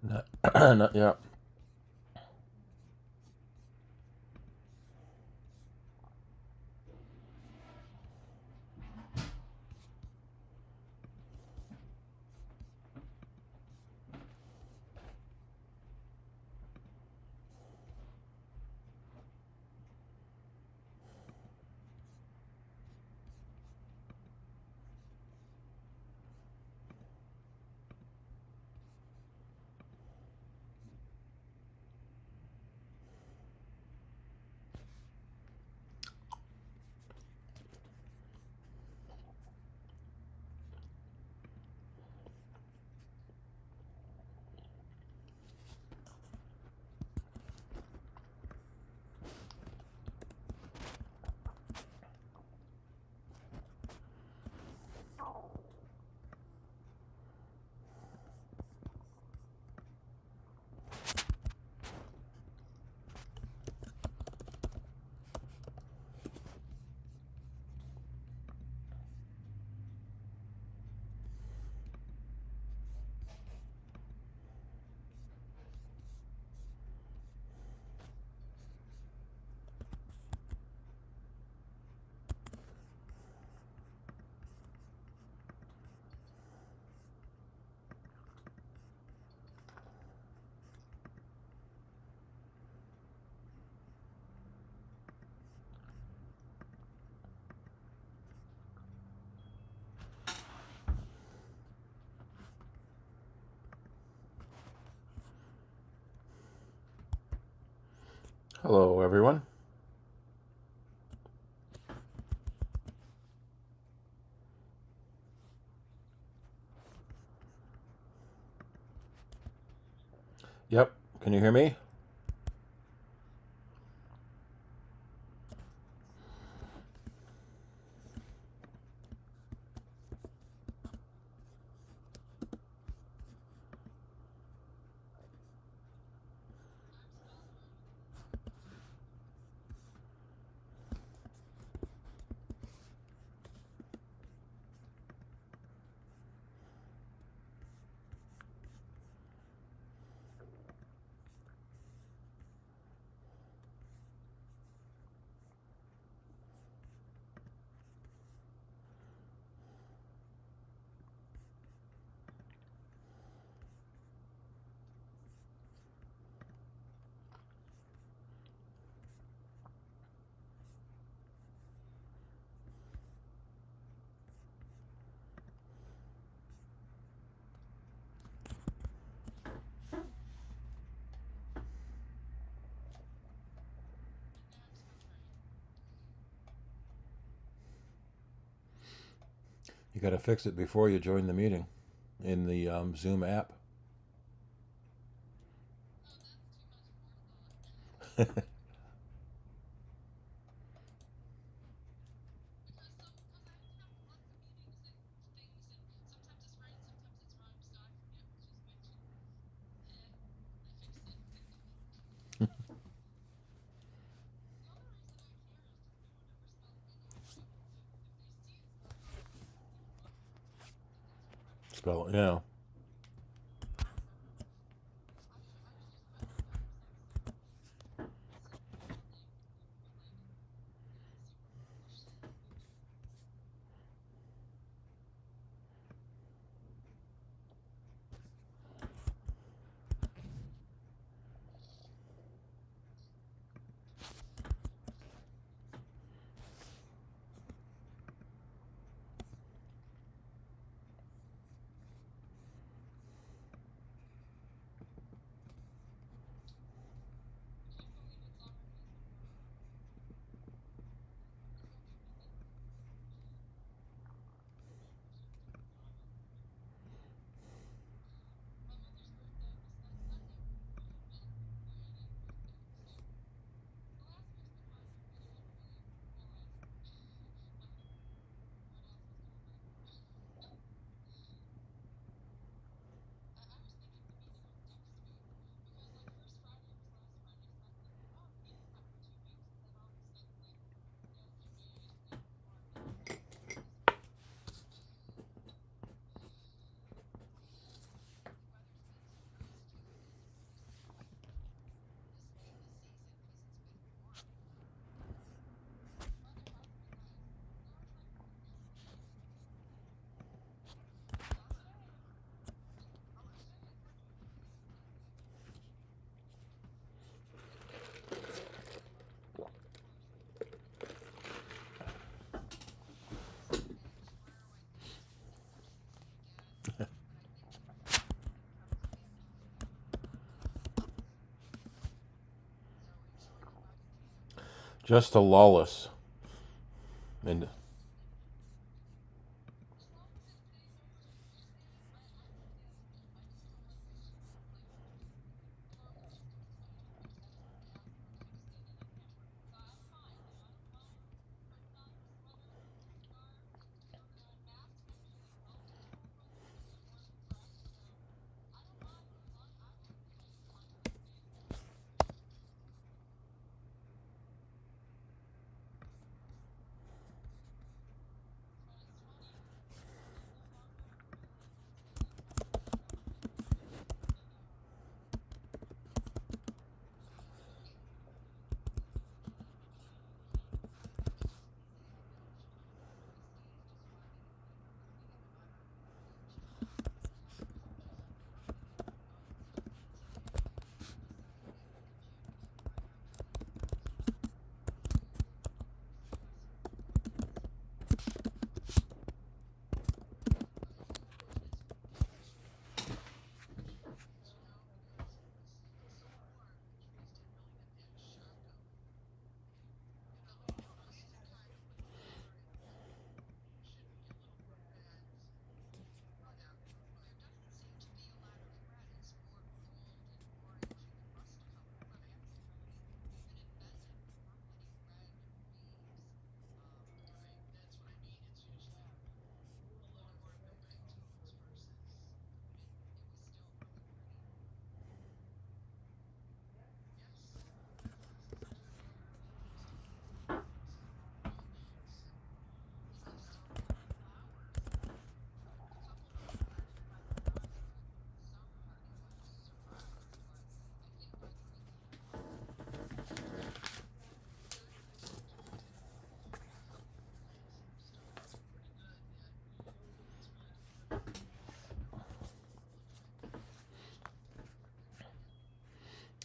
Not, not, yeah. Hello, everyone. Yep. Can you hear me? You got to fix it before you join the meeting in the Zoom app. Spell it, yeah. Just to lull us. And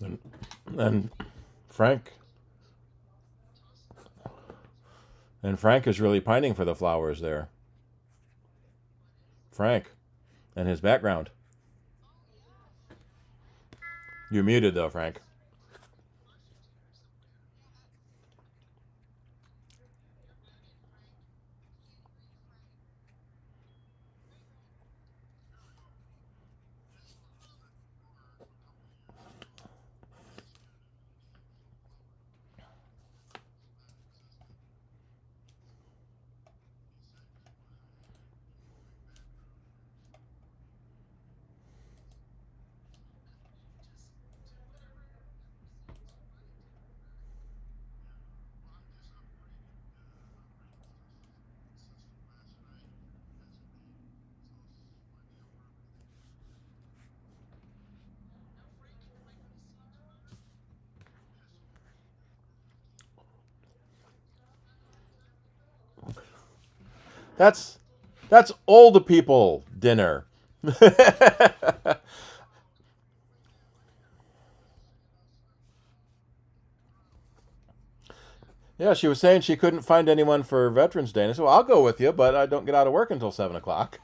and, and Frank Frank is really pining for the flowers there. Frank and his background. You're muted though, Frank. That's that's old people dinner. Yeah, she was saying she couldn't find anyone for Veterans Day. And I said, well, I'll go with you, but I don't get out of work until 7 o'clock.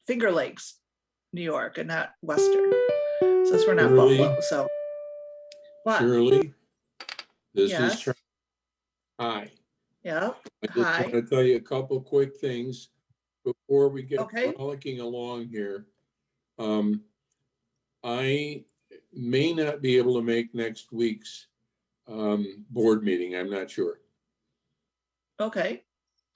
Finger Lakes, New York, and not Western. Since we're not Shirley? Buffalo, so. What? Shirley, this Yes. is Charlie. Hi. Yeah. I just Hi. want to tell you a couple quick things before we get Okay. frolicking along here. I may not be able to make next week's board meeting. I'm not sure. Okay.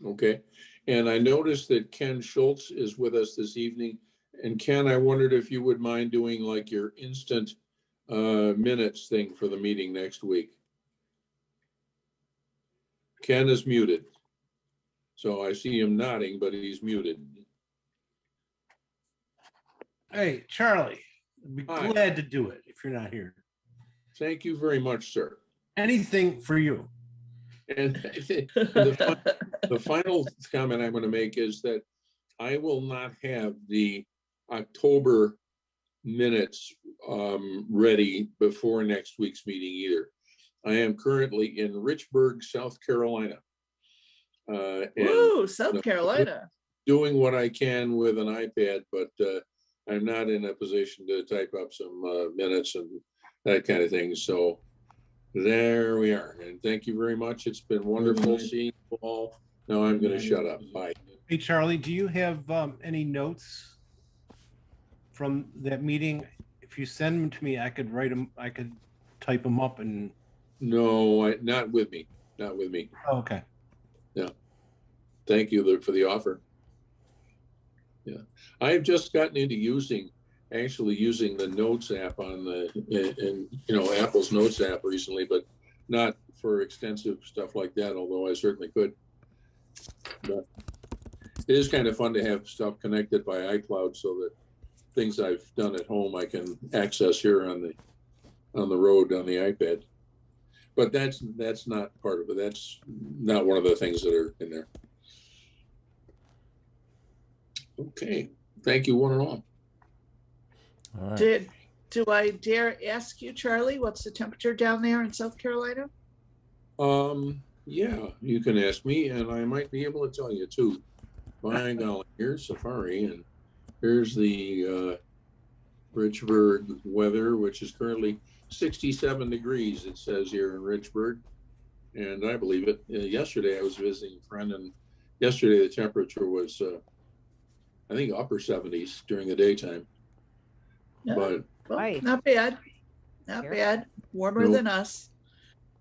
Okay. And I noticed that Ken Schultz is with us this evening. And Ken, I wondered if you would mind doing like your instant minutes thing for the meeting next week. Ken is muted. So I see him nodding, but he's muted. Hey, Charlie, I'd be Hi. glad to do it if you're not here. Thank you very much, sir. Anything for you. And the final comment I'm going to make is that I will not have the October minutes ready before next week's meeting either. I am currently in Richburg, South Carolina. Ooh, South Carolina. Doing what I can with an iPad, but I'm not in a position to type up some minutes and that kind of thing. So there we are. And thank you very much. It's been wonderful seeing you all. Now I'm going to shut up. Bye. Hey, Charlie, do you have any notes from that meeting? If you send them to me, I could write them. I could type them up and. No, not with me. Not with me. Oh, okay. Yeah. Thank you for the offer. Yeah. I've just gotten into actually using the Notes app on Apple's Notes app recently, but not for extensive stuff like that, although I certainly could. But it is kind of fun to have stuff connected by iCloud so that things I've done at home I can access here on the road on the iPad. But that's not part of it. That's not one of the things that are in there. Okay. Thank you, one and all. All right. Do I dare ask you, Charlie, what's the temperature down there in South Carolina? Yeah, you can ask me, and I might be able to tell you too. By golly, here's Safari, and here's the Richburg weather, which is currently 67 degrees, it says here in Richburg. And I believe it. Yesterday, I was visiting a friend, and yesterday the temperature was, I think, upper 70s during the daytime. Yeah. But Well, not bad. Not bad. Warmer than us.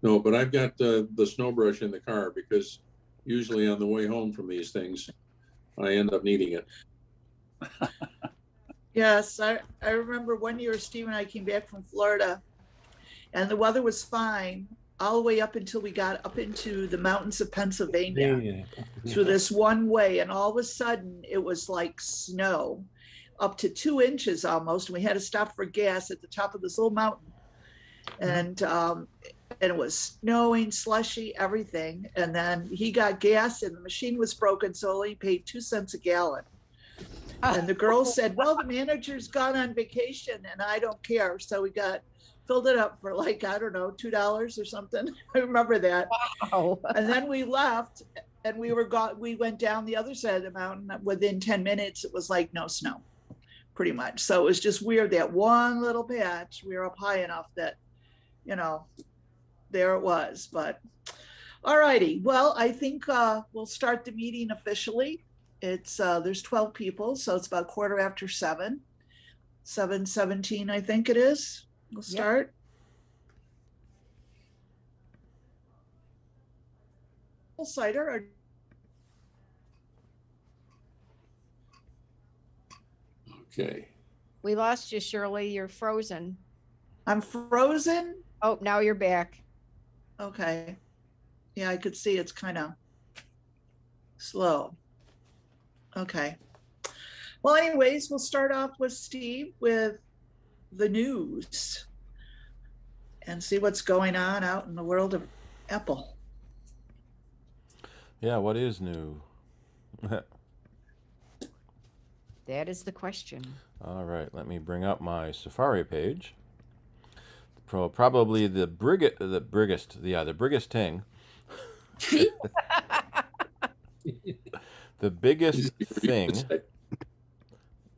No, but I've got the snow brush in the car because usually on the way home from these things, I end up needing it. Yes, I remember one year Steve and I came back from Florida and the weather was fine all the way up until we got up into the mountains of Pennsylvania through this one way. And all of a sudden it was like snow up to 2 inches almost. And we had to stop for gas at the top of this little mountain. And it was snowing, slushy, everything. And then he got gas and the machine was broken, so he paid 2 cents a gallon. And the girl said, well, the manager's gone on vacation and I don't care. So we filled it up for like, I don't know, $2 or something. I remember that. Wow. And then we left and we went down the other side of the mountain. Within 10 minutes, it was like no snow, pretty much. So it was just weird that one little patch, we were up high enough that, there it was. But all righty. Well, I think we'll start the meeting officially. It's there's 12 people, so it's about 7:15, 7:17, I think it is. We'll start. CIDER. Okay. We lost you, Shirley. You're frozen. I'm frozen. Oh, now you're back. Okay. Yeah, I could see it's kind of slow. Okay. Well, anyways, we'll start off with Steve with the news and see what's going on out in the world of Apple. Yeah, what is new? That is the question. All right, let me bring up my Safari page. Probably the biggest thing. The biggest thing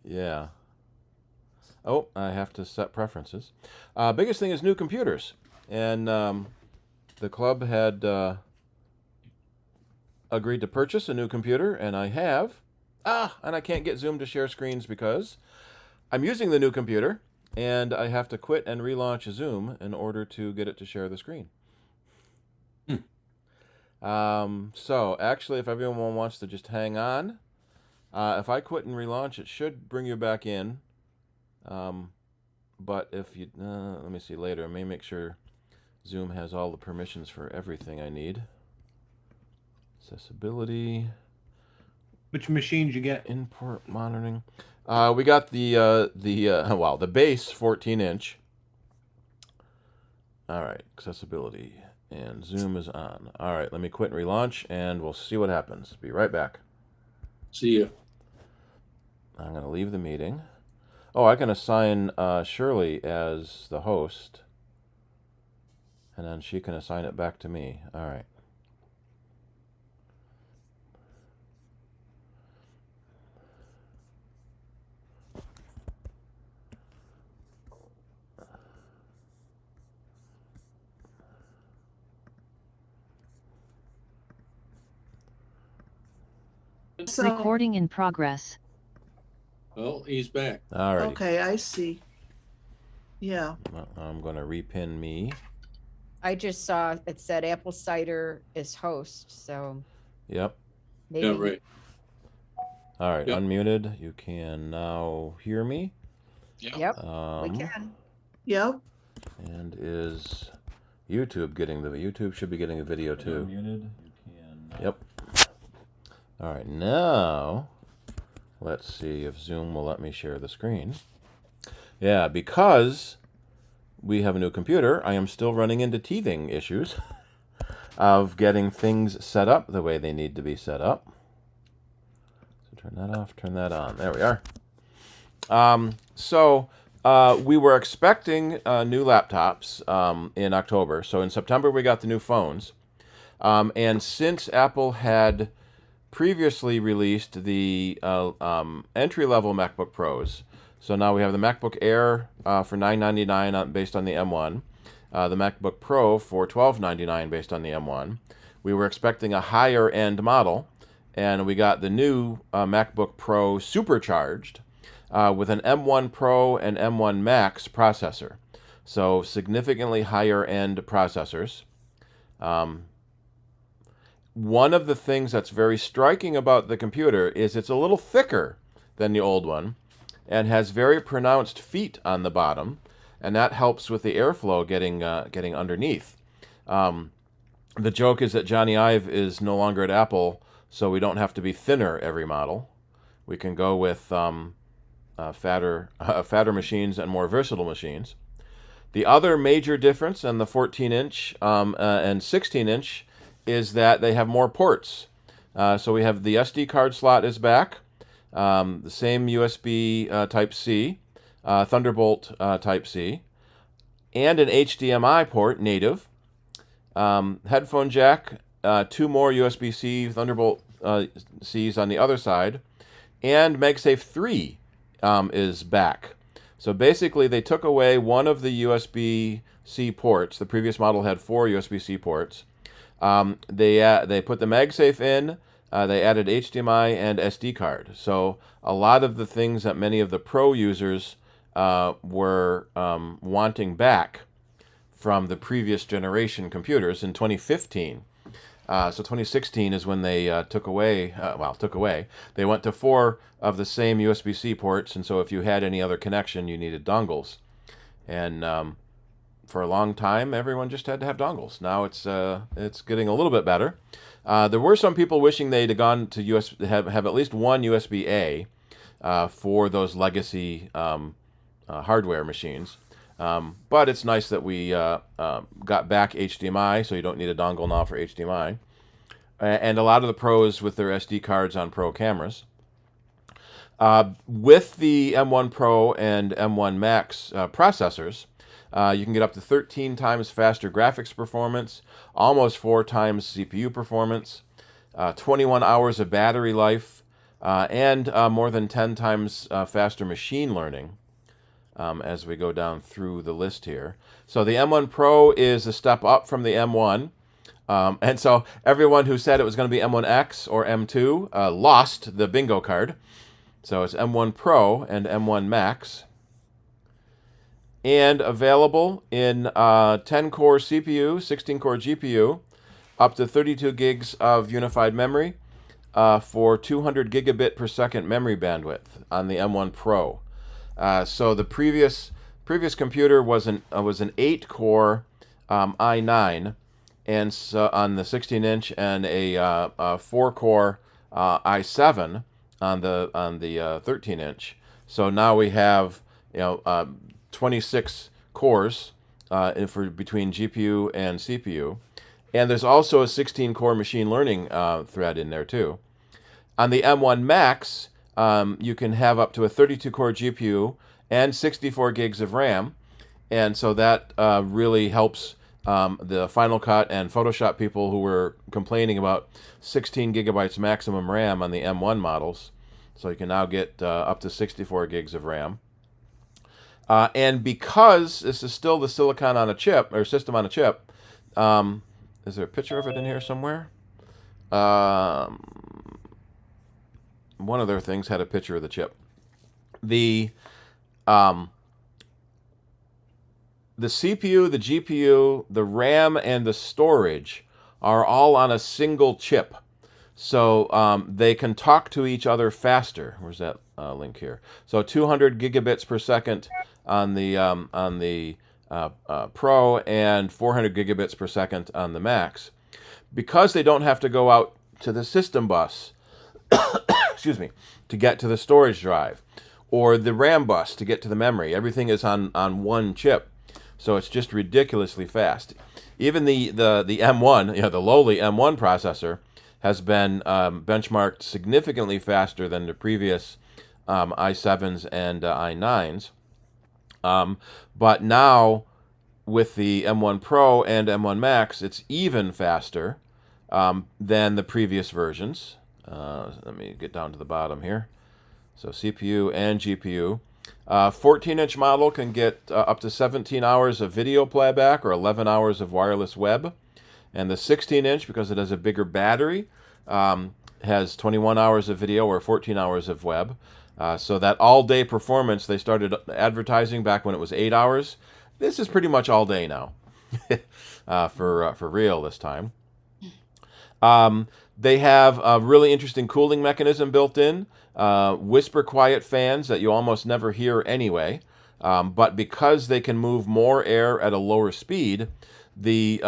Yeah. Oh, I have to set preferences. Biggest thing is new computers. And the club had agreed to purchase a new computer, and I have. And I can't get Zoom to share screens because I'm using the new computer, and I have to quit and relaunch Zoom in order to get it to share the screen. So, actually, if everyone wants to just hang on, if I quit and relaunch, it should bring you back in. But if you, let me see later. I may make sure Zoom has all the permissions for everything I need. Accessibility. Which machines you get? Import monitoring. We got the base 14-inch. All right, accessibility. And Zoom is on. All right, let me quit and relaunch, and we'll see what happens. Be right back. See ya. I'm going to leave the meeting. Oh, I can assign Shirley as the host, and then she can assign it back to me. All right. So, Recording in progress. Oh, he's back. All right. okay, I see. Yeah. I'm going to repin me. I just saw it said Apple Cider is host, so Yep. maybe. Yeah, right. All right, Yep. unmuted. You can now hear me. Yep, we can. Yep. And is YouTube getting the YouTube should be getting a video too. Unmuted. You can. Yep. All right, now let's see if Zoom will let me share the screen. Yeah, because we have a new computer, I am still running into teething issues of getting things set up the way they need to be set up. So turn that off, turn that on. There we are. We were expecting new laptops in October. So in September, we got the new phones. And since Apple had previously released the entry-level MacBook Pros, so now we have the MacBook Air for $999 based on the M1, the MacBook Pro for $1299 based on the M1. We were expecting a higher-end model, and we got the new MacBook Pro supercharged with an M1 Pro and M1 Max processor. So significantly higher-end processors. One of the things that's very striking about the computer is it's a little thicker than the old one and has very pronounced feet on the bottom, and that helps with the airflow getting underneath. The joke is that Johnny Ive is no longer at Apple, so we don't have to be thinner every model. We can go with fatter machines and more versatile machines. The other major difference in the 14-inch and 16-inch is that they have more ports. So we have the SD card slot is back, the same USB Type-C, Thunderbolt Type-C, and an HDMI port native, headphone jack, two more USB-C Thunderbolt Cs on the other side, and MagSafe 3 is back. So basically they took away one of the USB-C ports. The previous model had 4 USB-C ports. They put the MagSafe in, they added HDMI and SD card. So a lot of the things that many of the Pro users were wanting from the previous generation computers in 2015. So 2016 is when they took away. They went to 4 of the same USB-C ports, and so if you had any other connection, you needed dongles. And for a long time, everyone just had to have dongles. Now it's getting a little bit better. There were some people wishing they'd have gone to have at least one USB-A for those legacy hardware machines. But it's nice that we got back HDMI, so you don't need a dongle now for HDMI. And a lot of the Pros with their SD cards on Pro cameras. With the M1 Pro and M1 Max processors, you can get up to 13 times faster graphics performance, almost 4 times CPU performance, 21 hours of battery life, and more than 10 times faster machine learning as we go down through the list here. So the M1 Pro is a step up from the M1. And so everyone who said it was going to be M1X or M2 lost the bingo card. So it's M1 Pro and M1 Max. And available in 10-core CPU, 16-core GPU, up to 32 gigs of unified memory for 200 gigabit per second memory bandwidth on the M1 Pro. So the previous computer was an 8-core i9, and so on the 16-inch, and a 4-core i7 on the 13-inch. So now we have 26 cores between GPU and CPU, and there's also a 16-core machine learning thread in there too. On the M1 Max, you can have up to a 32-core GPU and 64 gigs of RAM, and so that really helps the Final Cut and Photoshop people who were complaining about 16 gigabytes maximum RAM on the M1 models. So you can now get up to 64 gigs of RAM. And because this is still the silicon on a chip, or system on a chip, is there a picture of it in here somewhere? One of their things had a picture of the chip. The CPU, the GPU, the RAM, and the storage are all on a single chip. So they can talk to each other faster. Where's that link here? So 200 gigabits per second on the Pro and 400 gigabits per second on the Max. Because they don't have to go out to the system bus, excuse me, to get to the storage drive, or the RAM bus to get to the memory. Everything is on one chip. So it's just ridiculously fast. Even the M1, the lowly M1 processor, has been benchmarked significantly faster than the previous i7s and i9s. But now, with the M1 Pro and M1 Max, it's even faster than the previous versions. Let me get down to the bottom here. So CPU and GPU. 14-inch model can get up to 17 hours of video playback or 11 hours of wireless web. And the 16-inch, because it has a bigger battery, has 21 hours of video or 14 hours of web. So that all-day performance they started advertising back when it was 8 hours, this is pretty much all day now, for real this time. They have a really interesting cooling mechanism built in, whisper quiet fans that you almost never hear anyway. But because they can move more air at a lower speed, the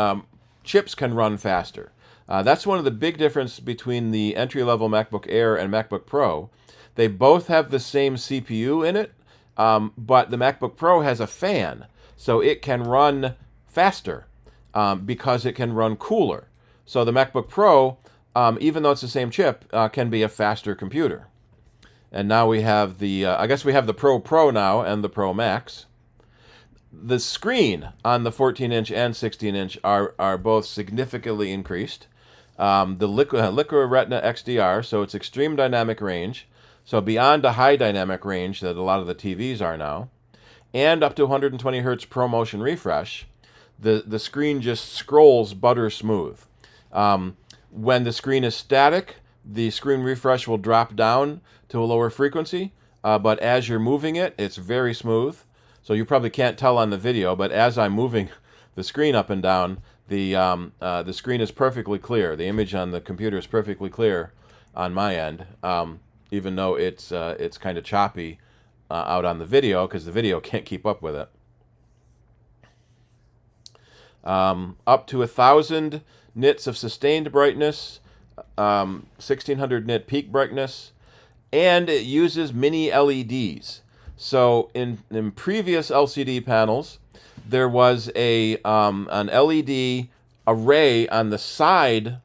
chips can run faster. That's one of the big differences between the entry-level MacBook Air and MacBook Pro. They both have the same CPU in it, but the MacBook Pro has a fan, so it can run faster because it can run cooler. So the MacBook Pro, even though it's the same chip, can be a faster computer. And now we have I guess we have the Pro now and the Pro Max. The screen on the 14-inch and 16-inch are both significantly increased. The Liquid Retina XDR, so it's extreme dynamic range, so beyond a high dynamic range that a lot of the TVs are now, and up to 120 hertz ProMotion refresh. The screen just scrolls butter smooth. When the screen is static, the screen refresh will drop down to a lower frequency, but as you're moving it, it's very smooth. So you probably can't tell on the video, but as I'm moving the screen up and down, the screen is perfectly clear. The image on the computer is perfectly clear on my end, even though it's kind of choppy out on the video because the video can't keep up with it. Up to 1,000 nits of sustained brightness, 1,600 nit peak brightness, and it uses mini LEDs. So in previous LCD panels, there was an LED array on the side,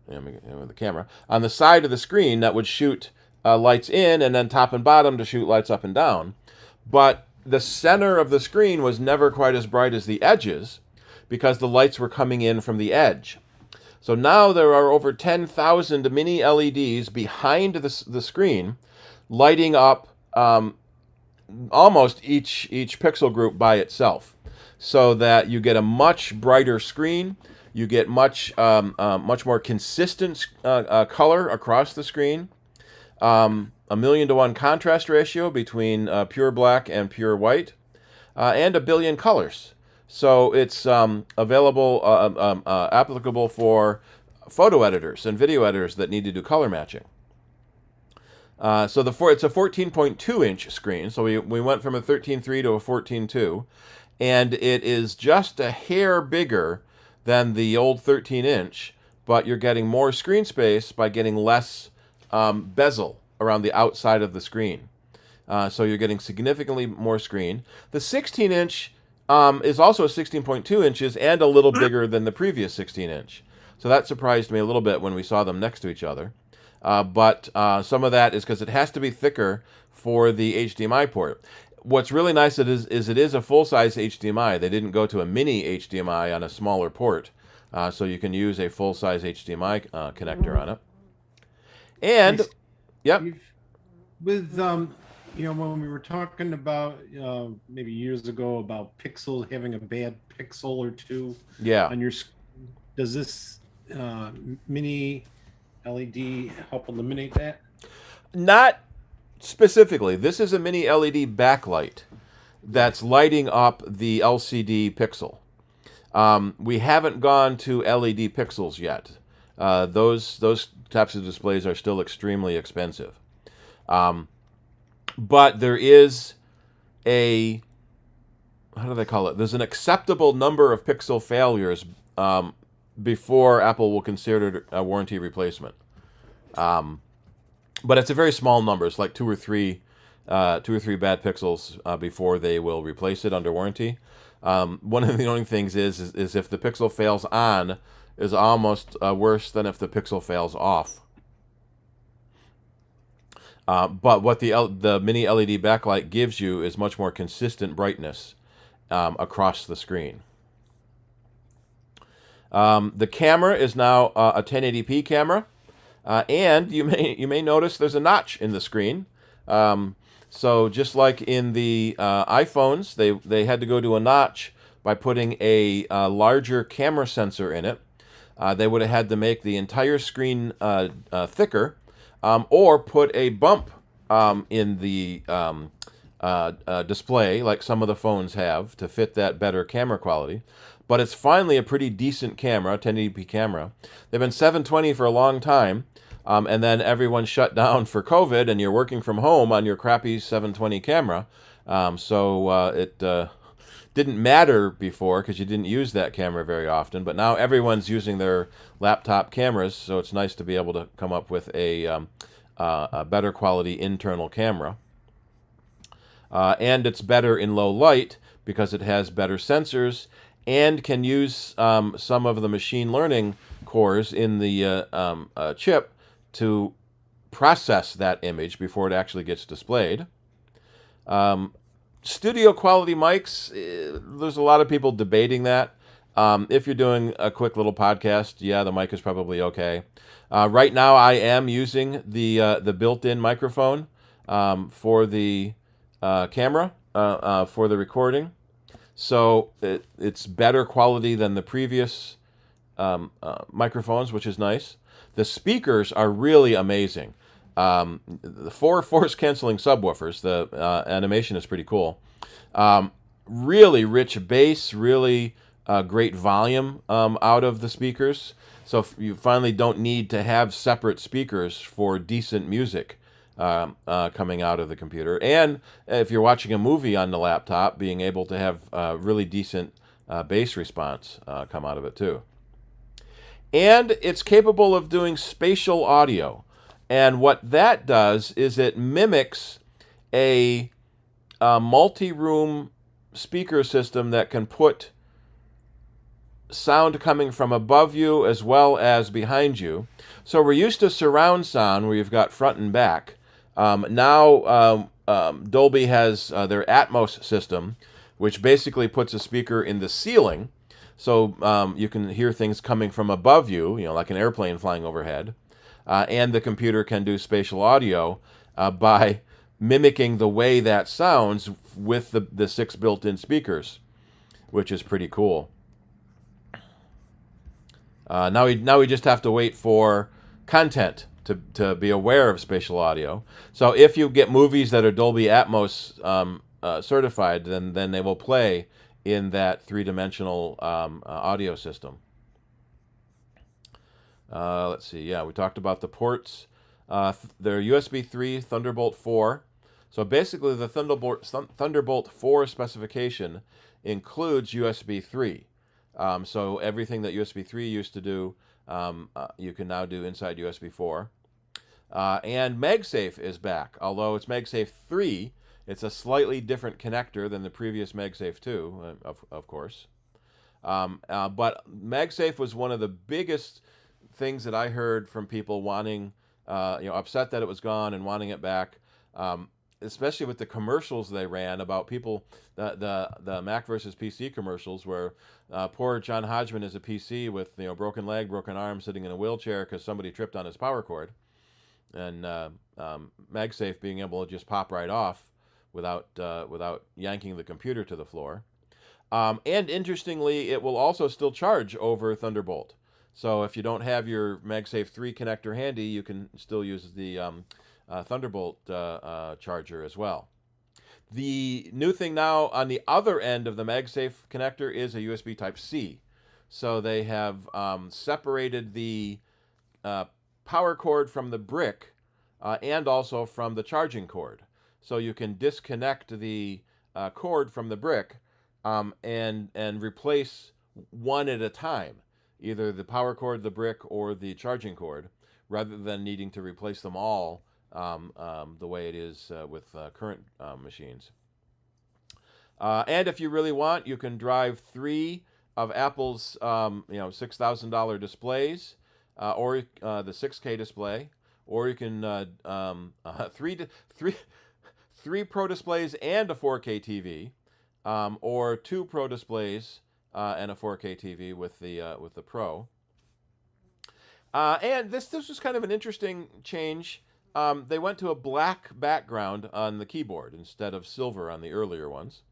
with the camera, on the side of the screen that would shoot lights in, and then top and bottom to shoot lights up and down. But the center of the screen was never quite as bright as the edges because the lights were coming in from the edge. So now there are over 10,000 mini LEDs behind the screen, lighting up almost each pixel group by itself, so that you get a much brighter screen. You get much more consistent color across the screen. A 1,000,000 to 1 contrast ratio between pure black and pure white, and a billion colors. So it's available, applicable for photo editors and video editors that need to do color matching. So it's a 14.2-inch screen. So we went from a 13.3 to a 14.2, and it is just a hair bigger than the old 13-inch, but you're getting more screen space by getting less bezel around the outside of the screen. So you're getting significantly more screen. The 16-inch is also 16.2 inches and a little bigger than the previous 16-inch. So that surprised me a little bit when we saw them next to each other. But some of that is because it has to be thicker for the HDMI port. What's really nice is it is a full-size HDMI. They didn't go to a mini HDMI on a smaller port. So you can use a full-size HDMI connector on it. And, yep. With, when we were talking about, maybe years ago, about pixel, having a bad pixel or two on your screen, does this mini LED help eliminate that? Not specifically. This is a mini LED backlight that's lighting up the LCD pixel. We haven't gone to LED pixels yet. Those types of displays are still extremely expensive. But there is a, how do they call it? There's an acceptable number of pixel failures before Apple will consider a warranty replacement. But it's a very small number. It's like 2 or 3 bad pixels before they will replace it under warranty. One of the only things is if the pixel fails on, is almost worse than if the pixel fails off. But what the mini LED backlight gives you is much more consistent brightness across the screen. The camera is now a 1080p camera, and you may notice there's a notch in the screen. So just like in the iPhones, they had to go to a notch by putting a larger camera sensor in it. They would have had to make the entire screen thicker, or put a bump in the display, like some of the phones have, to fit that better camera quality. But it's finally a pretty decent camera, 1080p camera. They've been 720 for a long time, and then everyone shut down for COVID, and you're working from home on your crappy 720 camera. So it didn't matter before because you didn't use that camera very often, but now everyone's using their laptop cameras, so it's nice to be able to come up with a better quality internal camera. And it's better in low light because it has better sensors and can use some of the machine learning cores in the chip to process that image before it actually gets displayed. Studio quality mics, there's a lot of people debating that. If you're doing a quick little podcast, yeah, the mic is probably okay. Right now, I am using the built-in microphone for the camera for the recording, so it's better quality than the previous microphones, which is nice. The speakers are really amazing. The 4 force-canceling subwoofers, the animation is pretty cool. Really rich bass, really great volume out of the speakers. So if you finally don't need to have separate speakers for decent music coming out of the computer. And if you're watching a movie on the laptop, being able to have really decent bass response come out of it too. And it's capable of doing spatial audio. And what that does is it mimics a multi-room speaker system that can put sound coming from above you as well as behind you. So we're used to surround sound where you've got front and back. Now Dolby has their Atmos system, which basically puts a speaker in the ceiling So you can hear things coming from above you, like an airplane flying overhead. And the computer can do spatial audio by mimicking the way that sounds with the 6 built-in speakers, which is pretty cool. Now we just have to wait for content to be aware of spatial audio. So if you get movies that are Dolby Atmos certified, then they will play in that 3-dimensional audio system. Let's see. Yeah, we talked about the ports. They're USB 3, Thunderbolt 4. So basically, the Thunderbolt 4 specification includes USB 3. So everything that USB 3 used to do, you can now do inside USB 4. And MagSafe is back. Although it's MagSafe 3, it's a slightly different connector than the previous MagSafe 2, of course. But MagSafe was one of the biggest things that I heard from people wanting, upset that it was gone and wanting it back. Especially with the commercials they ran about people, the Mac versus PC commercials, where poor John Hodgman is a PC with broken leg, broken arm, sitting in a wheelchair because somebody tripped on his power cord, and MagSafe being able to just pop right off without yanking the computer to the floor. And interestingly, it will also still charge over Thunderbolt. So if you don't have your MagSafe 3 connector handy, you can still use the Thunderbolt charger as well. The new thing now on the other end of the MagSafe connector is a USB Type-C. So they have separated the power cord from the brick and also from the charging cord. So you can disconnect the cord from the brick and replace one at a time, either the power cord, the brick, or the charging cord, rather than needing to replace them all the way it is with current machines. And if you really want, you can drive 3 of Apple's $6,000 displays, or the 6K display, or you can three Pro displays and a 4K TV, or 2 Pro displays and a 4K TV with the Pro. And this was kind of an interesting change. They went to a black background on the keyboard instead of silver on the earlier ones.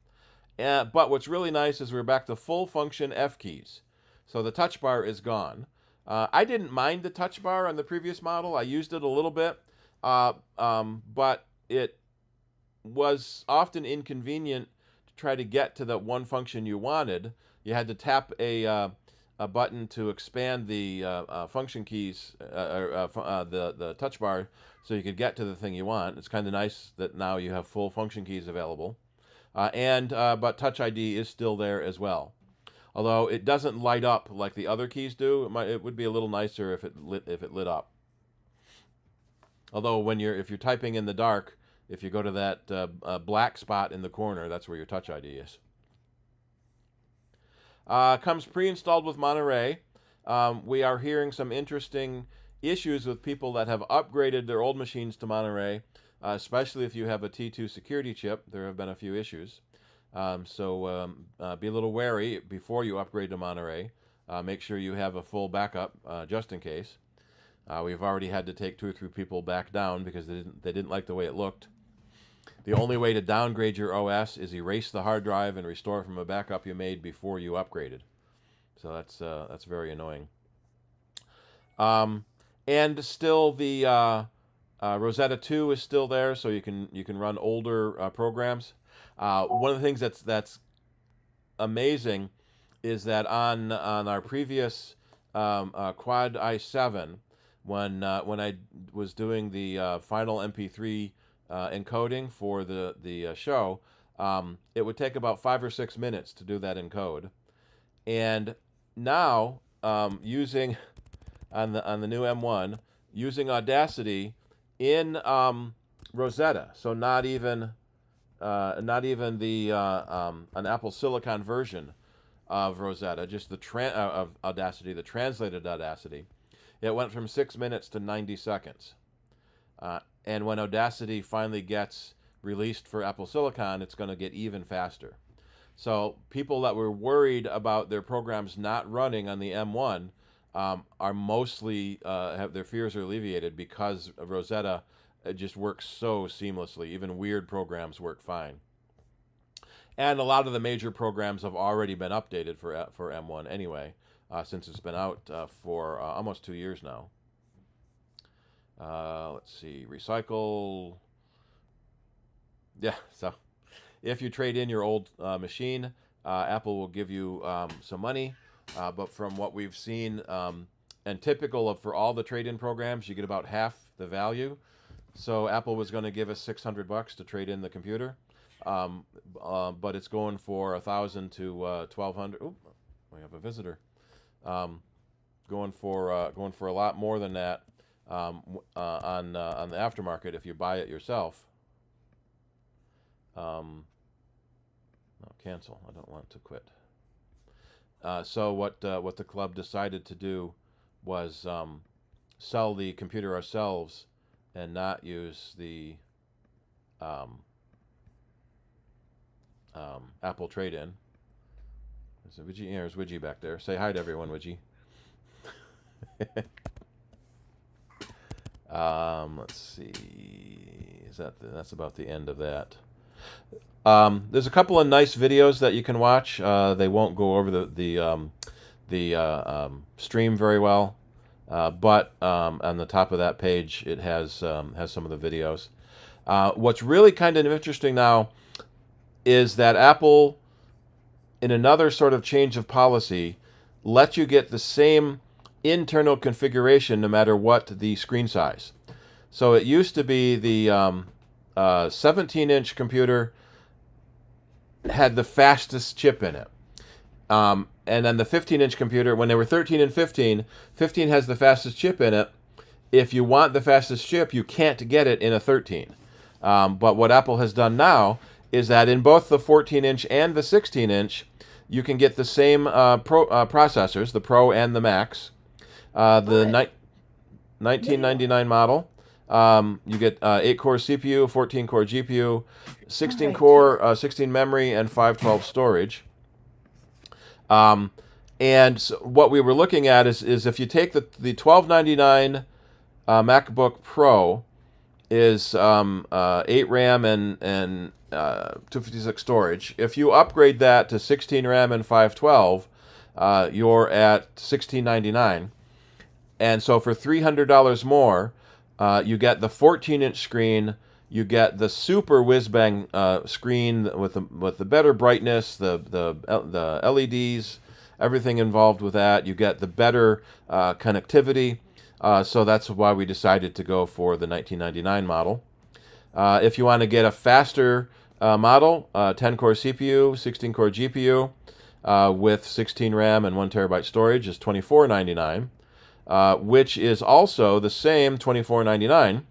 But what's really nice is we're back to full function F keys. So the touch bar is gone. I didn't mind the touch bar on the previous model. I used it a little bit, but it was often inconvenient to try to get to the one function you wanted. You had to tap a button to expand the function keys, the touch bar, so you could get to the thing you want. It's kind of nice that now you have full function keys available. But Touch ID is still there as well. Although it doesn't light up like the other keys do, it would be a little nicer if it lit up. Although if you're typing in the dark, if you go to that black spot in the corner, that's where your Touch ID is. Comes pre-installed with Monterey. We are hearing some interesting issues with people that have upgraded their old machines to Monterey, especially if you have a T2 security chip. There have been a few issues. So be a little wary before you upgrade to Monterey. Make sure you have a full backup just in case. We've already had to take 2 or 3 people back down because they didn't like the way it looked. The only way to downgrade your OS is erase the hard drive and restore it from a backup you made before you upgraded. So that's very annoying. And still the Rosetta 2 is still there, so you can run older programs. One of the things that's amazing is that on our previous Quad i7, when I was doing the final MP3 encoding for the show, it would take about 5 or 6 minutes to do that encode. And now using on the new M1, using Audacity in Rosetta, so not even the an Apple Silicon version of Rosetta, just of Audacity, the translated Audacity, it went from 6 minutes to 90 seconds. And when Audacity finally gets released for Apple Silicon, it's going to get even faster. So people that were worried about their programs not running on the M1 are mostly have their fears are alleviated because of Rosetta. It just works so seamlessly. Even weird programs work fine. And a lot of the major programs have already been updated for M1 anyway, since it's been out for almost 2 years now. Let's see, recycle. Yeah, so if you trade in your old machine, Apple will give you some money. But from what we've seen, and typical of for all the trade-in programs, you get about half the value. So Apple was going to give us $600 to trade in the computer, but it's going for $1,000 to $1,200. Oh, we have a visitor. Going for a lot more than that on the aftermarket if you buy it yourself. No, cancel. I don't want to quit. So what the club decided to do was sell the computer ourselves and not use the Apple trade-in. There's Widgie back there. Say hi to everyone, Widgie. Let's see. That's about the end of that. There's a couple of nice videos that you can watch. They won't go over the stream very well, but on the top of that page it has some of the videos. What's really kind of interesting now is that Apple, in another sort of change of policy, lets you get the same internal configuration no matter what the screen size. So it used to be the 17-inch computer had the fastest chip in it. And then the 15-inch computer, when they were 13 and 15, 15 has the fastest chip in it. If you want the fastest chip, you can't get it in a 13. But what Apple has done now is that in both the 14-inch and the 16-inch, you can get the same processors, the Pro and the Max. The 1999 model, you get 8-core CPU, 14-core GPU, 16-core, 16 memory, and 512 storage. And so what we were looking at is if you take the $1299 MacBook Pro is 8 RAM and 256 storage. If you upgrade that to 16 RAM and 512, you're at $1699. And so for $300 more, you get the 14-inch screen, you get the super whiz-bang screen with the better brightness, the LEDs, everything involved with that. You get the better connectivity. So that's why we decided to go for the 1999 model. If you want to get a faster model, 10-core CPU, 16-core GPU, with 16 RAM and 1 terabyte storage is $24.99. Which is also the same $24.99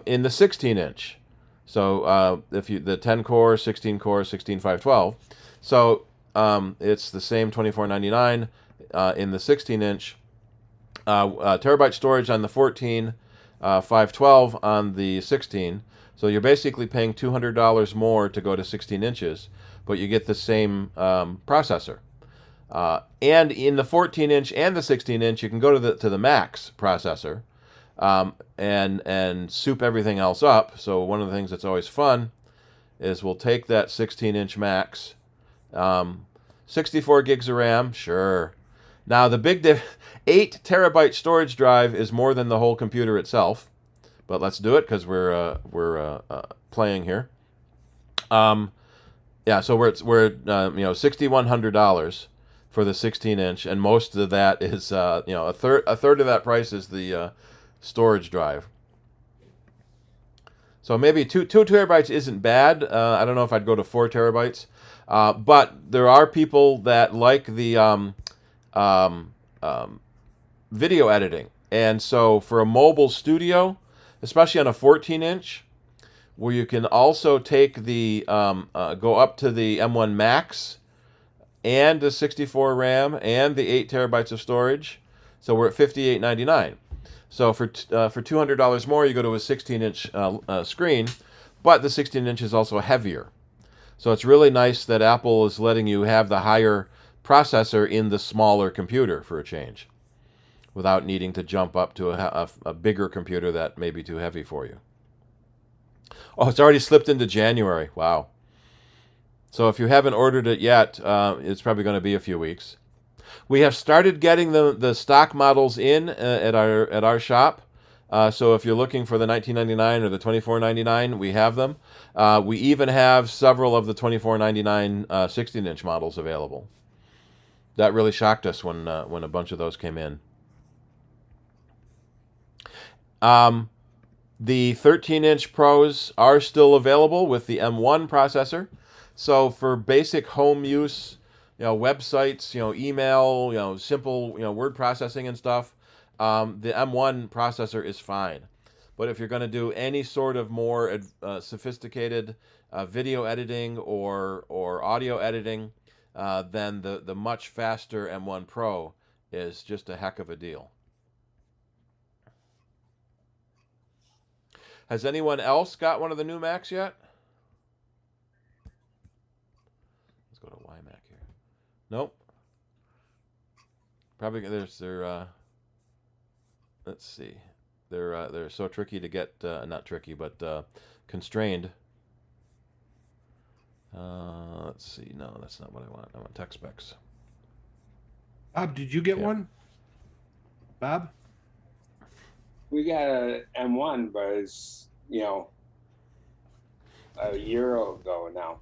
in the 16-inch. So if you the 10-core, 16-core, 16/512, so it's the same $24.99 in the 16-inch. Terabyte storage on the 14, 512 on the 16. So you're basically paying $200 more to go to 16 inches, but you get the same processor. And in the 14-inch and the 16-inch, you can go to the Max processor and soup everything else up. So one of the things that's always fun is we'll take that 16-inch Max, 64 gigs of RAM, sure. Now the big 8 terabyte storage drive is more than the whole computer itself, but let's do it because we're playing here. Yeah, so we're $6,100 for the 16-inch, and most of that is a third of that price is the storage drive. So maybe 2 terabytes isn't bad. I don't know if I'd go to 4 terabytes, but there are people that like the video editing, and so for a mobile studio, especially on a 14-inch, where you can also take the go up to the M1 Max and the 64 RAM and the 8 terabytes of storage. So we're at $58.99. So for $200 more, you go to a 16-inch screen, but the 16-inch is also heavier. So it's really nice that Apple is letting you have the higher processor in the smaller computer for a change, without needing to jump up to a bigger computer that may be too heavy for you. Oh, it's already slipped into January. Wow. So if you haven't ordered it yet, it's probably going to be a few weeks. We have started getting the stock models in at our shop. So if you're looking for the $19.99 or the $24.99, we have them. We even have several of the $24.99 16-inch models available. That really shocked us when a bunch of those came in. The 13-inch Pros are still available with the M1 processor. So for basic home use, websites, email, simple, word processing and stuff, the M1 processor is fine. But if you're going to do any sort of more sophisticated video editing or audio editing, then the much faster M1 Pro is just a heck of a deal. Has anyone else got one of the new Macs yet? Let's go to YMac here. Nope. Probably there's let's see. They're so tricky to get, not tricky, but constrained. Let's see. No, that's not what I want. I want tech specs. Bob, did you get one? Bob? We got a M1, but it's, a year ago now.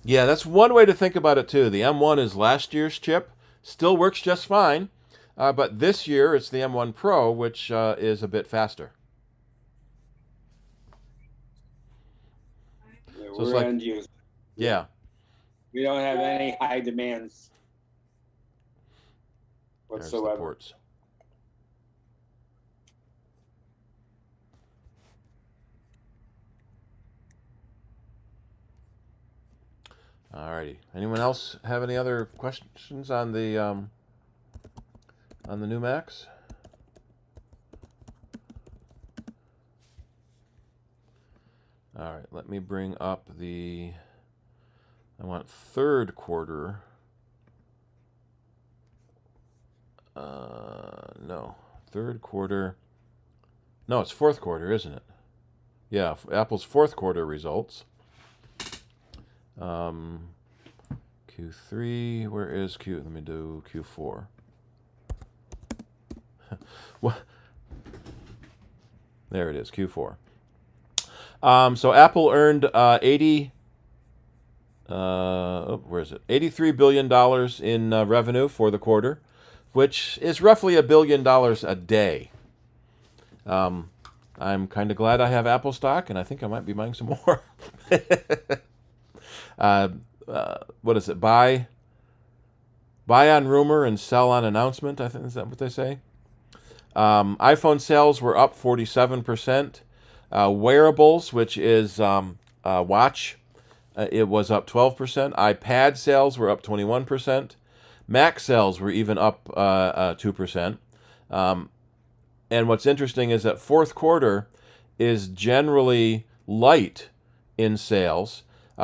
Yeah, that's one way to think about it, too. The M1 is last year's chip. Still works just fine. But this year, it's the M1 Pro, which is a bit faster. Yeah, So it's we're like, end users. yeah. We don't have any high demands There's the whatsoever. ports. Alrighty. Anyone else have any other questions on the new Macs? All right. Let me bring up I want third quarter. No, third quarter. No, it's fourth quarter, isn't it? Yeah, Apple's fourth quarter results. Q3, where is Q? Let me do Q4. What? There it is, Q4. So Apple earned where is it? $83 billion in revenue for the quarter, which is roughly $1 billion a day. I'm kind of glad I have Apple stock, and I think I might be buying some more. What is it? Buy on rumor and sell on announcement, I think. Is that what they say? iPhone sales were up 47%. Wearables, which is watch, it was up 12%. iPad sales were up 21%. Mac sales were even up 2%. And what's interesting is that fourth quarter is generally light in sales.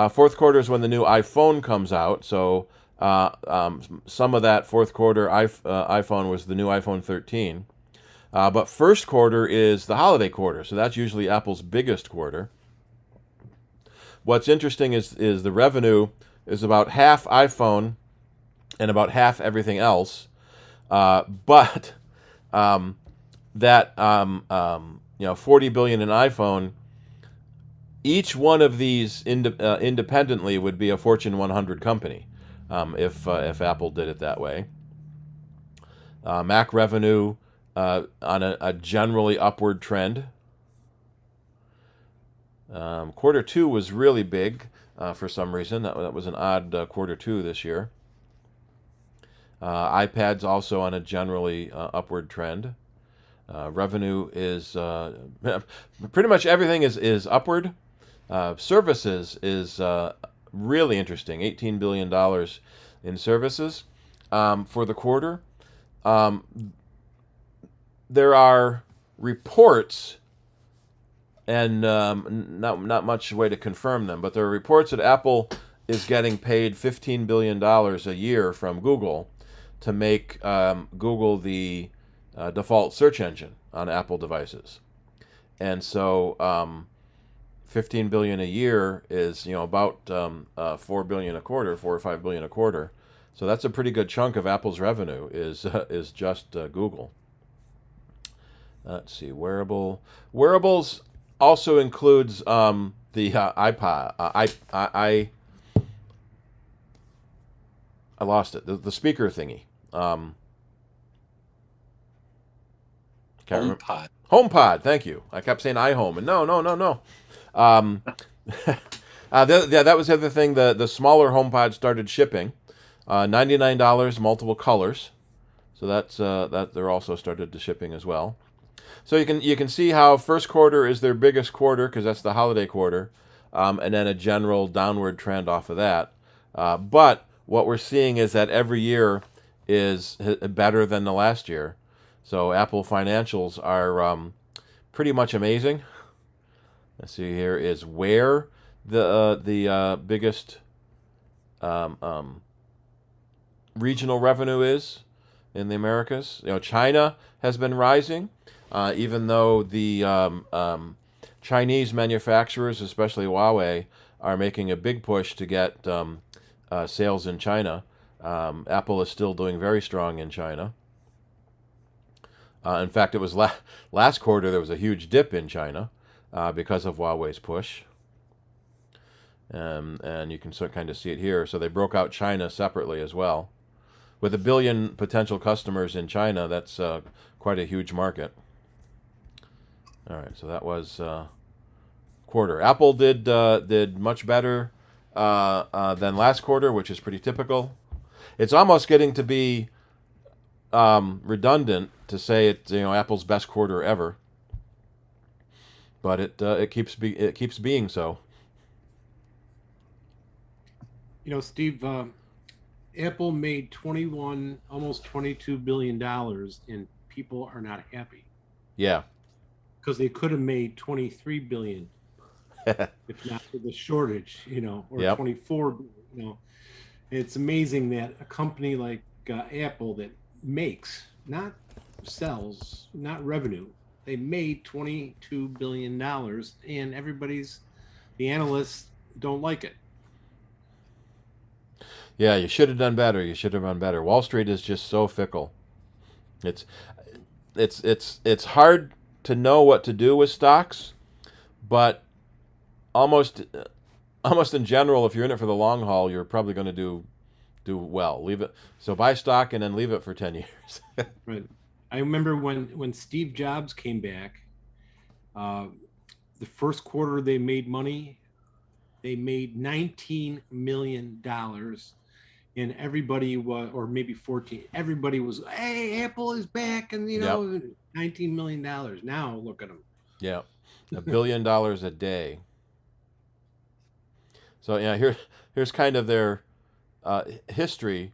Fourth quarter is when the new iPhone comes out, so some of that fourth quarter iPhone was the new iPhone 13. But first quarter is the holiday quarter, so that's usually Apple's biggest quarter. What's interesting is the revenue is about half iPhone and about half everything else. But that $40 billion in iPhone, each one of these independently would be a Fortune 100 company if Apple did it that way. Mac revenue on a generally upward trend. Quarter two was really big for some reason. That was an odd quarter two this year. iPad's also on a generally upward trend. Revenue is pretty much everything is upward. Services is really interesting. $18 billion in services for the quarter. There are reports not much way to confirm them, but there are reports that Apple is getting paid $15 billion a year from Google to make Google the default search engine on Apple devices. And so 15 billion a year is about 4 billion a quarter, 4 or 5 billion a quarter. So that's a pretty good chunk of Apple's revenue is just Google. Let's see, wearables also includes the iPod. I lost it. The speaker thingy. HomePod. HomePod. Thank you. I kept saying iHome, and no. That was the other thing. The smaller HomePod started shipping, $99, multiple colors. So that they're also started to shipping as well. So you can see how first quarter is their biggest quarter because that's the holiday quarter, and then a general downward trend off of that. But what we're seeing is that every year is better than the last year. So Apple financials are pretty much amazing. Let's see, here is where the biggest regional revenue is in the Americas. China has been rising, even though the Chinese manufacturers, especially Huawei, are making a big push to get sales in China. Apple is still doing very strong in China. In fact, it was last quarter there was a huge dip in China because of Huawei's push. And you can kind of see it here. So they broke out China separately as well. With 1 billion potential customers in China, that's quite a huge market. All right, so that was quarter. Apple did much better than last quarter, which is pretty typical. It's almost getting to be redundant to say it's Apple's best quarter ever, but it keeps being so. Steve, Apple made almost $22 billion, and people are not happy. Yeah, because they could have made 23 billion, if not for the shortage, or Yep. 24. It's amazing that a company like Apple that makes, not sells, not revenue, they made $22 billion, and the analysts don't like it. Yeah, you should have done better. You should have done better. Wall Street is just so fickle. It's hard to know what to do with stocks, but almost in general, if you're in it for the long haul, you're probably going to do well. Leave it. So buy stock and then leave it for 10 years. Right. I remember when Steve Jobs came back, the first quarter they made money. They made $19 million, and everybody was, or maybe 14. Everybody was, hey, Apple is back, and Yep. $19 million. Now look at them. Yeah, $1 billion a day. So yeah, here's kind of their history,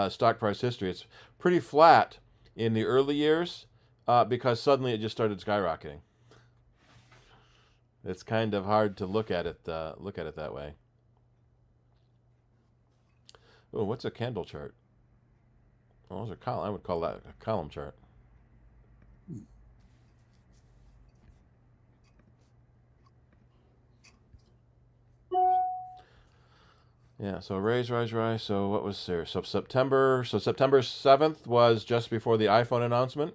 stock price history. It's pretty flat in the early years because suddenly it just started skyrocketing. It's kind of hard to look at it that way. Oh, what's a candle chart? Oh, those are column. I would call that a column chart. Yeah, so rise. So what was there? So September 7th was just before the iPhone announcement.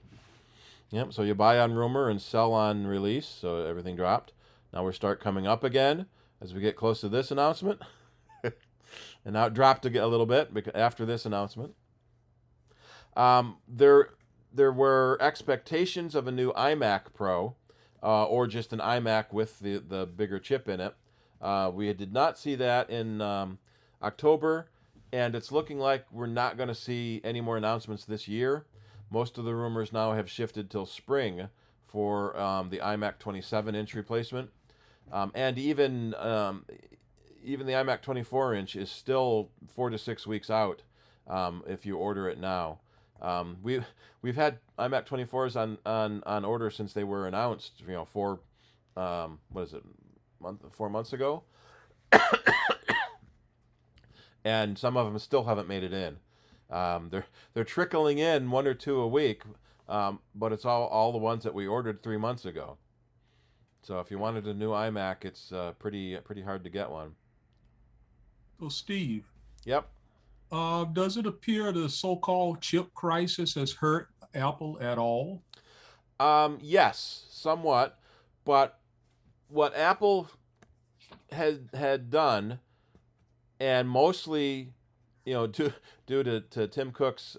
Yep, so you buy on rumor and sell on release, so everything dropped. Now we start coming up again as we get close to this announcement. And now it dropped a little bit after this announcement. There were expectations of a new iMac Pro, or just an iMac with the bigger chip in it. We did not see that in October, and it's looking like we're not going to see any more announcements this year. Most of the rumors now have shifted till spring for the iMac 27-inch replacement, and even the iMac 24-inch is still 4 to 6 weeks out if you order it now. We've had iMac 24s on order since they were announced, for what is it, 4 months ago, and some of them still haven't made it in. They're trickling in 1 or 2 a week, but it's all the ones that we ordered 3 months ago. So if you wanted a new iMac, it's pretty hard to get one. So Steve. Yep. Does it appear the so-called chip crisis has hurt Apple at all? Yes, somewhat, but what Apple had done, and mostly, due to Tim Cook's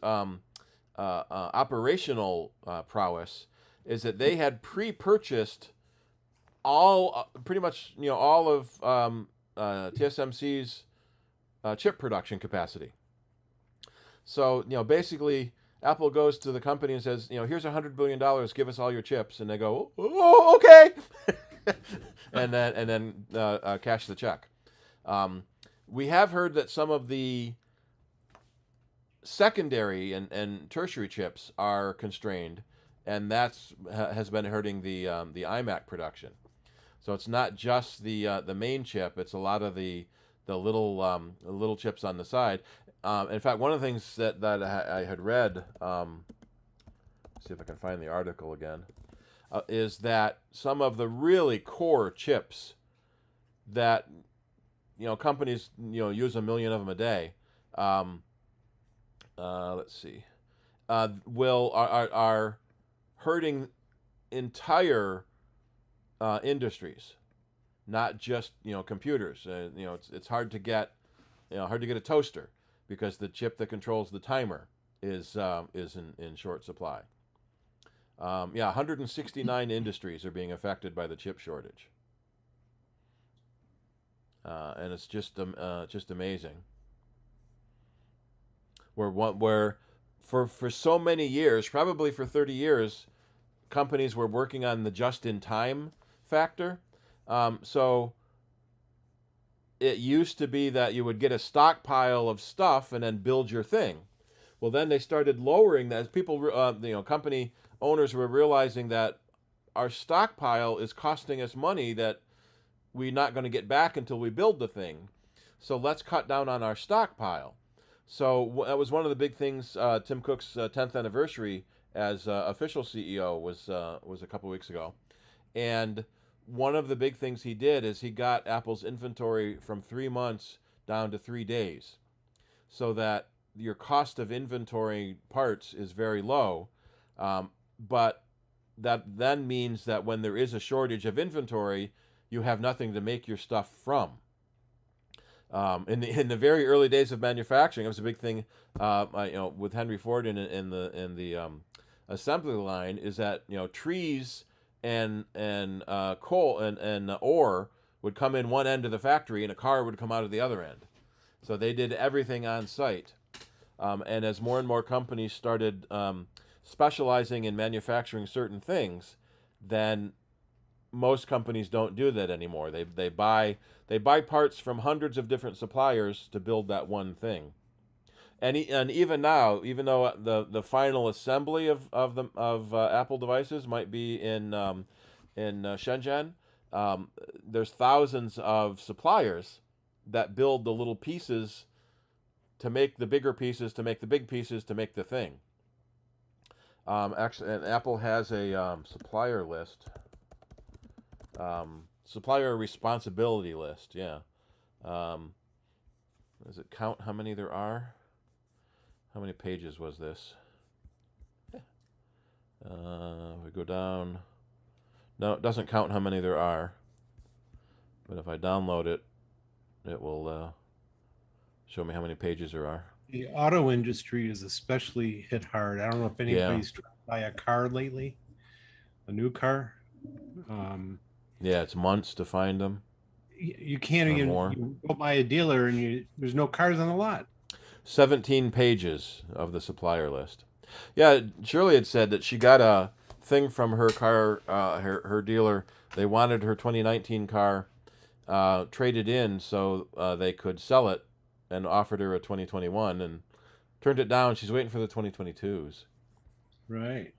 operational prowess, is that they had pre-purchased pretty much all of TSMC's chip production capacity. So basically, Apple goes to the company and says, here's $100 billion, give us all your chips, and they go, oh, okay, and then cash the check. We have heard that some of the secondary and tertiary chips are constrained, and has been hurting the iMac production. So it's not just the main chip; it's a lot of the little chips on the side. In fact, one of the things that I had read, see if I can find the article again, is that some of the really core chips that companies use 1 million of them a day. Let's see, are hurting entire industries, not just computers. It's hard to get a toaster because the chip that controls the timer is in short supply. 169 industries are being affected by the chip shortage, and it's just amazing. Where for so many years, probably for 30 years, companies were working on the just-in-time factor. So it used to be that you would get a stockpile of stuff and then build your thing. Well, then they started lowering that as people, company owners were realizing that our stockpile is costing us money that we're not going to get back until we build the thing. So let's cut down on our stockpile. So that was one of the big things. Tim Cook's 10th anniversary as official CEO was a couple weeks ago, and one of the big things he did is he got Apple's inventory from 3 months down to 3 days, so that your cost of inventory parts is very low. But that then means that when there is a shortage of inventory, you have nothing to make your stuff from. In the very early days of manufacturing, it was a big thing. With Henry Ford in the assembly line, is that trees and coal and ore would come in one end of the factory, and a car would come out of the other end. So they did everything on site. And as more and more companies started specializing in manufacturing certain things, then most companies don't do that anymore. They buy parts from hundreds of different suppliers to build that one thing. And even now, even though the final assembly of Apple devices might be in Shenzhen, there's thousands of suppliers that build the little pieces to make the bigger pieces, to make the big pieces, to make the thing. Actually, and Apple has a supplier list. Supplier responsibility list, yeah. Does it count how many there are? How many pages was this? We go down. No, it doesn't count how many there are. But if I download it, it will show me how many pages there are. The auto industry is especially hit hard. I don't know if anybody's tried to buy a car lately, a new car. Yeah, it's months to find them. You can't even you go by a dealer and there's no cars on the lot. 17 pages of the supplier list. Yeah, Shirley had said that she got a thing from her car, her dealer. They wanted her 2019 car traded in so they could sell it, and offered her a 2021 and turned it down. She's waiting for the 2022s. Right.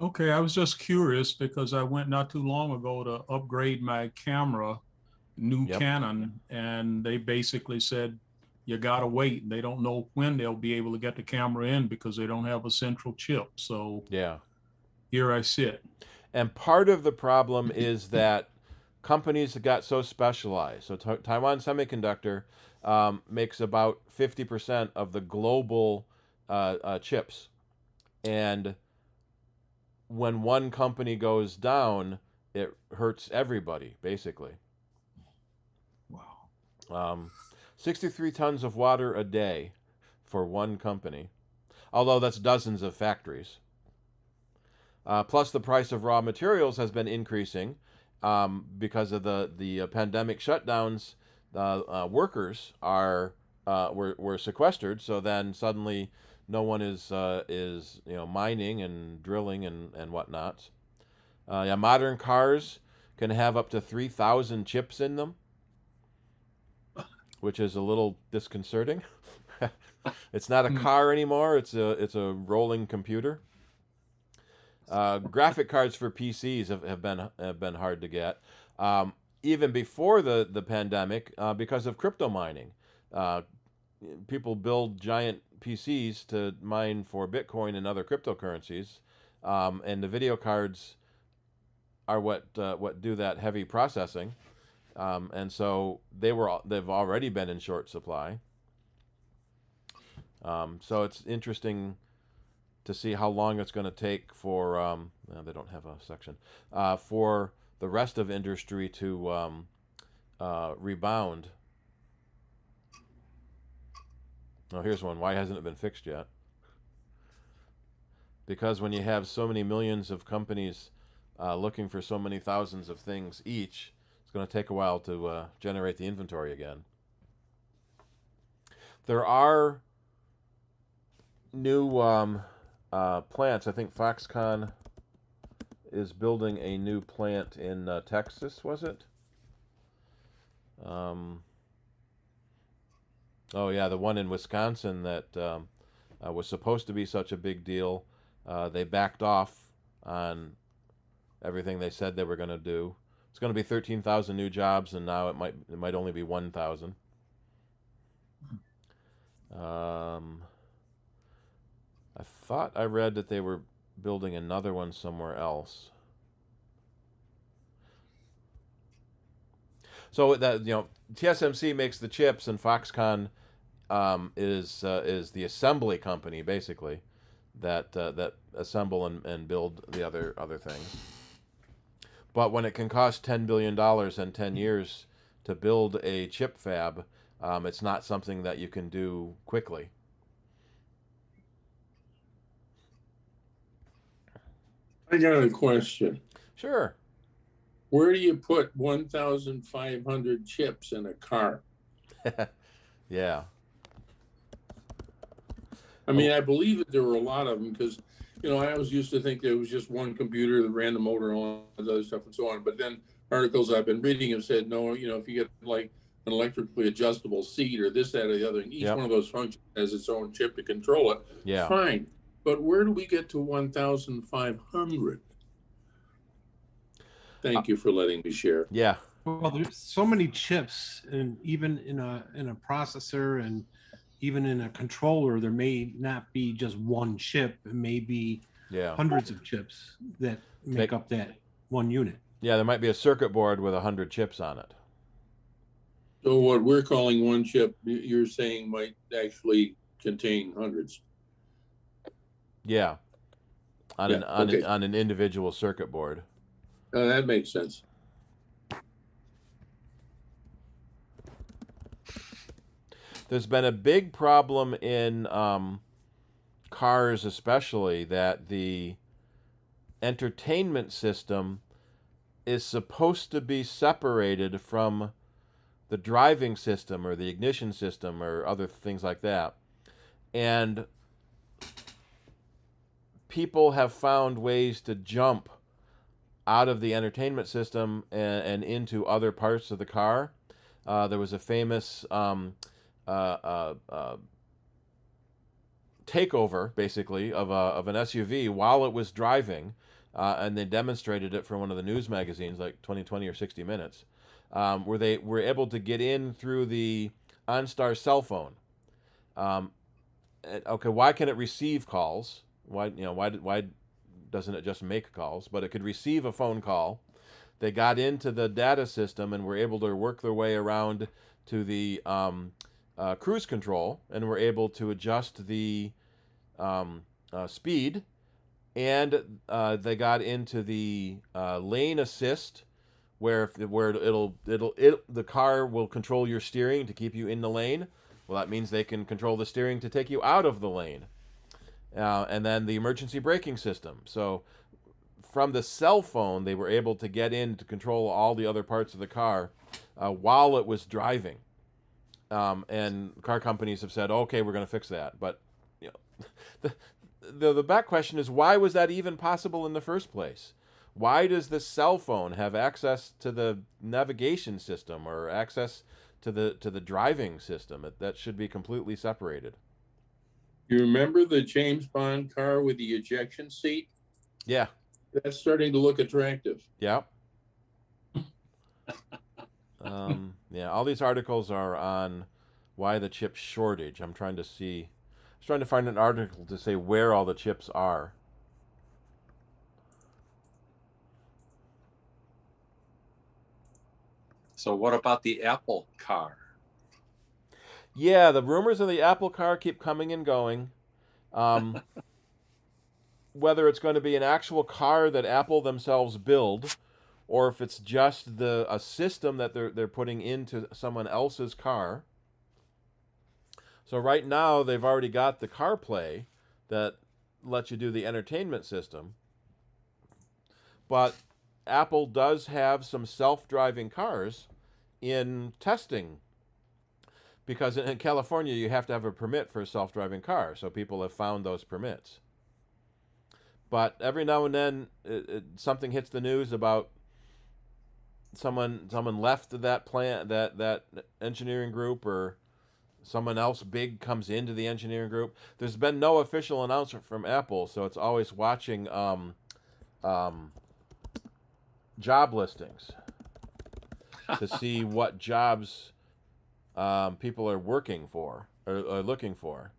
Okay, I was just curious because I went not too long ago to upgrade my camera, new Yep. Canon, and they basically said you gotta wait. They don't know when they'll be able to get the camera in because they don't have a central chip. So Yeah. here I sit. And part of the problem is that companies got so specialized. So Taiwan Semiconductor makes about 50% of the global chips. And when one company goes down, it hurts everybody, basically. Wow. 63 tons of water a day for one company, although that's dozens of factories. Plus, the price of raw materials has been increasing because of the pandemic shutdowns. Workers were sequestered, so then suddenly no one is mining and drilling and whatnot. Yeah, modern cars can have up to 3,000 chips in them, which is a little disconcerting. It's not a car anymore; it's a rolling computer. Graphic cards for PCs have been hard to get, even before the pandemic, because of crypto mining. People build giant PCs to mine for Bitcoin and other cryptocurrencies, and the video cards are what do that heavy processing, and so they've already been in short supply. So it's interesting to see how long it's going to take for they don't have a section for the rest of industry to rebound. Oh, here's one. Why hasn't it been fixed yet? Because when you have so many millions of companies looking for so many thousands of things each, it's going to take a while to generate the inventory again. There are new plants. I think Foxconn is building a new plant in Texas, was it? Oh yeah, the one in Wisconsin that was supposed to be such a big deal. They backed off on everything they said they were going to do. It's going to be 13,000 new jobs, and now it might only be 1,000. I thought I read that they were building another one somewhere else. So that TSMC makes the chips, and Foxconn is the assembly company basically that assemble and build the other things. But when it can cost $10 billion in 10 years to build a chip fab, it's not something that you can do quickly. I got a question. Sure. Where do you put 1,500 chips in a car? Yeah. I mean, I believe that there were a lot of them because, I always used to think there was just one computer that ran the motor and all that other stuff and so on. But then articles I've been reading have said, no, if you get like an electrically adjustable seat or this, that, or the other, and each one of those functions has its own chip to control it. Yeah. Fine. But where do we get to 1,500? Thank you for letting me share. Yeah. Well, there's so many chips, and even in a processor and even in a controller, there may not be just one chip. It may be hundreds of chips that make up that one unit. Yeah, there might be a circuit board with 100 chips on it. So what we're calling one chip, you're saying might actually contain hundreds. Yeah. On an individual circuit board. That makes sense. There's been a big problem in cars, especially, that the entertainment system is supposed to be separated from the driving system or the ignition system or other things like that. And people have found ways to jump out of the entertainment system and into other parts of the car. There was a famous takeover, basically, of an SUV while it was driving, and they demonstrated it for one of the news magazines, like 2020 or 60 Minutes, where they were able to get in through the OnStar cell phone. Okay, why can it receive calls? Why doesn't it just make calls? But it could receive a phone call. They got into the data system and were able to work their way around to the cruise control, and were able to adjust the speed, and they got into the lane assist, where the car will control your steering to keep you in the lane. Well, that means they can control the steering to take you out of the lane, and then the emergency braking system. So from the cell phone, they were able to get in to control all the other parts of the car while it was driving. And car companies have said, okay, we're going to fix that. But the back question is, why was that even possible in the first place? Why does the cell phone have access to the navigation system or access to the driving system? That should be completely separated. You remember the James Bond car with the ejection seat? Yeah. That's starting to look attractive. Yeah. Yeah, all these articles are on why the chip shortage. I'm trying to find an article to say where all the chips are. So what about the Apple car? Yeah, the rumors of the Apple car keep coming and going. Whether it's going to be an actual car that Apple themselves build, or if it's just a system that they're putting into someone else's car. So right now they've already got the CarPlay that lets you do the entertainment system. But Apple does have some self-driving cars in testing, because in California you have to have a permit for a self-driving car, so people have found those permits. But every now and then something hits the news about someone left that plant, that engineering group, or someone else big comes into the engineering group. There's been no official announcement from Apple, so it's always watching job listings to see what jobs people are working for or are looking for.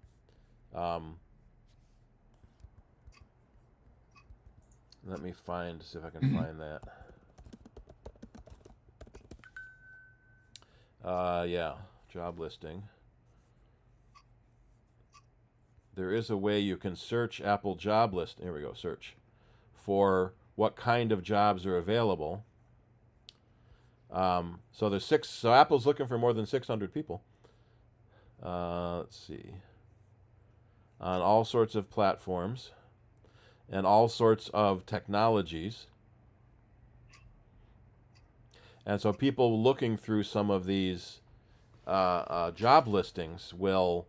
Let me see if I can find that. Yeah, job listing. There is a way you can search Apple job list. Here we go, search for what kind of jobs are available. So there's so Apple's looking for more than 600 people. Let's see. On all sorts of platforms and all sorts of technologies. And so people looking through some of these job listings will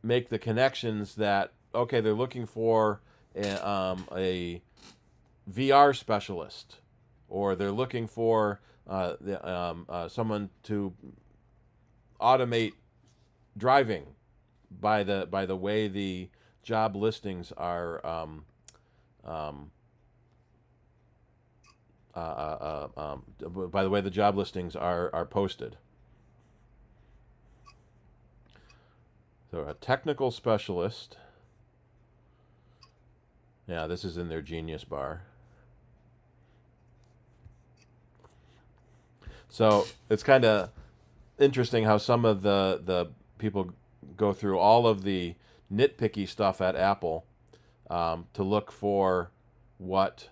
make the connections that, okay, they're looking for a VR specialist, or they're looking for someone to automate driving by the way the job listings are by the way the job listings are posted. So a technical specialist. Yeah, this is in their Genius bar. So it's kind of interesting how some of the people go through all of the nitpicky stuff at Apple to look for what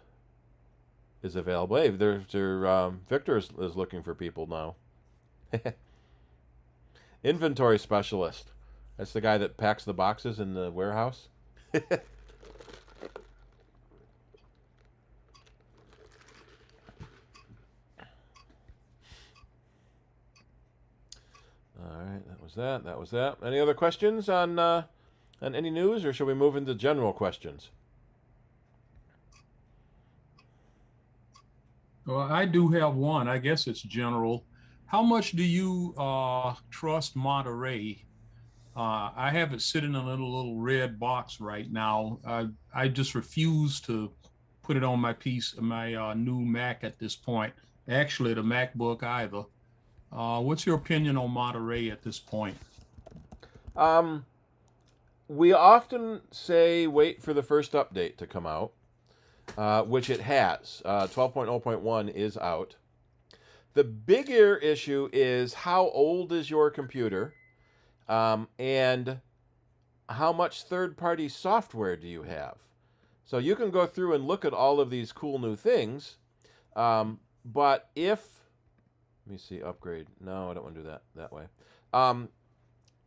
is available. Hey, Victor is looking for people now. Inventory specialist. That's the guy that packs the boxes in the warehouse. All right, that was that. Any other questions on any news, or shall we move into general questions? Well, I do have one. I guess it's general. How much do you trust Monterey I have it sitting in a little red box right now. I just refuse to put it on my new Mac at this point. Actually, the MacBook either. What's your opinion on Monterey at this point? We often say wait for the first update to come out, which it has. 12.0.1 is out. The bigger issue is how old is your computer, and how much third-party software do you have? So you can go through and look at all of these cool new things, but let me see, upgrade. No, I don't want to do that way.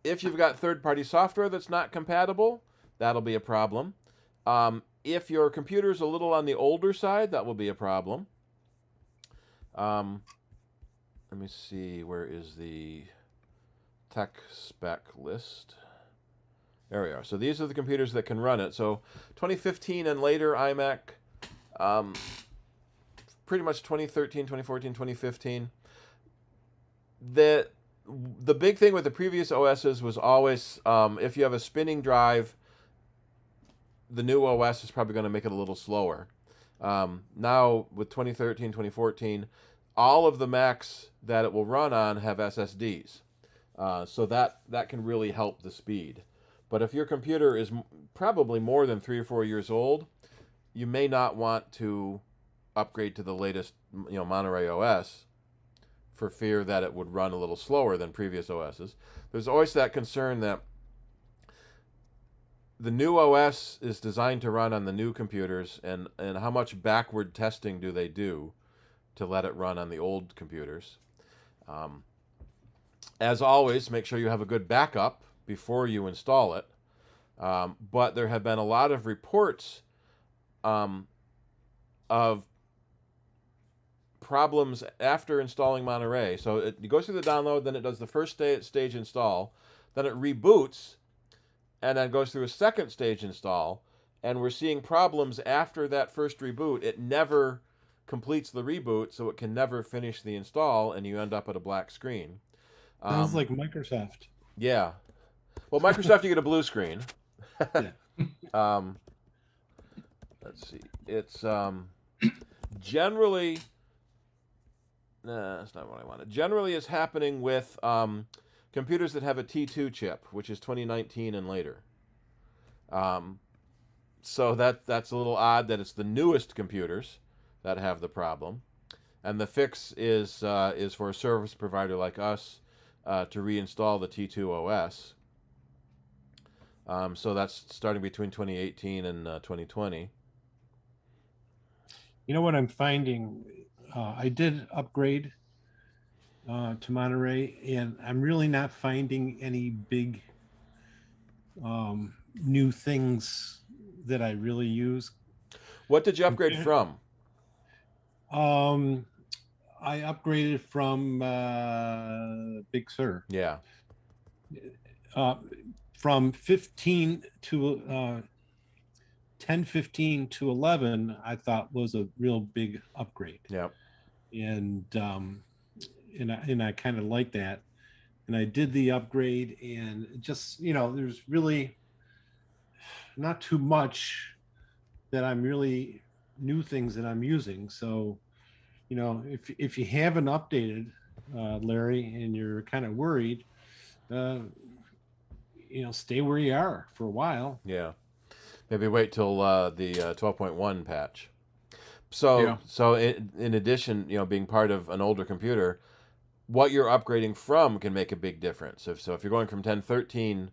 If you've got third-party software that's not compatible, that'll be a problem. If your computer's a little on the older side, that will be a problem. Let me see, where is the tech spec list? There we are. So these are the computers that can run it. So 2015 and later iMac, pretty much 2013, 2014, 2015. The big thing with the previous OSs was always, if you have a spinning drive, the new OS is probably going to make it a little slower. Now with 2013, 2014, all of the Macs that it will run on have SSDs. So that can really help the speed. But if your computer is probably more than 3 or 4 years old, you may not want to upgrade to the latest, Monterey OS, for fear that it would run a little slower than previous OSs. There's always that concern that the new OS is designed to run on the new computers, and how much backward testing do they do to let it run on the old computers. As always, make sure you have a good backup before you install it. But there have been a lot of reports of problems after installing Monterey. So it goes through the download, then it does the first stage install, then it reboots, and then goes through a second stage install, and we're seeing problems after that first reboot. It never completes the reboot, so it can never finish the install, and you end up at a black screen. Sounds like Microsoft. Yeah. Well, Microsoft, you get a blue screen. Yeah. Let's see. It's generally... Nah, that's not what I wanted. Generally, it's happening with computers that have a T2 chip, which is 2019 and later. So that's a little odd that it's the newest computers that have the problem, and the fix is for a service provider like us to reinstall the T2 OS. So that's starting between 2018 and 2020. You know what I'm finding? I did upgrade to Monterey, and I'm really not finding any big new things that I really use. What did you upgrade from? I upgraded from Big Sur. Yeah. From 15 to 10, 15 to 11, I thought was a real big upgrade. Yeah. And I kind of like that. And I did the upgrade, and just, there's really not too much that I'm really new things that I'm using. So, if you haven't updated, Larry, and you're kind of worried, stay where you are for a while. Yeah. Maybe wait till the 12.1 patch. So in addition, you know, being part of an older computer, what you're upgrading from can make a big difference. If you're going from 10.13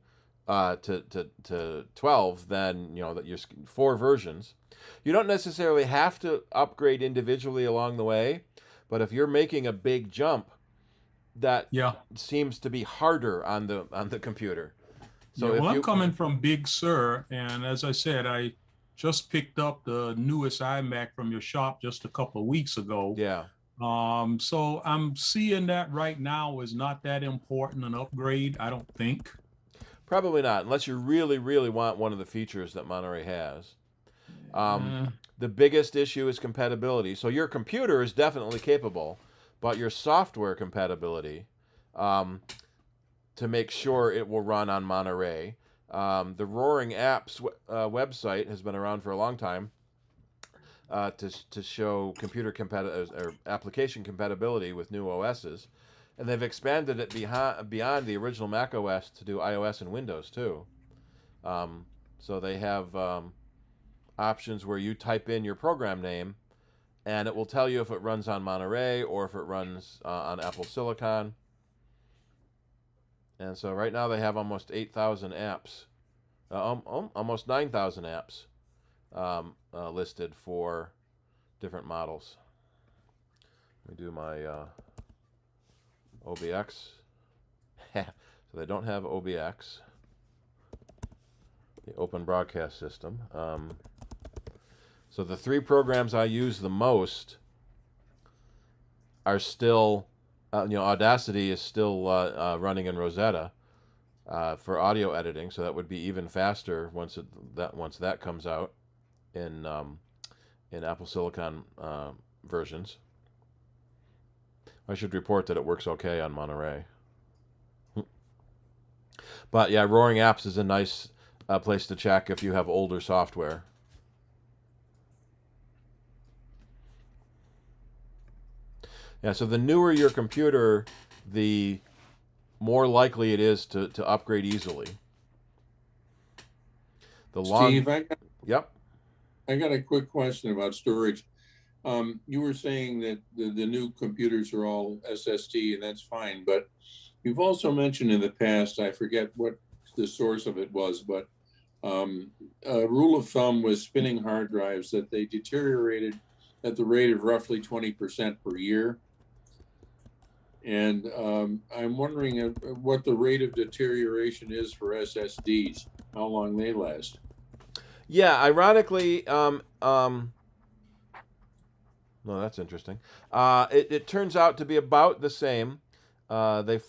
to 12, then you know that you're 4 versions. You don't necessarily have to upgrade individually along the way, but if you're making a big jump, that seems to be harder on the computer. So I'm coming from Big Sur, and as I said, I just picked up the newest iMac from your shop just a couple of weeks ago. Yeah. So I'm seeing that right now is not that important an upgrade, I don't think. Probably not, unless you really, really want one of the features that Monterey has. The biggest issue is compatibility. So your computer is definitely capable, but your software compatibility, to make sure it will run on Monterey. The Roaring Apps website has been around for a long time to show computer or application compatibility with new OSs, and they've expanded it beyond the original Mac OS to do iOS and Windows too. So they have options where you type in your program name, and it will tell you if it runs on Monterey or if it runs on Apple Silicon. And so right now they have almost 8,000 apps, almost 9,000 apps listed for different models. Let me do my OBX. So they don't have OBX, the Open Broadcast System. So the three programs I use the most are still, Audacity is still running in Rosetta for audio editing, so that would be even faster once that comes out in Apple Silicon versions. I should report that it works okay on Monterey. But yeah, Roaring Apps is a nice place to check if you have older software. Yeah, so the newer your computer, the more likely it is to upgrade easily. Steve, Yep. I got a quick question about storage. You were saying that the new computers are all SSD, and that's fine, but you've also mentioned in the past, I forget what the source of it was, but a rule of thumb was spinning hard drives that they deteriorated at the rate of roughly 20% per year. And I'm wondering what the rate of deterioration is for SSDs, how long they last. Yeah, ironically, no, that's interesting. It turns out to be about the same. They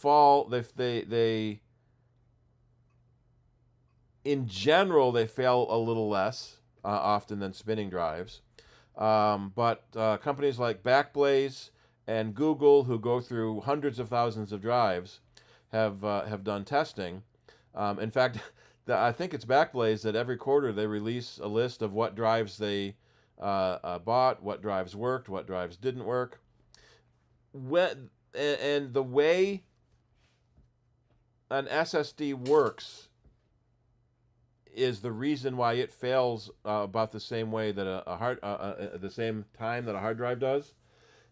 in general, they fail a little less often than spinning drives. But companies like Backblaze and Google, who go through hundreds of thousands of drives, have done testing. In fact, I think it's Backblaze that every quarter they release a list of what drives they bought, what drives worked, what drives didn't work. And the way an SSD works is the reason why it fails about the same way that the same time that a hard drive does.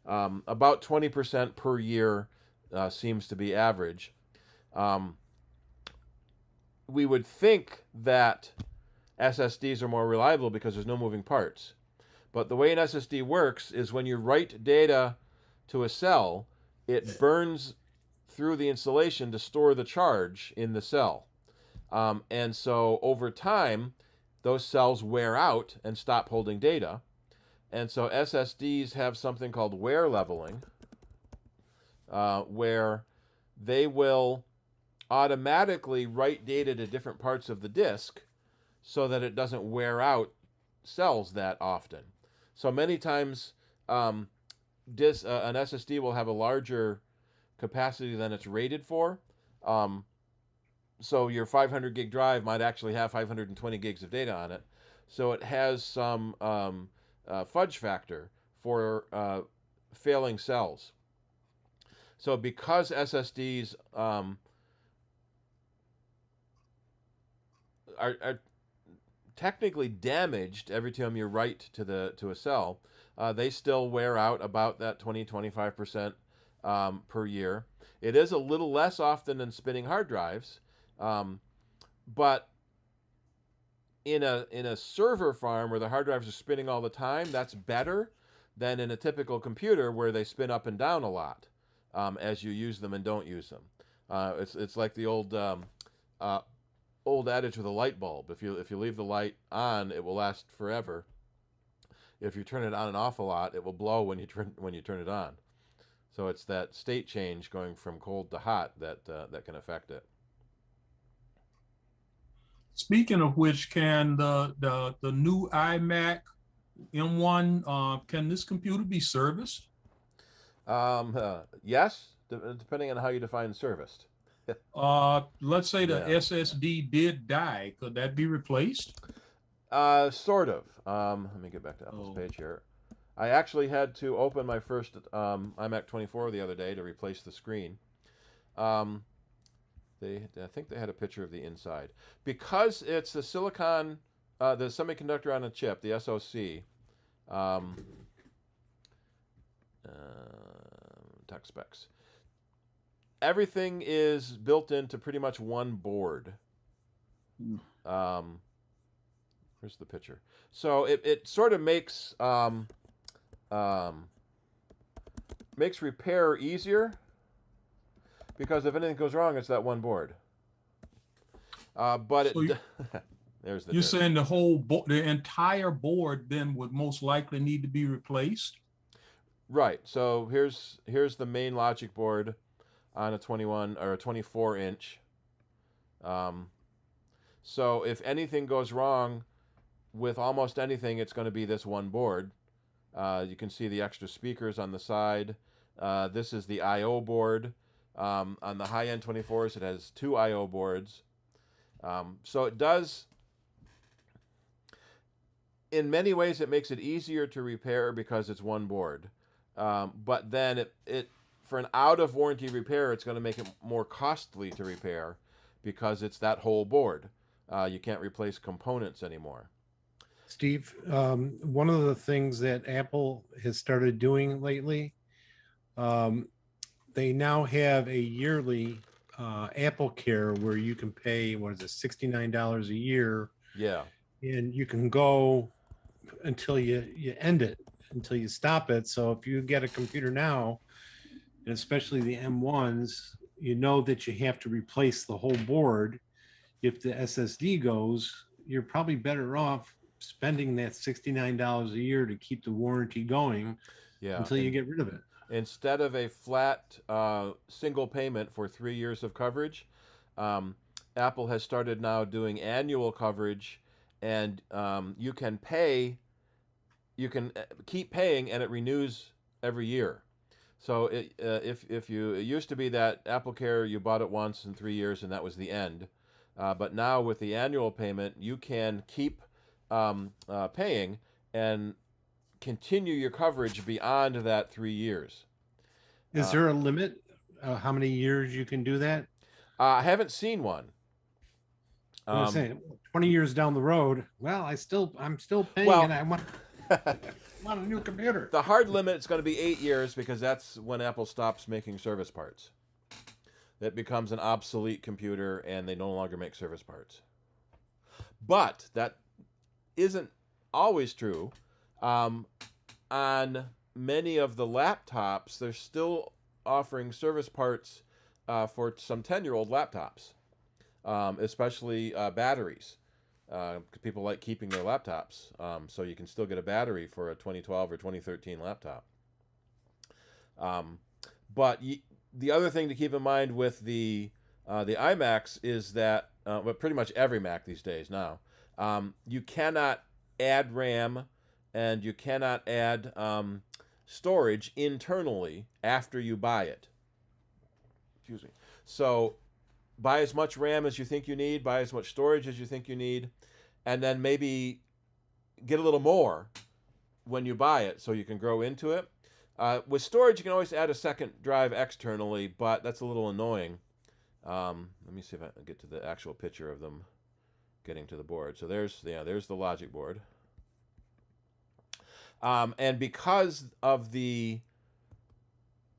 About 20% per year seems to be average. We would think that SSDs are more reliable because there's no moving parts. But the way an SSD works is when you write data to a cell, it burns through the insulation to store the charge in the cell. And so over time, those cells wear out and stop holding data. And so SSDs have something called wear leveling, where they will automatically write data to different parts of the disk so that it doesn't wear out cells that often. So many times an SSD will have a larger capacity than it's rated for. So your 500 gig drive might actually have 520 gigs of data on it. So it has some fudge factor for failing cells. So because SSDs are technically damaged every time you write to a cell, they still wear out about that 20-25% per year. It is a little less often than spinning hard drives, but in a server farm where the hard drives are spinning all the time, that's better than in a typical computer where they spin up and down a lot as you use them and don't use them. It's like the old adage with a light bulb. If you leave the light on, it will last forever. If you turn it on and off a lot, it will blow when you turn it on. So it's that state change going from cold to hot that can affect it. Speaking of which, can the new iMac M1 can this computer be serviced? Yes, depending on how you define serviced. Let's say the Yeah. SSD did die. Could that be replaced? Sort of. Let me get back to Apple's page here. I actually had to open my first iMac 24 the other day to replace the screen. I think they had a picture of the inside. Because it's the silicon, the semiconductor on a chip, the SoC, tech specs. Everything is built into pretty much one board. Here's the picture. So it sort of makes repair easier, because if anything goes wrong, it's that one board. But So there's the. You're saying the entire board then would most likely need to be replaced? Right. So here's the main logic board on a 21 or a 24 inch. So if anything goes wrong with almost anything, it's going to be this one board. You can see the extra speakers on the side. This is the I/O board. On the high-end 24s, it has 2 I/O boards. So it does, in many ways, it makes it easier to repair because it's one board. But then it for an out-of-warranty repair, it's going to make it more costly to repair because it's that whole board. You can't replace components anymore. Steve, one of the things that Apple has started doing lately, they now have a yearly Apple Care where you can pay, what is it, $69 a year. Yeah. And you can go until you end it, until you stop it. So if you get a computer now, and especially the M1s, you know that you have to replace the whole board. If the SSD goes, you're probably better off spending that $69 a year to keep the warranty going until you get rid of it. Instead of a flat single payment for 3 years of coverage, Apple has started now doing annual coverage, and you can keep paying, and it renews every year. So it used to be that Apple Care, you bought it once in 3 years and that was the end. But now with the annual payment, you can keep paying and continue your coverage beyond that 3 years. Is there a limit how many years you can do that? I haven't seen one. I'm saying 20 years down the road, well, I'm still paying, and I want a new computer. The hard limit is going to be 8 years because that's when Apple stops making service parts. It becomes an obsolete computer and they no longer make service parts. But that isn't always true. On many of the laptops, they're still offering service parts for some 10-year-old laptops, especially batteries. People like keeping their laptops, so you can still get a battery for a 2012 or 2013 laptop. But the other thing to keep in mind with the iMacs is that, but pretty much every Mac these days now, you cannot add RAM and you cannot add storage internally after you buy it. Excuse me. So buy as much RAM as you think you need, buy as much storage as you think you need, and then maybe get a little more when you buy it so you can grow into it. With storage, you can always add a second drive externally, but that's a little annoying. Let me see if I can get to the actual picture of them getting to the board. So there's the logic board. And because of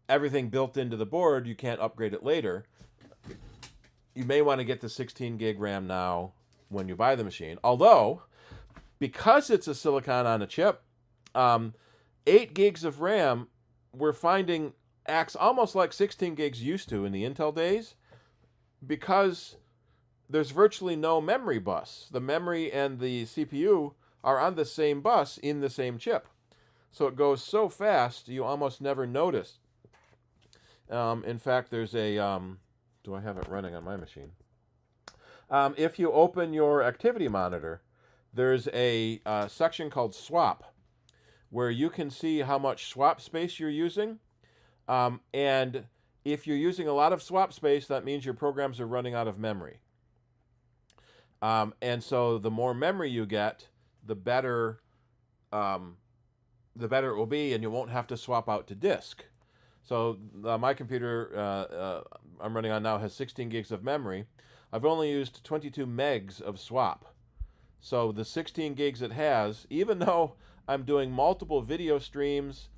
everything built into the board, you can't upgrade it later. You may want to get the 16 gig RAM now when you buy the machine. Although, because it's a silicon on a chip, 8 gigs of RAM, we're finding acts almost like 16 gigs used to in the Intel days, because there's virtually no memory bus. The memory and the CPU are on the same bus in the same chip. So it goes so fast, you almost never notice. In fact, there's a... do I have it running on my machine? If you open your activity monitor, there's a section called Swap, where you can see how much swap space you're using. And if you're using a lot of swap space, that means your programs are running out of memory. And so the more memory you get, the better it will be, and you won't have to swap out to disk. So my computer I'm running on now has 16 gigs of memory. I've only used 22 megs of swap. So the 16 gigs it has, even though I'm doing multiple video streams,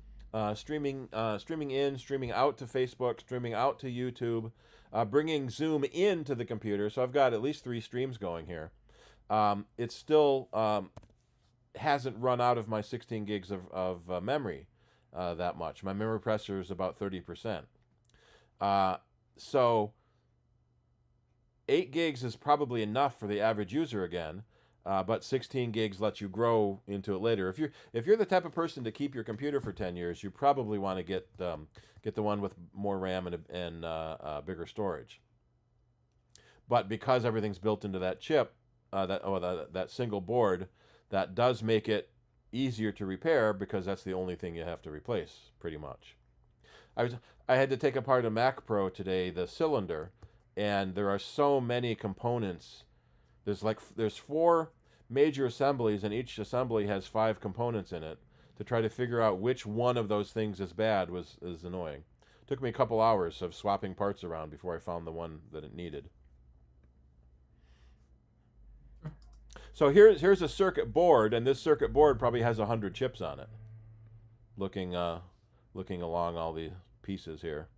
streaming in, streaming out to Facebook, streaming out to YouTube, bringing Zoom into the computer, so I've got at least 3 streams going here. It still hasn't run out of my 16 gigs of memory that much. My memory pressure is about 30%. So 8 gigs is probably enough for the average user again, but 16 gigs lets you grow into it later. If you're the type of person to keep your computer for 10 years, you probably want to get the one with more RAM and bigger storage. But because everything's built into that chip, that single board, that does make it easier to repair, because that's the only thing you have to replace, pretty much. I had to take apart a Mac Pro today, the cylinder, and there are so many components. There's 4 major assemblies, and each assembly has 5 components in it. To try to figure out which one of those things is bad is annoying. It took me a couple hours of swapping parts around before I found the one that it needed. So here's a circuit board, and this circuit board probably has 100 chips on it. Looking along all the pieces here.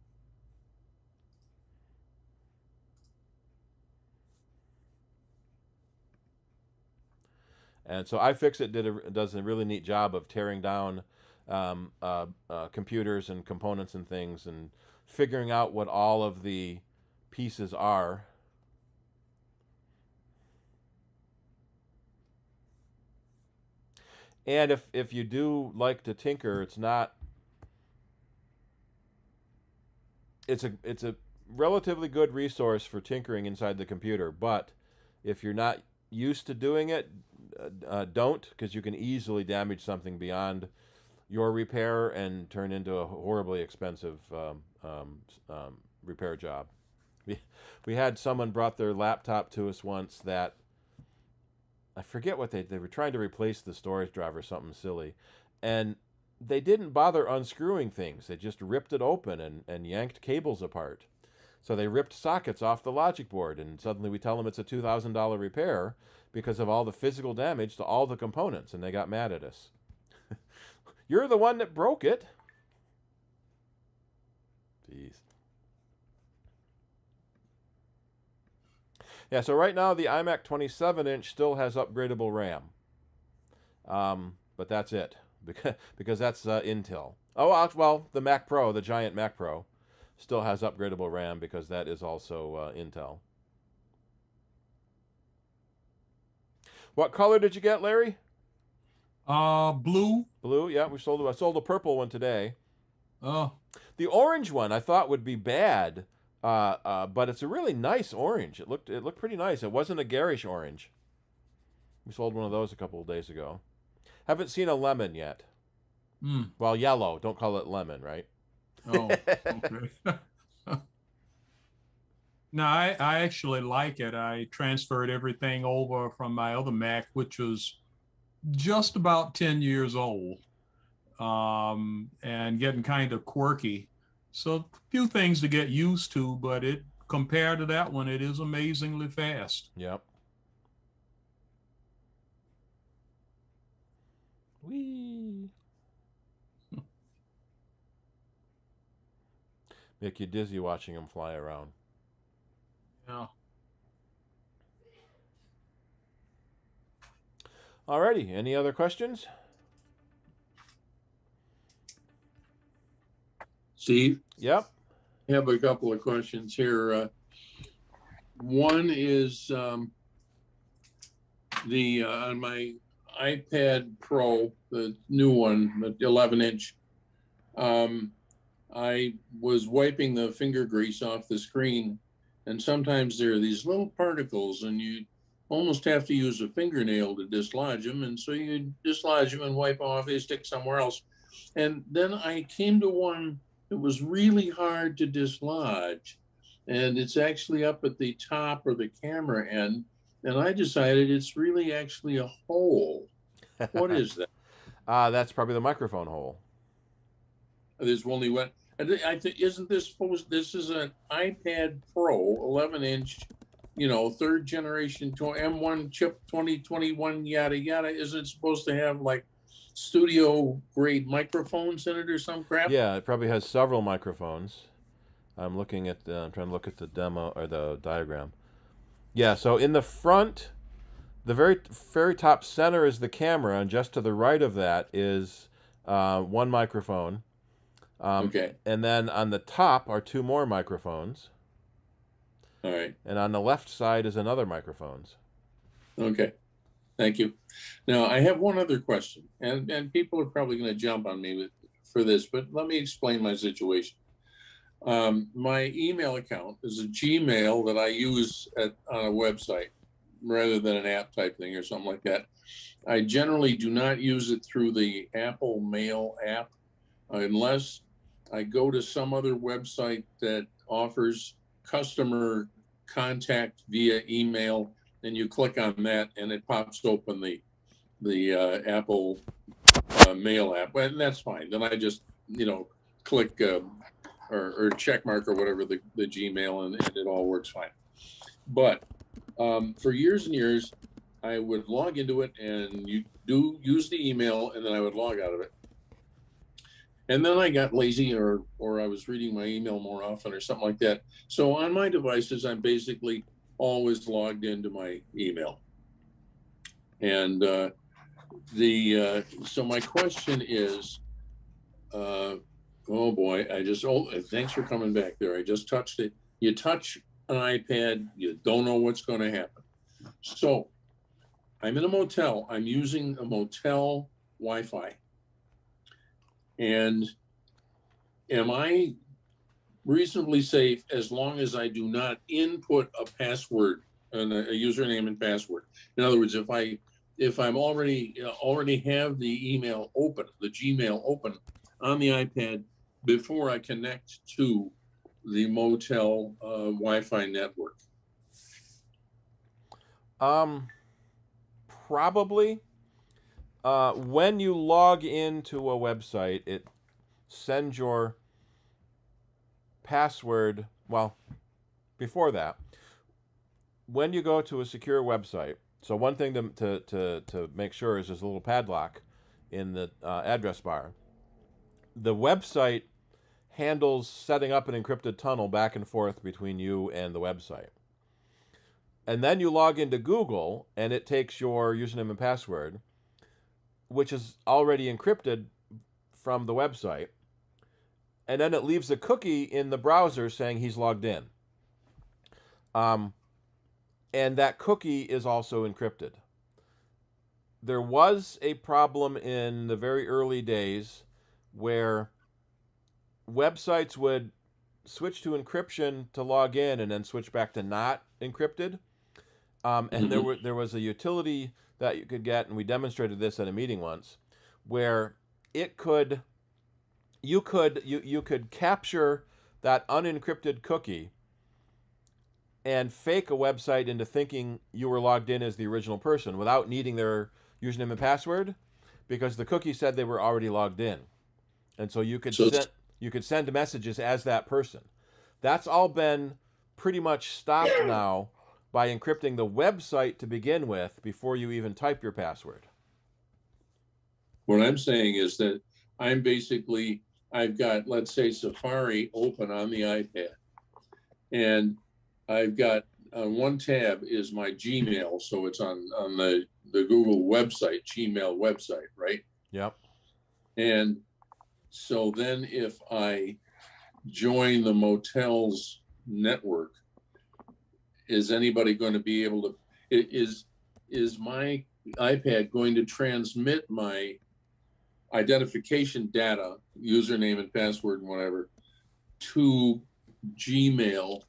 And so iFixit does a really neat job of tearing down computers and components and things, and figuring out what all of the pieces are. And if you do like to tinker, it's a relatively good resource for tinkering inside the computer. But if you're not used to doing it, don't, because you can easily damage something beyond your repair and turn into a horribly expensive repair job. We had someone brought their laptop to us once that, I forget what they were trying to replace the storage drive or something silly, and they didn't bother unscrewing things. They just ripped it open and yanked cables apart. So they ripped sockets off the logic board, and suddenly we tell them it's a $2,000 repair because of all the physical damage to all the components, and they got mad at us. You're the one that broke it. Jeez. Yeah, so right now the iMac 27-inch still has upgradable RAM. But that's it, because that's Intel. Oh, well, the Mac Pro, the giant Mac Pro, still has upgradable RAM because that is also Intel. What color did you get, Larry? Blue. Blue, yeah. I sold a purple one today. Oh. The orange one I thought would be bad, but it's a really nice orange. It looked pretty nice. It wasn't a garish orange. We sold one of those a couple of days ago. Haven't seen a lemon yet. Mm. Well, yellow. Don't call it lemon, right? Oh, okay. No, I actually like it. I transferred everything over from my other Mac, which was just about 10 years old, and getting kind of quirky. So a few things to get used to, but compared to that one, it is amazingly fast. Yep. Whee! Make you dizzy watching them fly around. Yeah. Alrighty, any other questions? Steve? Yep. I have a couple of questions here. One is on my iPad Pro, the new one, the 11-inch. I was wiping the finger grease off the screen, and sometimes there are these little particles, and you almost have to use a fingernail to dislodge them. And so you dislodge them and wipe off, they stick somewhere else. And then I came to one it was really hard to dislodge. And it's actually up at the top or the camera end. And I decided it's really actually a hole. What is that? That's probably the microphone hole. There's only one. I think, isn't this supposed, this is an iPad Pro 11-inch, third generation M1 chip 2021, yada, yada. Isn't it supposed to have like studio grade microphones in it or some crap? Yeah, it probably has several microphones. I'm trying to look at the demo or the diagram. Yeah, so in the front, the very top center is the camera, and just to the right of that is one microphone. Okay. And then on the top are two more microphones. All right. And on the left side is another microphones. Okay. Thank you. Now, I have one other question, and people are probably going to jump on me for this, but let me explain my situation. My email account is a Gmail that I use on a website rather than an app type thing or something like that. I generally do not use it through the Apple Mail app unless I go to some other website that offers customer contact via email, and you click on that and it pops open the Apple Mail app, and that's fine. Then I just click or check mark or whatever the Gmail, and it all works fine. But for years and years, I would log into it and you do use the email, and then I would log out of it. And then I got lazy, or I was reading my email more often or something like that. So on my devices, I'm basically always logged into my email. And so my question is, oh boy, thanks for coming back there. I just touched it. You touch an iPad, you don't know what's going to happen. So I'm in a motel. I'm using a motel Wi-Fi. And am I reasonably safe as long as I do not input a password and a username and password? In other words, if I'm already have the email open, the Gmail open on the iPad before I connect to the motel Wi-Fi network? Probably. When you log into a website, it sends your password. Well, before that, when you go to a secure website, so one thing to make sure is there's a little padlock in the address bar. The website handles setting up an encrypted tunnel back and forth between you and the website. And then you log into Google, and it takes your username and password, which is already encrypted from the website, and then it leaves a cookie in the browser saying he's logged in. And that cookie is also encrypted. There was a problem in the very early days where websites would switch to encryption to log in and then switch back to not encrypted. And there was a utility that you could get, and we demonstrated this at a meeting once, where you could capture that unencrypted cookie and fake a website into thinking you were logged in as the original person without needing their username and password, because the cookie said they were already logged in, and so you could send messages as that person. That's all been pretty much stopped now by encrypting the website to begin with before you even type your password. What I'm saying is that I've got, let's say, Safari open on the iPad, and I've got one tab is my Gmail, so it's on the Google website, Gmail website, right? Yep. And so then if I join the motel's network, is anybody going to be able to, is my iPad going to transmit my identification data, username and password and whatever, to Gmail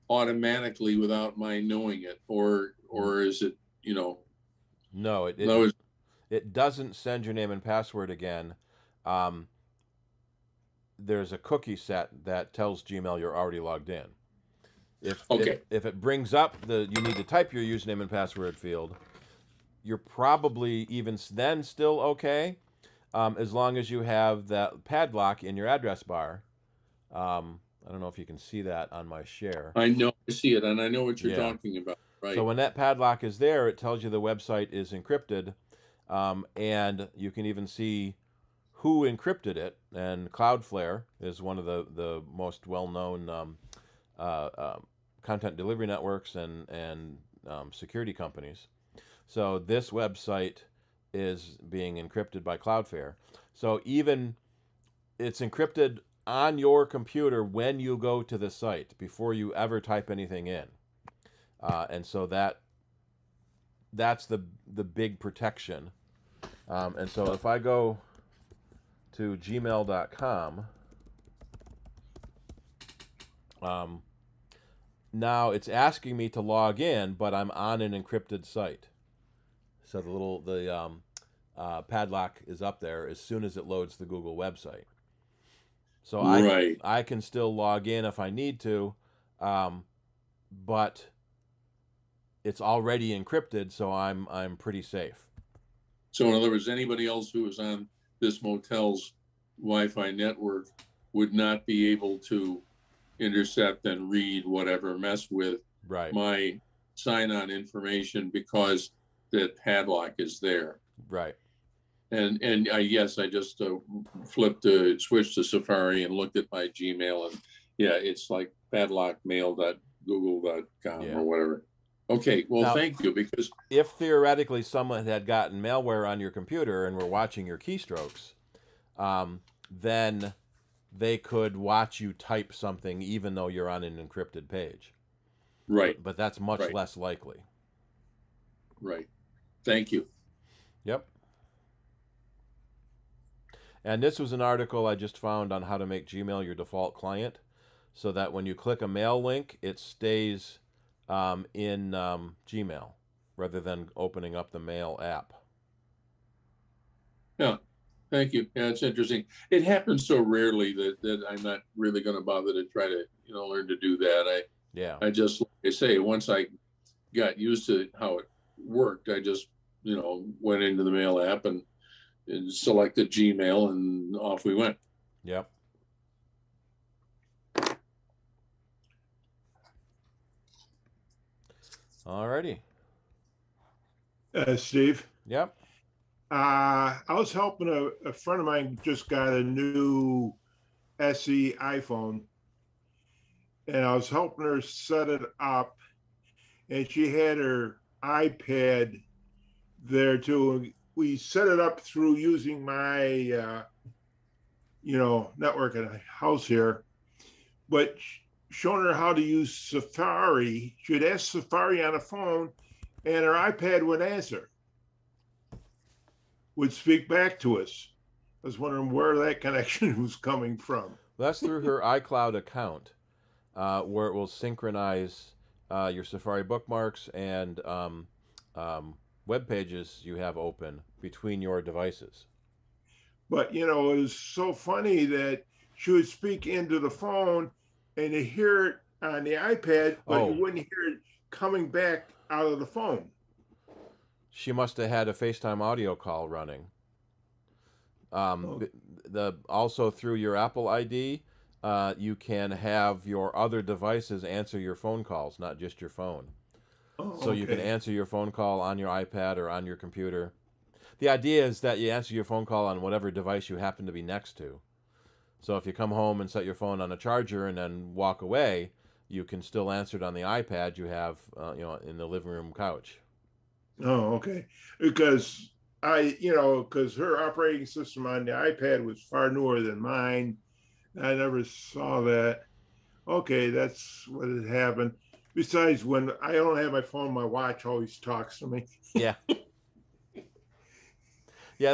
automatically without my knowing it? Or is it, No, it doesn't send your name and password again. there's a cookie set that tells Gmail you're already logged in. If it brings up you need to type your username and password field, you're probably even then still okay, as long as you have that padlock in your address bar. I don't know if you can see that on my share. I know, I see it, and I know what you're talking about. Right. So when that padlock is there, it tells you the website is encrypted, and you can even see who encrypted it. And Cloudflare is one of the most well-known content delivery networks and security companies. So this website is being encrypted by Cloudflare. So even it's encrypted on your computer when you go to the site before you ever type anything in. And so that's the big protection. And so if I go to gmail.com, now it's asking me to log in, but I'm on an encrypted site. So the padlock is up there as soon as it loads the Google website. So I can still log in if I need to, but it's already encrypted, so I'm pretty safe. So in other words, anybody else who is on this motel's Wi-Fi network would not be able to intercept and read whatever, mess with my sign-on information because that padlock is there. Right. And yes, I just switched to Safari and looked at my Gmail, and yeah, it's like padlockmail.google.com or whatever. Okay, well, now, thank you, because if theoretically someone had gotten malware on your computer and were watching your keystrokes, then they could watch you type something even though you're on an encrypted page. Right. But that's much less likely. Right. Thank you. Yep. And this was an article I just found on how to make Gmail your default client so that when you click a mail link, it stays in Gmail rather than opening up the Mail app. Yeah, thank you. Yeah, it's interesting. It happens so rarely that I'm not really going to bother to try to learn to do that. I just, like I say, once I got used to how it worked, I just went into the Mail app and selected Gmail, and off we went. Yep. Alrighty. Steve. Yep. I was helping a friend of mine just got a new SE iPhone, and I was helping her set it up, and she had her iPad there too. We set it up through using my, network at the house here, but showing her how to use Safari. She would ask Safari on the phone, and her iPad would answer, would speak back to us. I was wondering where that connection was coming from. That's through her iCloud account, where it will synchronize your Safari bookmarks and web pages you have open between your devices. But it was so funny that she would speak into the phone and you hear it on the iPad, but you wouldn't hear it coming back out of the phone. She must have had a FaceTime audio call running. Also through your Apple ID, you can have your other devices answer your phone calls, not just your phone. So you can answer your phone call on your iPad or on your computer. The idea is that you answer your phone call on whatever device you happen to be next to. So if you come home and set your phone on a charger and then walk away, you can still answer it on the iPad you have, in the living room couch. Oh, okay. Because because her operating system on the iPad was far newer than mine. I never saw that. Okay, that's what had happened. Besides, when I don't have my phone, my watch always talks to me. Yeah. Yeah,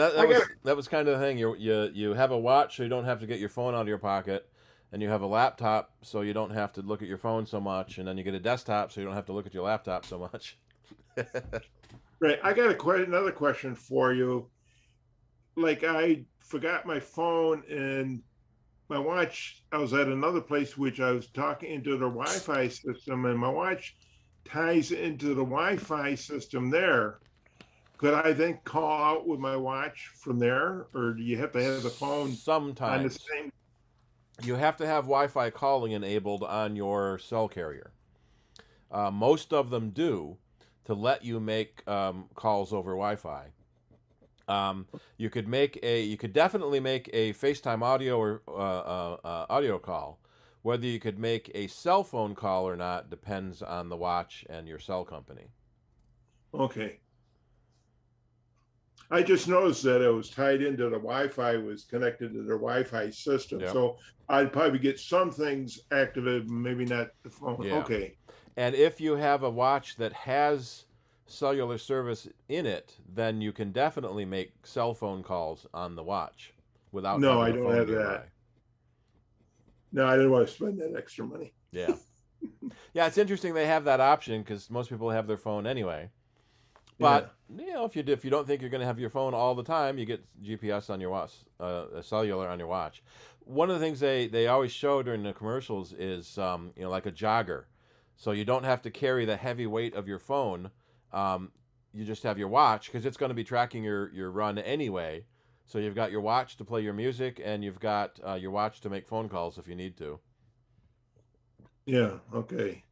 that was kind of the thing. You have a watch, so you don't have to get your phone out of your pocket, and you have a laptop, so you don't have to look at your phone so much, and then you get a desktop, so you don't have to look at your laptop so much. Right. I got another question for you. Like, I forgot my phone in my watch, I was at another place which I was talking into the Wi-Fi system, and my watch ties into the Wi-Fi system there. Could I then call out with my watch from there, or do you have to have the phone on the Sometimes same? you have to have Wi-Fi calling enabled on your cell carrier. Most of them do, to let you make calls over Wi-Fi. You could definitely make a FaceTime audio or audio call. Whether you could make a cell phone call or not depends on the watch and your cell company. Okay. I just noticed that it was tied into the Wi-Fi, was connected to their Wi-Fi system. Yep. So I'd probably get some things activated, maybe not the phone. Yeah. Okay. And if you have a watch that has cellular service in it, then you can definitely make cell phone calls on the watch without No, I having a don't phone have nearby. that. No, I didn't want to spend that extra money. Yeah. Yeah, it's interesting they have that option because most people have their phone anyway. But you know, if you don't think you're going to have your phone all the time, you get GPS on your watch, cellular on your watch. One of the things they always show during the commercials is like a jogger, so you don't have to carry the heavy weight of your phone. You just have your watch because it's going to be tracking your run anyway. So you've got your watch to play your music, and you've got your watch to make phone calls if you need to. Yeah. Okay.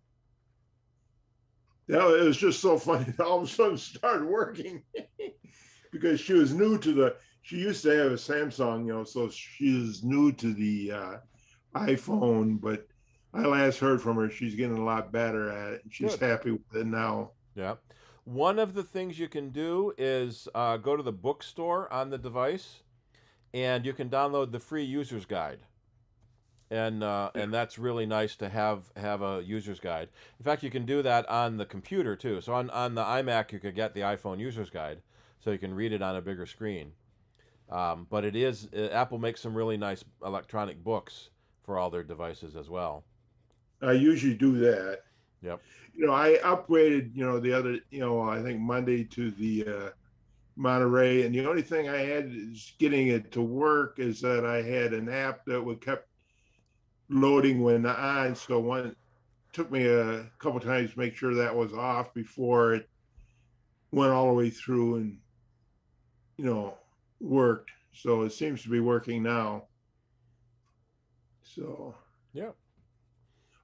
Yeah, it was just so funny. All of a sudden, started working because she was new to the. She used to have a Samsung, so she's new to the iPhone. But I last heard from her, she's getting a lot better at it, and she's happy with it now. Yeah. One of the things you can do is go to the bookstore on the device, and you can download the free user's guide. And that's really nice to have a user's guide. In fact, you can do that on the computer too. So on the iMac, you could get the iPhone user's guide, so you can read it on a bigger screen. But Apple makes some really nice electronic books for all their devices as well. I usually do that. Yep. I upgraded, the other, I think Monday to the Monterey, and the only thing I had is getting it to work is that I had an app that would kept loading when on, so one took me a couple times to make sure that was off before it went all the way through and worked. So it seems to be working now. So yeah,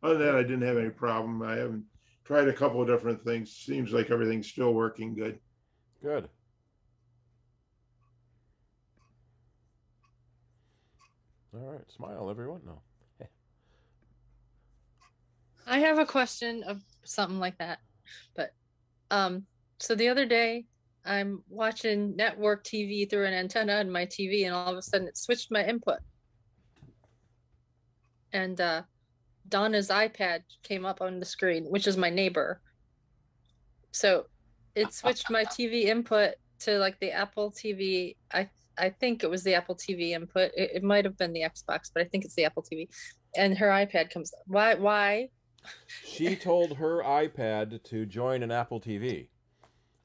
other than that, I didn't have any problem. I haven't tried a couple of different things. Seems like everything's still working good. Good. All right, smile everyone. No. I have a question of something like that, but so the other day I'm watching network TV through an antenna in my TV, and all of a sudden it switched my input, and Donna's iPad came up on the screen, which is my neighbor. So it switched my TV input to like the Apple TV. I think it was the Apple TV input. It might have been the Xbox, but I think it's the Apple TV, and her iPad comes up. Why? She told her iPad to join an Apple TV,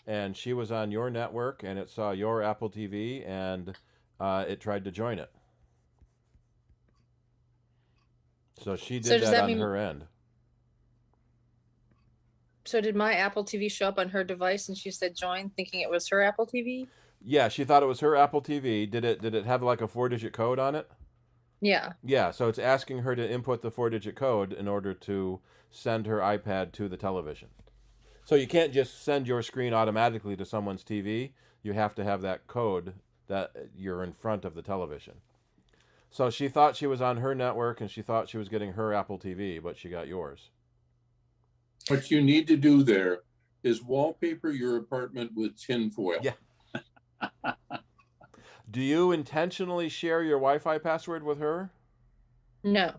and she was on your network, and it saw your Apple TV, and it tried to join it. So she did that on her end. So did my Apple TV show up on her device, and she said join, thinking it was her Apple TV? Yeah, she thought it was her Apple TV. Did it have like a 4-digit code on it? Yeah. Yeah, so it's asking her to input the 4-digit code in order to send her iPad to the television. So you can't just send your screen automatically to someone's TV. You have to have that code that you're in front of the television. So she thought she was on her network, and she thought she was getting her Apple TV, but she got yours. What you need to do there is wallpaper your apartment with tinfoil. Yeah. Do you intentionally share your Wi-Fi password with her? No.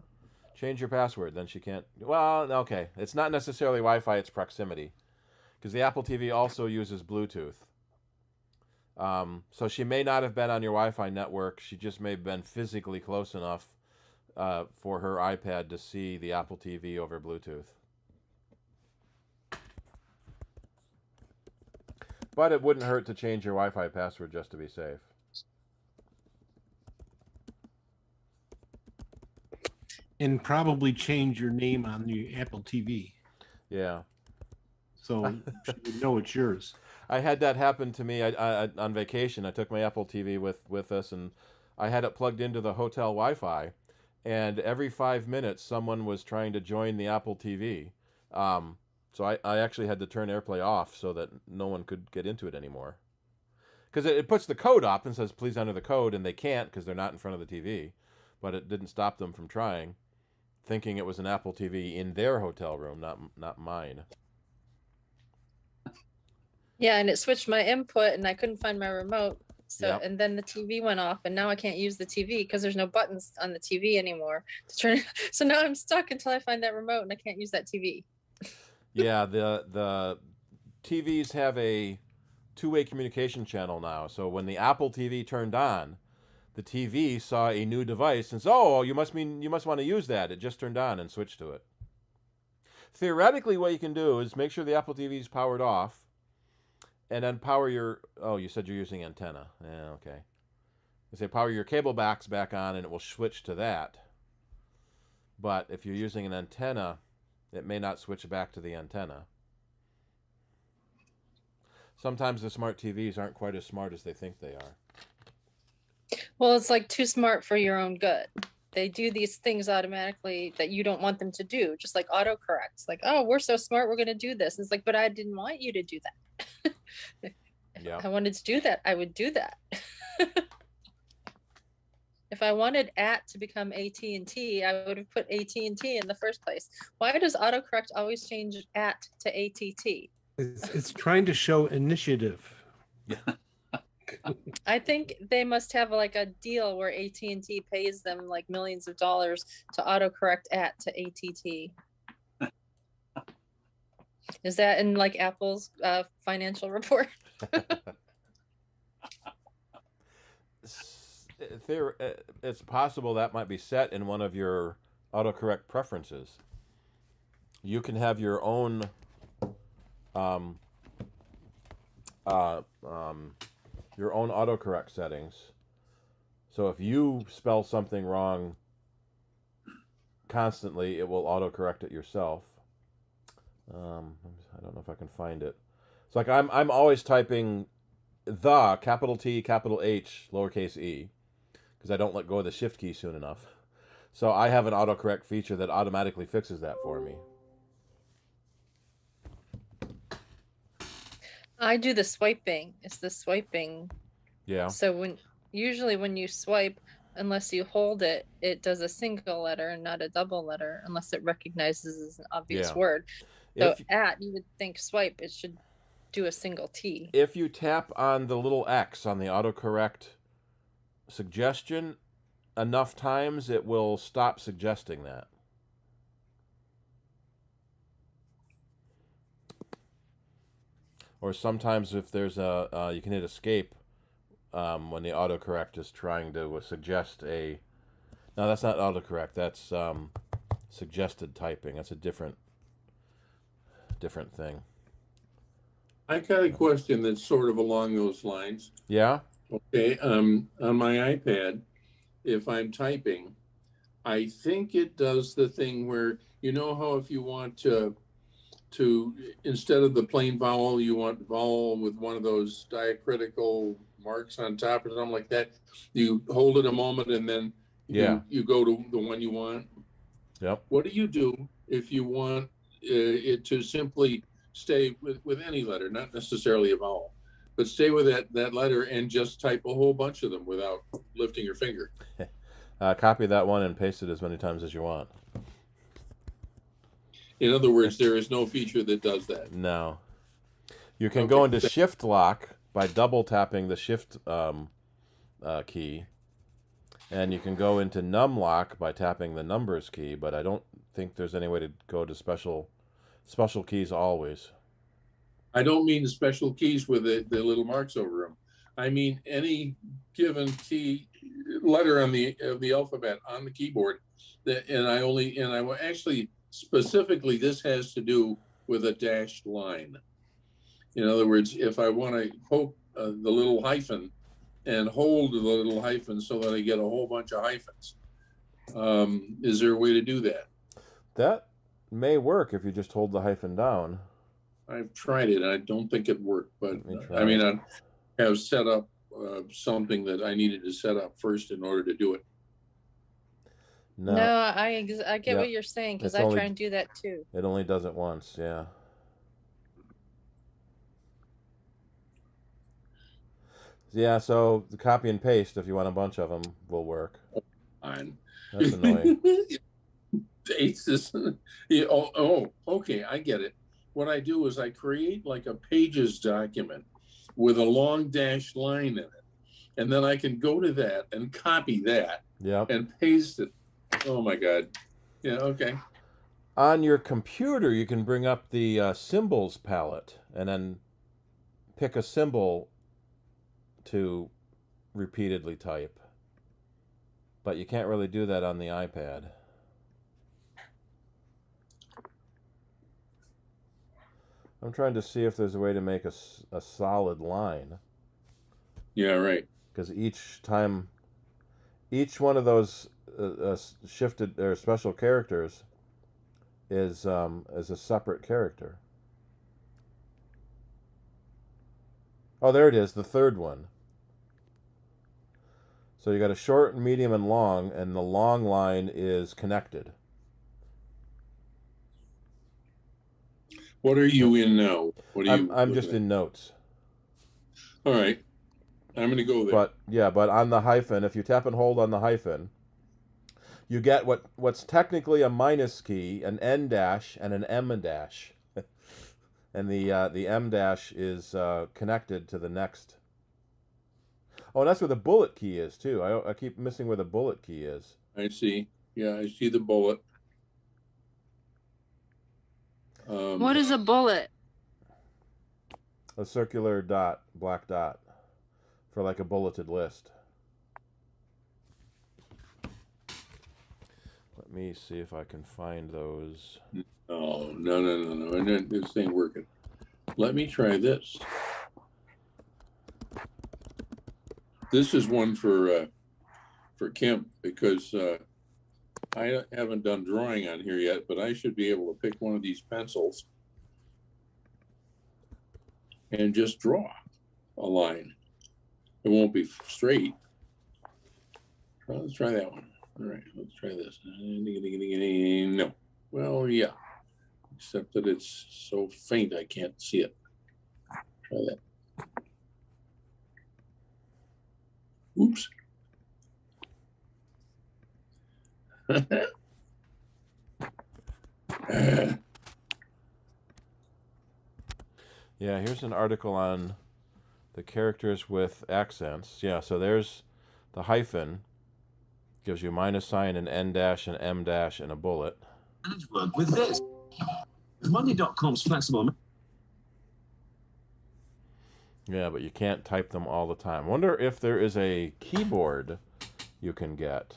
Change your password, then she can't. Well, okay. It's not necessarily Wi-Fi, it's proximity. Because the Apple TV also uses Bluetooth. So she may not have been on your Wi-Fi network. She just may have been physically close enough for her iPad to see the Apple TV over Bluetooth. But it wouldn't hurt to change your Wi-Fi password just to be safe. And probably change your name on the Apple TV. Yeah. So you know it's yours. I had that happen to me on vacation. I took my Apple TV with us, and I had it plugged into the hotel Wi-Fi, and every 5 minutes someone was trying to join the Apple TV. So I actually had to turn AirPlay off so that no one could get into it anymore. Because it puts the code up and says, please enter the code, and they can't because they're not in front of the TV. But it didn't stop them from trying, thinking it was an Apple TV in their hotel room, not mine. Yeah, and it switched my input and I couldn't find my remote. So, Yep. and then the TV went off and now I can't use the TV because there's no buttons on the TV anymore to turn. So now I'm stuck until I find that remote and I can't use that TV. Yeah, the TVs have a two-way communication channel now. So when the Apple TV turned on, the TV saw a new device and said, "Oh, you must want to use that. It just turned on," and switched to it. Theoretically, what you can do is make sure the Apple TV is powered off, and then power your. Oh, you said you're using antenna. Yeah, okay. You say power your cable box back on, and it will switch to that. But if you're using an antenna, it may not switch back to the antenna. Sometimes the smart TVs aren't quite as smart as they think they are. Well, it's like too smart for your own good. They do these things automatically that you don't want them to do, just like autocorrect. It's like, oh, we're so smart, we're going to do this. And it's like, but I didn't want you to do that. Yeah. I wanted to do that. I would do that. If I wanted at to become AT&T, I would have put AT&T in the first place. Why does autocorrect always change at to ATT? It's trying to show initiative. Yeah. I think they must have like a deal where AT&T pays them like millions of dollars to autocorrect at to ATT. Is that in like Apple's financial report? It's possible that might be set in one of your autocorrect preferences. You can have your own autocorrect settings. So if you spell something wrong constantly, it will autocorrect it yourself. I don't know if I can find it. It's like I'm always typing the capital T, capital H, lowercase e, because I don't let go of the shift key soon enough. So I have an autocorrect feature that automatically fixes that for me. I do the swiping. It's the swiping. Yeah. So usually when you swipe, unless you hold it, it does a single letter and not a double letter, unless it recognizes as an obvious word. So you would think swipe, it should do a single T. If you tap on the little X on the autocorrect suggestion enough times, it will stop suggesting that. Or sometimes if there's you can hit escape when the autocorrect is trying to suggest a. No, that's not autocorrect. That's suggested typing. That's a different thing. I got a question that's sort of along those lines. Yeah. Okay. On my iPad, if I'm typing, I think it does the thing where, you know how if you want to instead of the plain vowel, you want vowel with one of those diacritical marks on top or something like that. You hold it a moment and then you go to the one you want. Yep. What do you do if you want it to simply stay with any letter, not necessarily a vowel, but stay with that letter and just type a whole bunch of them without lifting your finger? Copy that one and paste it as many times as you want. In other words, there is no feature that does that. No. You can go into shift lock by double tapping the shift key, and you can go into num lock by tapping the numbers key, but I don't think there's any way to go to special keys always. I don't mean the special keys with the little marks over them. I mean any given key letter on the alphabet on the keyboard. Specifically, this has to do with a dashed line. In other words, if I want to poke the little hyphen and hold the little hyphen so that I get a whole bunch of hyphens, Is there a way to do that? That may work if you just hold the hyphen down. I've tried it. I don't think it worked, but I mean, I have set up something that I needed to set up first in order to do it. No, I get what you're saying, because I try and do that too. It only does it once, yeah. Yeah, so the copy and paste, if you want a bunch of them, will work. Fine. That's annoying. Okay, I get it. What I do is I create like a pages document with a long dashed line in it. And then I can go to that and copy that and paste it. Oh my God. Yeah, okay. On your computer, you can bring up the symbols palette and then pick a symbol to repeatedly type. But you can't really do that on the iPad. I'm trying to see if there's a way to make a solid line. Yeah, right. Because each one of those shifted or special characters is a separate character. Oh, there it is, the third one. So you got a short, medium, and the long line is connected. What are you in now? What are I'm just in notes. All right. I'm going to go there. But on the hyphen, if you tap and hold on the hyphen, you get what's technically a minus key, an N dash, and an M dash. And the M dash is connected to the next. Oh, and that's where the bullet key is, too. I keep missing where the bullet key is. I see. Yeah, I see the bullet. What is a bullet? A circular dot, black dot, for like a bulleted list. Let me see if I can find those. Oh, no. This ain't working. Let me try this. This is one for Kim, because I haven't done drawing on here yet, but I should be able to pick one of these pencils and just draw a line. It won't be straight. Let's try that one. All right, let's try this. No. Well, yeah. Except that it's so faint I can't see it. Try that. Oops. Yeah, here's an article on the characters with accents. Yeah, so there's the hyphen. Gives you minus sign, an N dash, an M dash, and a bullet. Work with this. Money.com's flexible. Yeah, but you can't type them all the time. Wonder if there is a keyboard you can get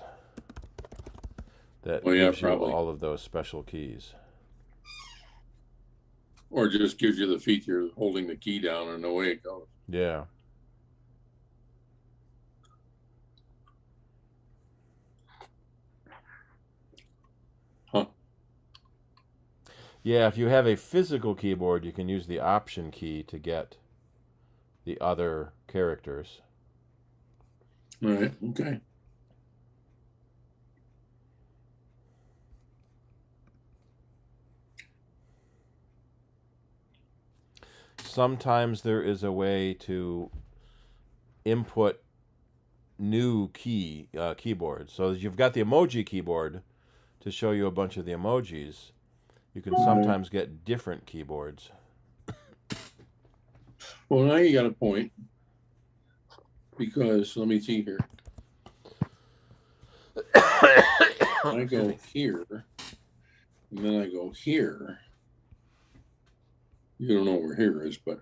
that gives you all of those special keys. Or just gives you the feature of holding the key down and away it goes. Yeah. Huh. Yeah, if you have a physical keyboard, you can use the Option key to get the other characters. All right, okay. Sometimes there is a way to input new keyboards. So you've got the emoji keyboard to show you a bunch of the emojis. You can sometimes get different keyboards. Well, now you got a point. Because, let me see here. I go here, and then I go here. You don't know where here is, but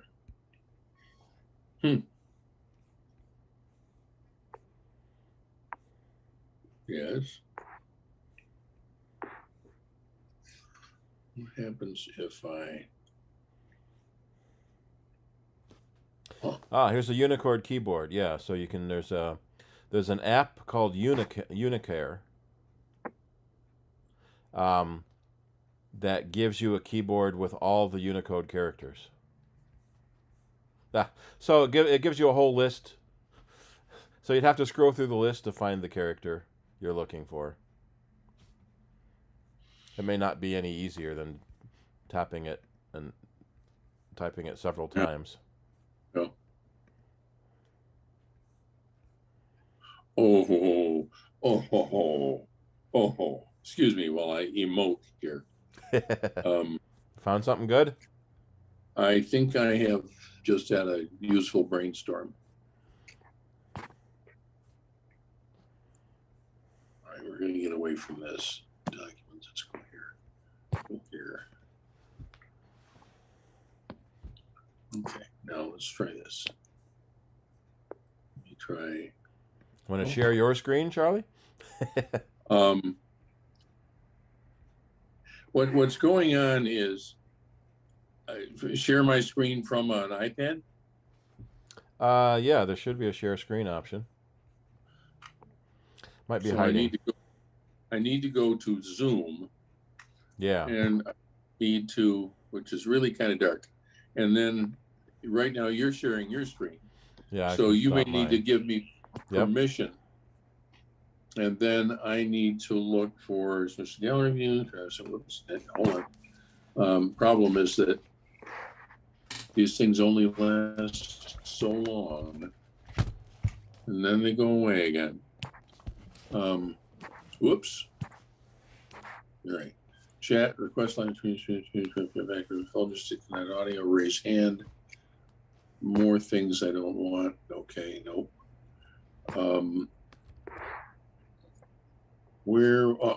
yes. What happens if I... Ah, here's a Unicode keyboard. Yeah, so you can. There's an app called Unicare, that gives you a keyboard with all the Unicode characters. So it gives you a whole list. So you'd have to scroll through the list to find the character you're looking for. It may not be any easier than tapping it and typing it several times. No. Oh, excuse me while I emote here. Found something good? I think I have just had a useful brainstorm. All right, we're going to get away from this. Documents, let's go here. Go here. Okay, now let's try this. Let me try. Want to share your screen, Charlie? What's going on is share my screen from an iPad. Yeah, there should be a share screen option. Might be So hiding. I need to go to Zoom. Yeah. And I need to, which is really kind of dark. And then right now you're sharing your screen. Yeah. So you may need to give me permission. Yep. And then I need to look for social gallery view. Hold on. Problem is that these things only last so long, and then they go away again. Whoops. All right. Chat, request line, back, folder, stick to that audio, raise hand. More things I don't want. Okay, nope.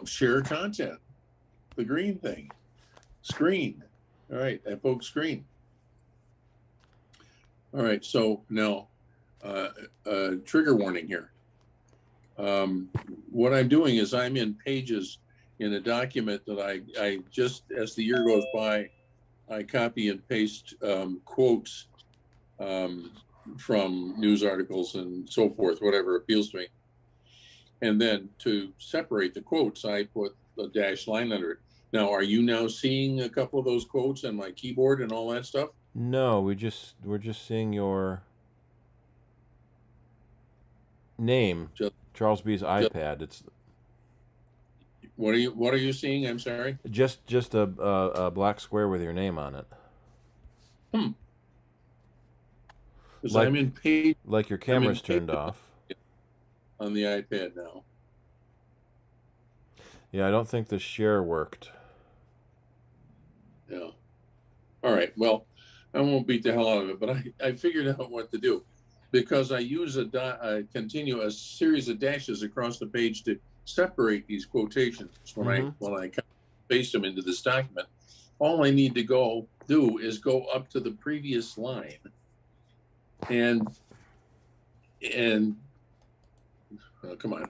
Share content, the green thing, screen. All right, that folks screen. All right, so now trigger warning here. What I'm doing is I'm in Pages in a document that I just, as the year goes by, I copy and paste quotes from news articles and so forth, whatever appeals to me. And then to separate the quotes, I put a dashed line under it. Now, are you now seeing a couple of those quotes on my keyboard and all that stuff? No, we're just seeing your name, Charles B's iPad. It's what are you seeing? I'm sorry. Just a black square with your name on it. Because I'm in Page. Like your camera's turned off. On the iPad now. Yeah, I don't think the share worked. Yeah. All right. Well, I won't beat the hell out of it, but I figured out what to do, because I use a series of dashes across the page to separate these quotations when I paste them into this document. All I need to do is go up to the previous line and oh, come on,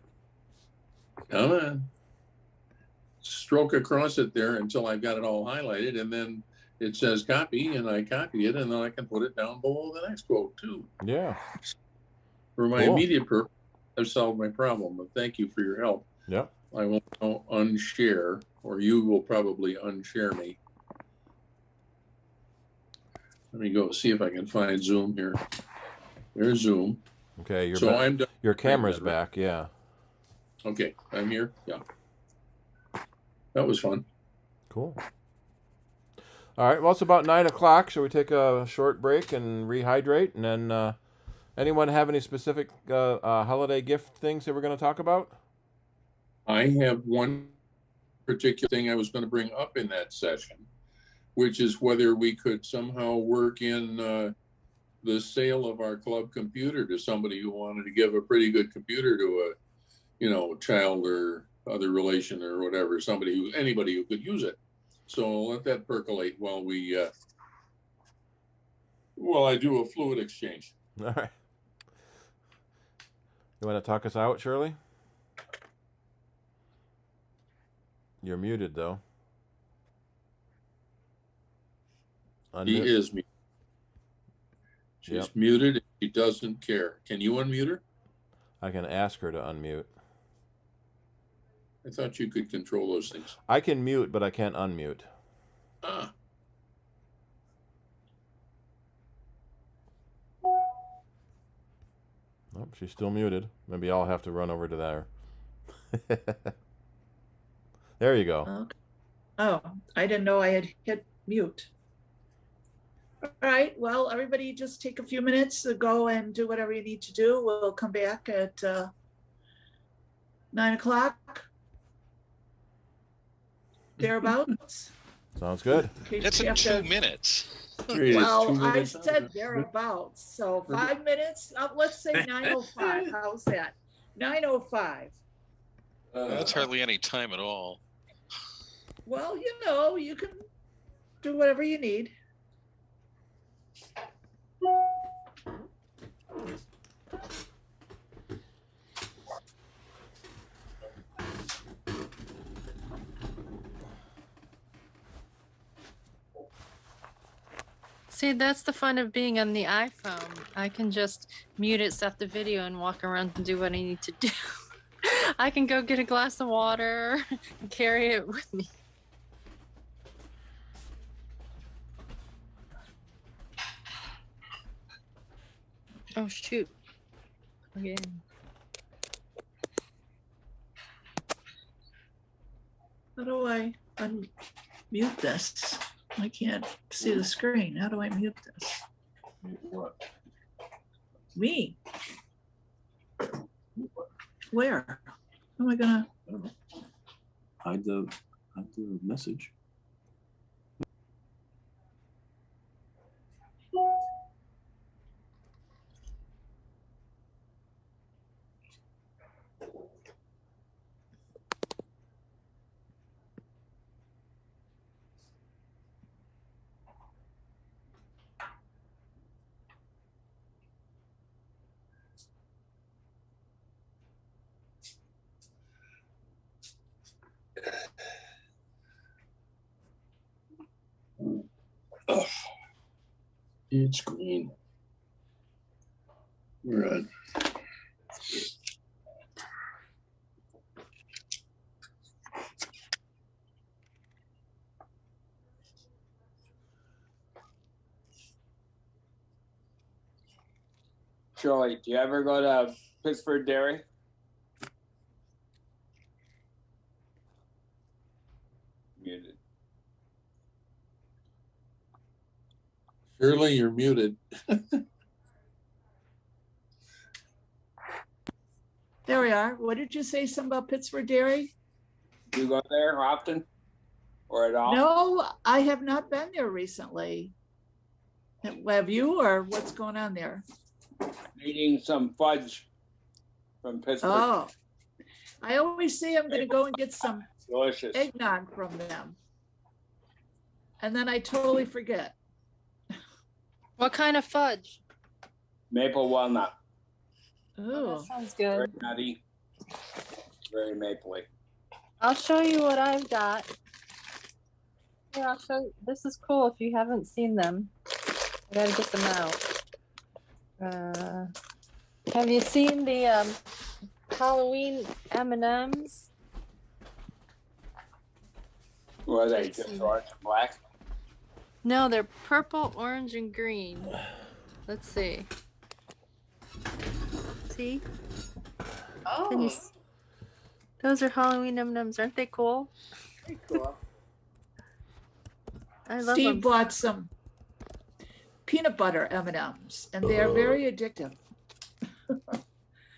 stroke across it there until I've got it all highlighted, and then it says copy, and I copy it, and then I can put it down below the next quote too. Yeah. For my immediate purpose, I've solved my problem, but thank you for your help. Yep. I will now unshare, or you will probably unshare me. Let me go see if I can find Zoom here. There's Zoom. Okay, so I'm done. Your camera's back, yeah. Okay, I'm here. Yeah. That was fun. Cool. All right, well, it's about 9 o'clock. Shall we take a short break and rehydrate? And then anyone have any specific holiday gift things that we're going to talk about? I have one particular thing I was going to bring up in that session, which is whether we could somehow work in the sale of our club computer to somebody who wanted to give a pretty good computer to a child or other relation or whatever, anybody who could use it. So I'll let that percolate while I do a fluid exchange. All right. You want to talk us out, Shirley? You're muted, though. He is muted. She's muted and she doesn't care. Can you unmute her? I can ask her to unmute. I thought you could control those things. I can mute, but I can't unmute. Ah. Oh, she's still muted. Maybe I'll have to run over to there. There you go. Okay. Oh, I didn't know I had hit mute. All right, well, everybody just take a few minutes to go and do whatever you need to do. We'll come back at 9 o'clock. Thereabouts. Sounds good. That's in 2 minutes. Well, I said thereabouts, so 5 minutes. Let's say 9:05. How's that? 9:05. That's hardly any time at all. Well, you know, you can do whatever you need. See, that's the fun of being on the iPhone. I can just mute it, stop the video, and walk around and do what I need to do. I can go get a glass of water and carry it with me. Oh, shoot. Again. How do I unmute this? I can't see the screen. How do I mute this? What? Me. Where? How am I gonna? Hide the message. Oh, it's green. We're on. Shirley, do you ever go to Pittsburgh Dairy? Muted. Shirley, you're muted. There we are. What did you say? Something about Pittsburgh Dairy? Do you go there often or at all? No, I have not been there recently. Have you, or what's going on there? Eating some fudge from Pittsburgh. Oh, I always say I'm going to go and get some Delicious. eggnog from them. And then I totally forget. What kind of fudge? Maple walnut. Oh, That sounds Very good. nutty. Very mapley. I'll show you what I've got. Here, I'll show you. This is cool if you haven't seen them. I gotta get them out. Have you seen the Halloween M&Ms? What are they, just orange and black? No, they're purple, orange, and green. Let's see. See? Can you those are Halloween M&Ms. Aren't they cool? very cool. I love Steve them. bought some peanut butter M&Ms, and they are very addictive.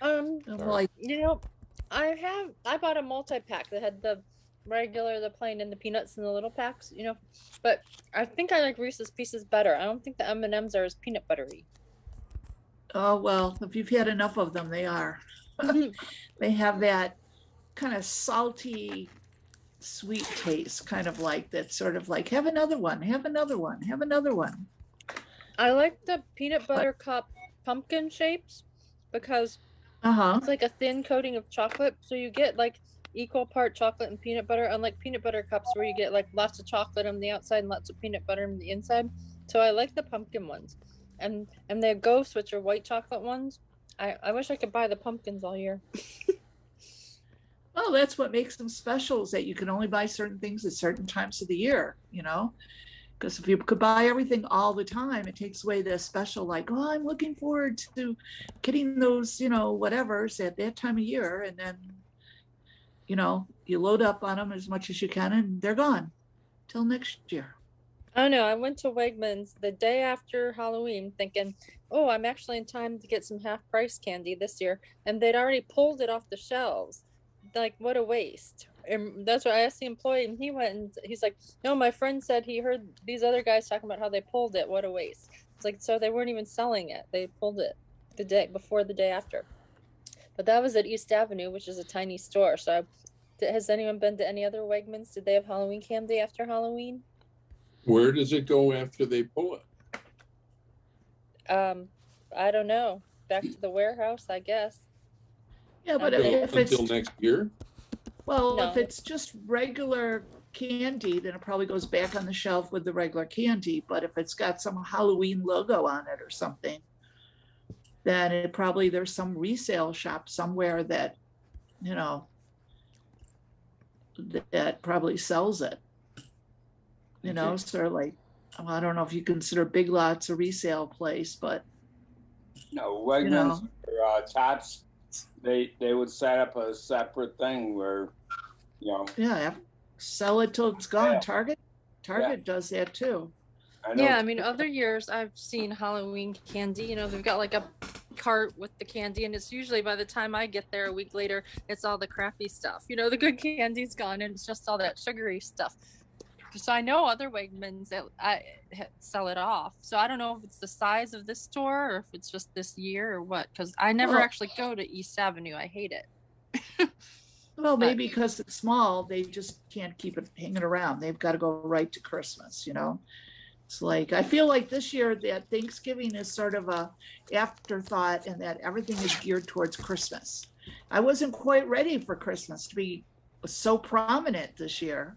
I'm like, You know, I bought a multi-pack that had the regular, the plain, and the peanuts in the little packs, you know, but I think I like Reese's Pieces better. I don't think the M&Ms are as peanut buttery. oh, well, if you've had enough of them, they are. They have that kind of salty, sweet taste, kind of like that, sort of like, have another one, have another one, have another one. I like the peanut butter cup pumpkin shapes because it's like a thin coating of chocolate, so you get like equal part chocolate and peanut butter, unlike peanut butter cups where you get like lots of chocolate on the outside and lots of peanut butter on the inside. So I like the pumpkin ones, and the ghosts, which are white chocolate ones. I wish I could buy the pumpkins all year. Well, that's what makes them special, is that you can only buy certain things at certain times of the year, you know? Because if you could buy everything all the time, it takes away the special, like, oh, I'm looking forward to getting those, you know, whatevers at that time of year. And then, you know, you load up on them as much as you can and they're gone till next year. I don't know. I went to Wegmans the day after Halloween thinking, oh, I'm actually in time to get some half price candy this year. And they'd already pulled it off the shelves. Like, what a waste. And that's what I asked the employee, and he went and he's like, no, my friend said he heard these other guys talking about how they pulled it. What a waste. It's like, so they weren't even selling it. They pulled it the day before, the day after. But that was at East Avenue, which is a tiny store. So has anyone been to any other Wegmans? Did they have Halloween candy after Halloween? Where does it go after they pull it? I don't know. Back to the warehouse, I guess. Yeah, but until next year? Well, No. if it's just regular candy, then it probably goes back on the shelf with the regular candy. But if it's got some Halloween logo on it or something, then it probably, there's some resale shop somewhere that, you know, that probably sells it. You know, sort of like, I don't know if you consider Big Lots a resale place, but No, Wegmans you know. or Tops, they would set up a separate thing where, you know. Yeah, sell it till it's gone. Yeah. Target does that too. I know. Yeah, I mean, other years I've seen Halloween candy. You know, they've got like a cart with the candy, and it's usually by the time I get there a week later, it's all the crappy stuff. You know, the good candy's gone, and it's just all that sugary stuff. So I know other Wegmans that sell it off. So I don't know if it's the size of this store or if it's just this year or what, because I never actually go to East Avenue. I hate it. Well, maybe because it's small, they just can't keep it hanging around. They've got to go right to Christmas, you know? It's like, I feel like this year that Thanksgiving is sort of a afterthought and that everything is geared towards Christmas. I wasn't quite ready for Christmas to be so prominent this year.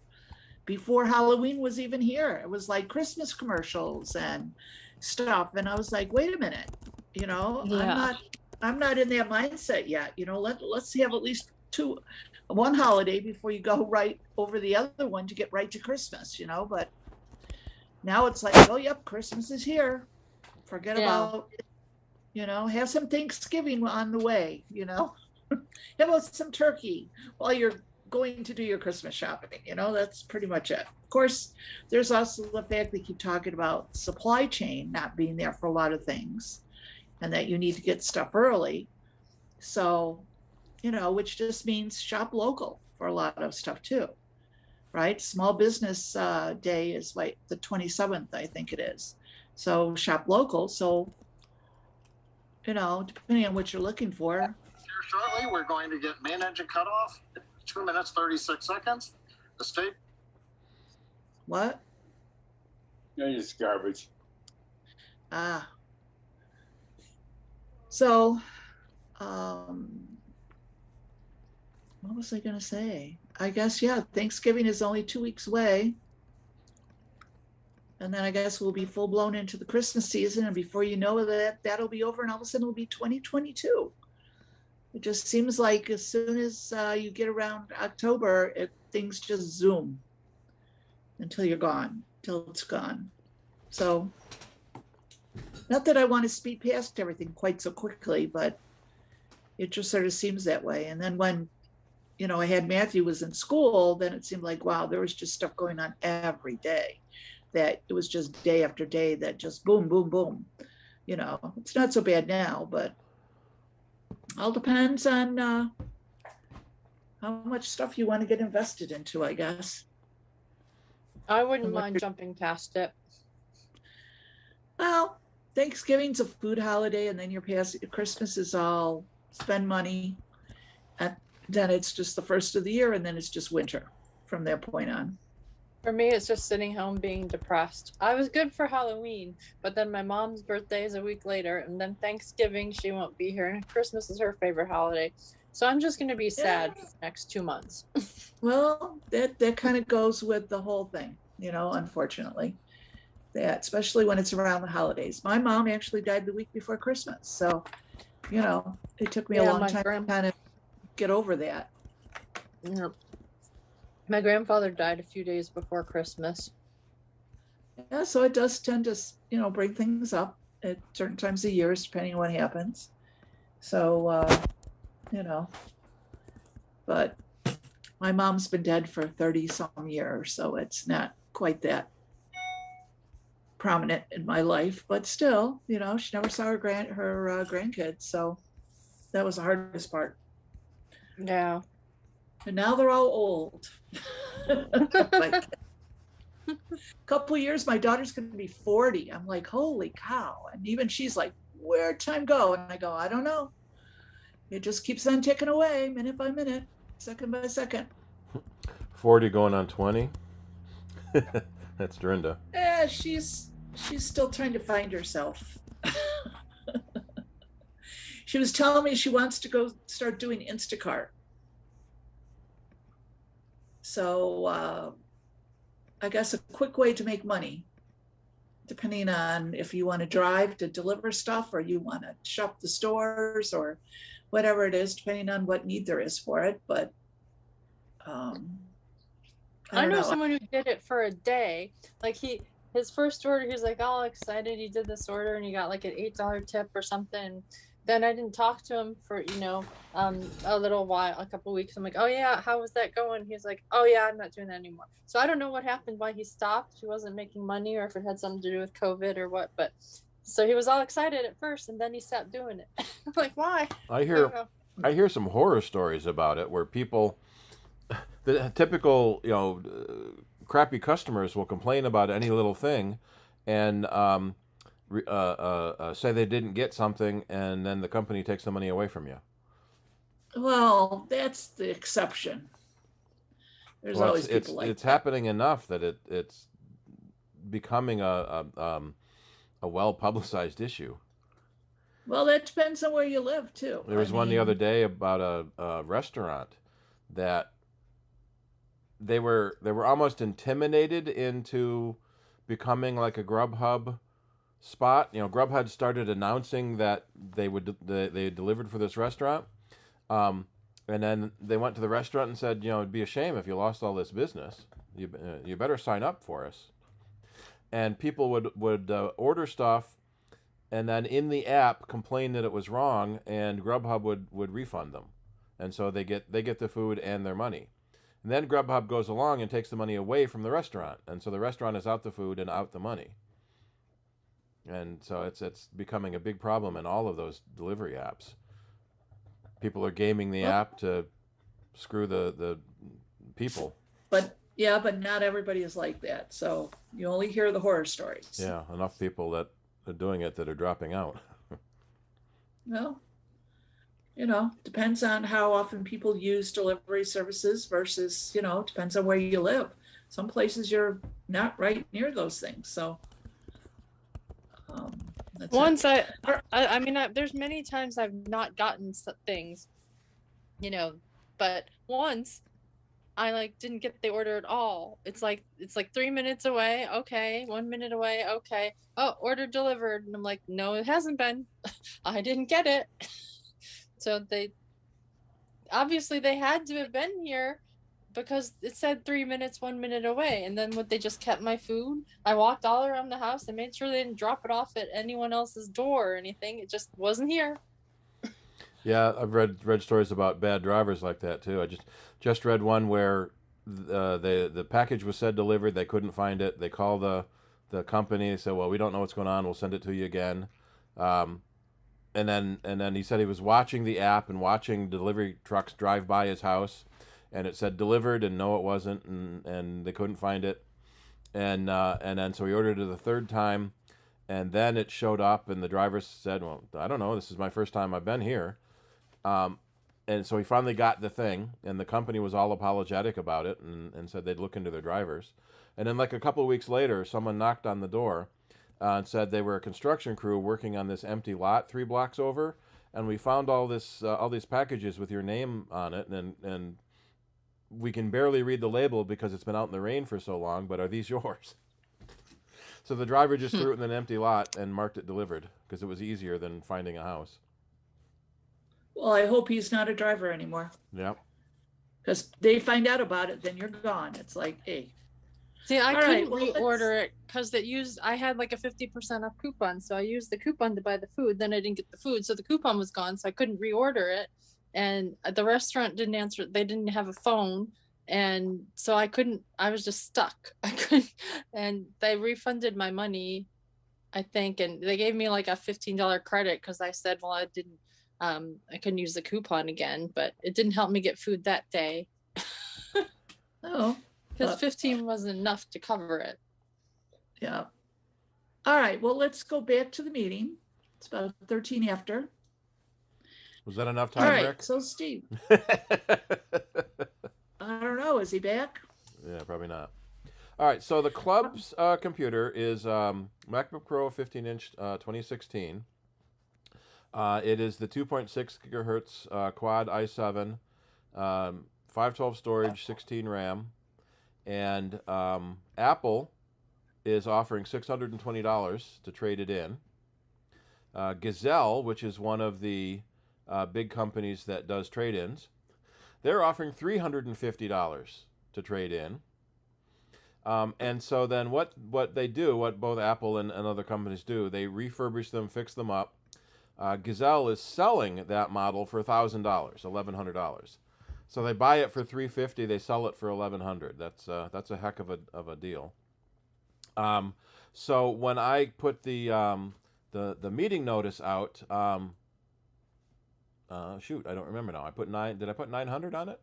Before Halloween was even here, it was like Christmas commercials and stuff. And I was like, wait a minute, you know, Yeah. I'm not in that mindset yet. You know, let's have at least one holiday before you go right over the other one to get right to Christmas, you know. But now it's like, oh, yep, Christmas is here. Forget about, you know, have some Thanksgiving on the way, you know. How about some turkey while you're going to do your Christmas shopping? You know, that's pretty much it. Of course, there's also the fact they keep talking about supply chain not being there for a lot of things and that you need to get stuff early. So, you know, which just means shop local for a lot of stuff too, right? Small Business Day is like the 27th, I think it is. So shop local. So, you know, depending on what you're looking for. Here shortly, we're going to get main engine cutoff. 2 minutes, 36 seconds. The state. What? You're just garbage. So, what was I going to say? I guess, yeah, Thanksgiving is only 2 weeks away. And then I guess we'll be full blown into the Christmas season. And before you know it, that'll be over. And all of a sudden it'll be 2022. It just seems like as soon as you get around October, things just zoom until you're gone, till it's gone. So not that I want to speed past everything quite so quickly, but it just sort of seems that way. And then when, you know, I had Matthew was in school, then it seemed like, wow, there was just stuff going on every day, that it was just day after day that just boom, boom, boom. You know, it's not so bad now, but all depends on how much stuff you want to get invested into, I guess. I wouldn't mind jumping past it. Well, Thanksgiving's a food holiday, and then you're past Christmas is all spend money, and then it's just the first of the year, and then it's just winter from that point on. For me, it's just sitting home being depressed. I was good for Halloween, but then my mom's birthday is a week later, and then Thanksgiving, she won't be here, and Christmas is her favorite holiday. So I'm just going to be sad for the next 2 months. Well, that kind of goes with the whole thing, you know, unfortunately. That, especially when it's around the holidays. My mom actually died the week before Christmas. So, you know, it took me a long time to kind of get over that. Yeah. My grandfather died a few days before Christmas. Yeah, so it does tend to, bring things up at certain times of years, depending on what happens. So, but my mom's been dead for 30 some years, so it's not quite that prominent in my life, but still, she never saw her grandkids. So that was the hardest part. Yeah. And now they're all old. Like, a couple of years, my daughter's going to be 40. I'm like, holy cow. And even she's like, where'd time go? And I go, I don't know. It just keeps on ticking away, minute by minute, second by second. 40 going on 20. That's Dorinda. Yeah, she's still trying to find herself. She was telling me she wants to go start doing Instacart. So I guess a quick way to make money, depending on if you want to drive to deliver stuff or you want to shop the stores or whatever it is, depending on what need there is for it. But I know someone who did it for a day. Like his first order, he was like all excited. He did this order and he got like an $8 tip or something. Then I didn't talk to him for, a little while, a couple of weeks. I'm like, oh yeah, how was that going? He's like, oh yeah, I'm not doing that anymore. So I don't know what happened, why he stopped. He wasn't making money or if it had something to do with COVID or what. But so he was all excited at first and then he stopped doing it. I'm like, why? I hear some horror stories about it where people, the typical, crappy customers will complain about any little thing and say they didn't get something, and then the company takes the money away from you. Well, that's the exception. There's always people like it's that. happening enough that it's becoming a well-publicized issue. Well, that depends on where you live too. There was one the other day about a restaurant that they were almost intimidated into becoming like a Grubhub spot. Grubhub started announcing that they delivered for this restaurant, and then they went to the restaurant and said, it'd be a shame if you lost all this business. You better sign up for us. And people would order stuff, and then in the app complain that it was wrong, and Grubhub would refund them, and so they get the food and their money. And then Grubhub goes along and takes the money away from the restaurant, and so the restaurant is out the food and out the money. And so it's becoming a big problem in all of those delivery apps. People are gaming the app to screw the people. But not everybody is like that. So you only hear the horror stories. Yeah, enough people that are doing it that are dropping out. Well, depends on how often people use delivery services versus, depends on where you live. Some places you're not right near those things. So once there's many times I've not gotten things, but once I didn't get the order at all. It's like 3 minutes away. Okay. 1 minute away. Okay. Oh, order delivered. And I'm like, no, it hasn't been. I didn't get it. So they had to have been here because it said 3 minutes, 1 minute away. And then they just kept my food. I walked all around the house and made sure they didn't drop it off at anyone else's door or anything. It just wasn't here. Yeah, I've read stories about bad drivers like that too. I just read one where the package was said delivered. They couldn't find it. They called the company. They said, well, we don't know what's going on. We'll send it to you again. And then he said he was watching the app and watching delivery trucks drive by his house. And it said delivered, and no, it wasn't, and they couldn't find it, and then so he ordered it the third time, and then it showed up, and the driver said, "Well, I don't know, this is my first time I've been here," and so he finally got the thing, and the company was all apologetic about it, and said they'd look into their drivers, and then a couple of weeks later, someone knocked on the door, and said they were a construction crew working on this empty lot 3 blocks over, and we found all these packages with your name on it, and we can barely read the label because it's been out in the rain for so long, but are these yours? So the driver just threw it in an empty lot and marked it delivered because it was easier than finding a house. Well, I hope he's not a driver anymore. Yeah. Because they find out about it, then you're gone. It's like, hey. See, I All right, couldn't well, reorder it because I had like a 50% off coupon. So I used the coupon to buy the food. Then I didn't get the food. So the coupon was gone. So I couldn't reorder it. And the restaurant didn't answer. They didn't have a phone. And so I was just stuck. I couldn't, and they refunded my money, I think. And they gave me like a $15 credit because I said, well, I couldn't use the coupon again, but it didn't help me get food that day. Oh. Because 15 wasn't enough to cover it. Yeah. All right. Well, let's go back to the meeting. It's about 13 after. Was that enough time, All right. Rick? So, Steve. I don't know. Is he back? Yeah, probably not. All right. So the club's computer is MacBook Pro 15-inch 2016. It is the 2.6 gigahertz quad i7, 512 storage, 16 RAM. And Apple is offering $620 to trade it in. Gazelle, which is one of the big companies that does trade-ins, they're offering $350 to trade in. And so then what they do, what both Apple and other companies do, they refurbish them, fix them up. Gazelle is selling that model for $1,000, $1,100. So they buy it for $350, they sell it for $1,100. That's a heck of a deal. So when I put the meeting notice out, shoot, I don't remember now. Did I put 900 on it?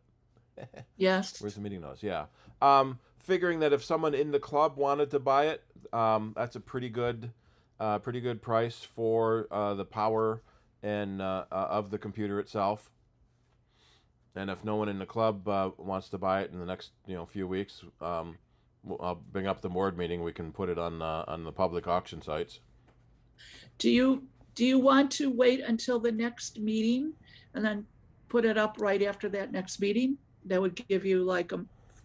Yes. Where's the meeting notice? Yeah. Figuring that if someone in the club wanted to buy it, that's a pretty good price for the power and of the computer itself. And if no one in the club wants to buy it in the next few weeks, I'll bring up the board meeting. We can put it on the public auction sites. Do you want to wait until the next meeting and then put it up right after that next meeting? That would give you like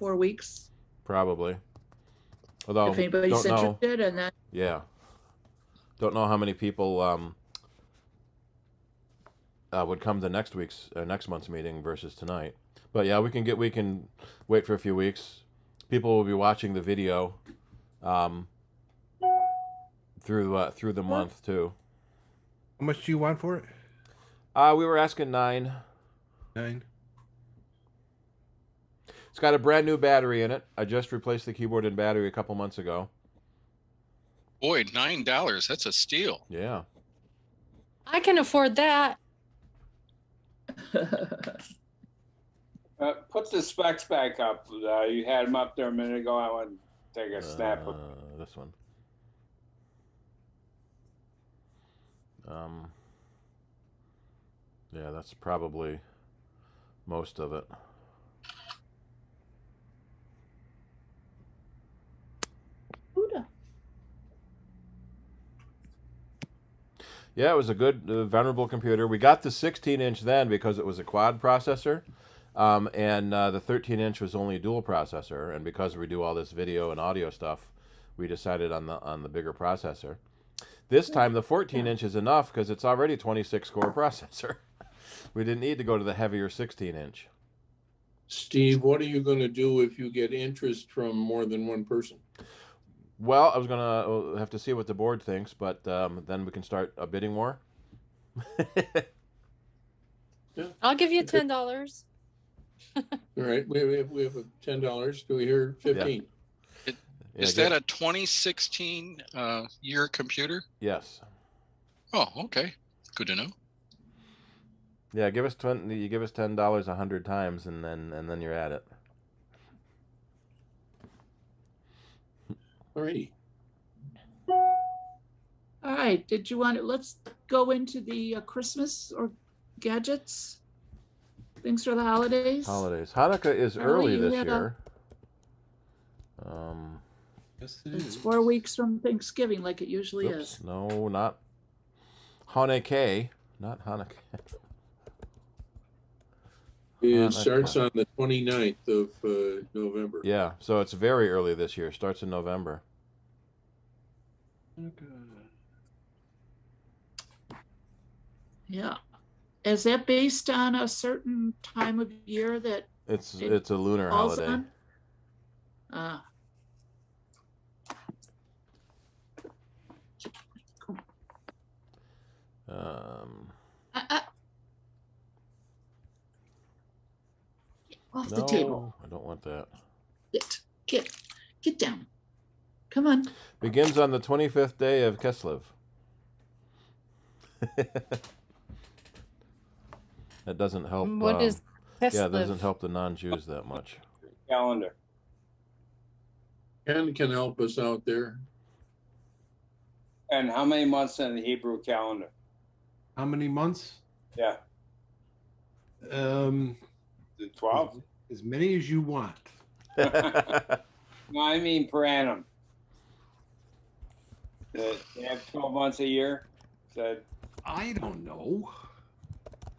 4 weeks. Probably. Although if anybody's interested, and then yeah, don't know how many people would come to next month's meeting versus tonight. But yeah, we can wait for a few weeks. People will be watching the video through the month too. How much do you want for it? We were asking $9. $9. It's got a brand new battery in it. I just replaced the keyboard and battery a couple months ago. Boy, $9. That's a steal. Yeah. I can afford that. Put the specs back up. You had them up there a minute ago. I want to take a snap of this one. Yeah, that's probably most of it. Yeah, it was a good, venerable computer. We got the 16-inch then because it was a quad processor, and the 13-inch was only a dual processor. And because we do all this video and audio stuff, we decided on the bigger processor. This time, the 14-inch is enough because it's already a 26-core processor. We didn't need to go to the heavier 16-inch. Steve, what are you going to do if you get interest from more than one person? Well, I was going to have to see what the board thinks, but then we can start a bidding war. Yeah. I'll give you $10. All right, we have $10. Do we hear 15? Yeah. Is that a 2016 year computer? Yes. Oh, okay. Good to know. Yeah, give us You give us $10 100 times, and then you're at it. All righty. all right. Did you want to? Let's go into the Christmas or gadgets. Things for the holidays. Hanukkah is early this year. Yes, it It's is. 4 weeks from Thanksgiving, like it usually is. No, not Hanukkah. Not Hanukkah. It starts on the 29th of November. Yeah, so it's very early this year. Starts in November. Yeah. Is that based on a certain time of year that it's a lunar falls holiday. on? Ah. Off the table. I don't want that. Get down. Come on. Begins on the 25th day of Kislev. That doesn't help. What is Kislev? Yeah, that doesn't help the non-Jews that much. Calendar. Ken can help us out there. And how many months in the Hebrew calendar? How many months? Yeah. The 12? As many as you want. No, I mean per annum. They have 12 months a year. So I don't know.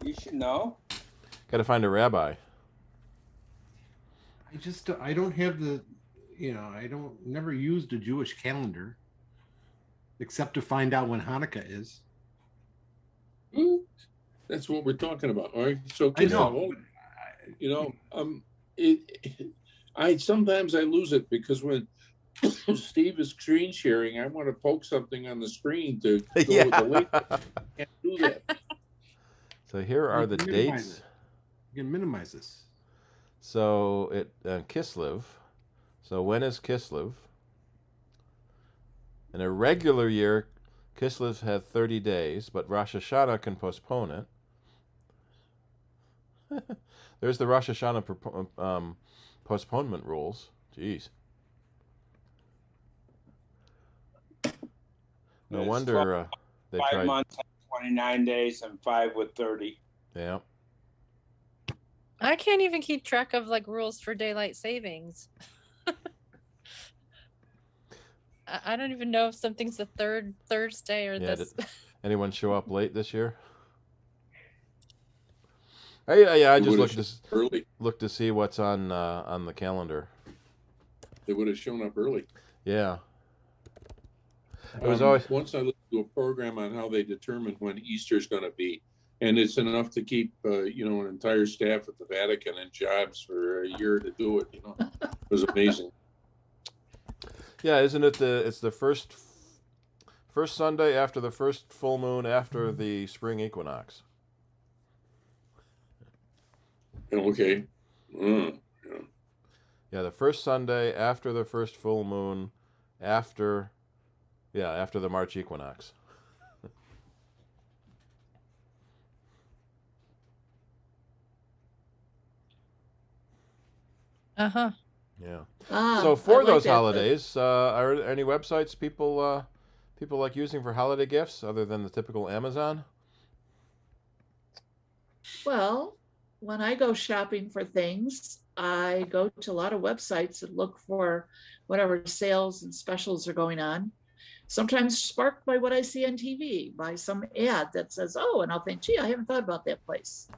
You should know. Got to find a rabbi. I don't have the, never used a Jewish calendar except to find out when Hanukkah is. That's what we're talking about. All right. So I know. I sometimes I lose it because when Steve is screen sharing, I want to poke something on the screen to go with the link. I can't do that. So here are the dates. You can minimize this. So Kislev. So when is Kislev? In a regular year, Kislev had 30 days, but Rosh Hashanah can postpone it. There's the Rosh Hashanah postponement rules. Jeez. No wonder they 5 tried. months, 29 days, and 5 with 30. Yeah. I can't even keep track of like rules for daylight savings. I don't even know if something's the third Thursday or this. Did anyone show up late this year? I just looked to see what's on the calendar. They would have shown up early. Yeah. It was always once I listened to a program on how they determine when Easter's going to be, and it's enough to keep an entire staff at the Vatican in jobs for a year to do it. It was amazing. Yeah, isn't it it's the first Sunday after the first full moon after the spring equinox? Okay. Yeah, the first Sunday after the first full moon after the March equinox. Uh-huh. Yeah. So for I like those that, holidays, are there any websites people like using for holiday gifts other than the typical Amazon? Well, when I go shopping for things, I go to a lot of websites and look for whatever sales and specials are going on. Sometimes sparked by what I see on TV, by some ad that says, "Oh," and I'll think, "Gee, I haven't thought about that place."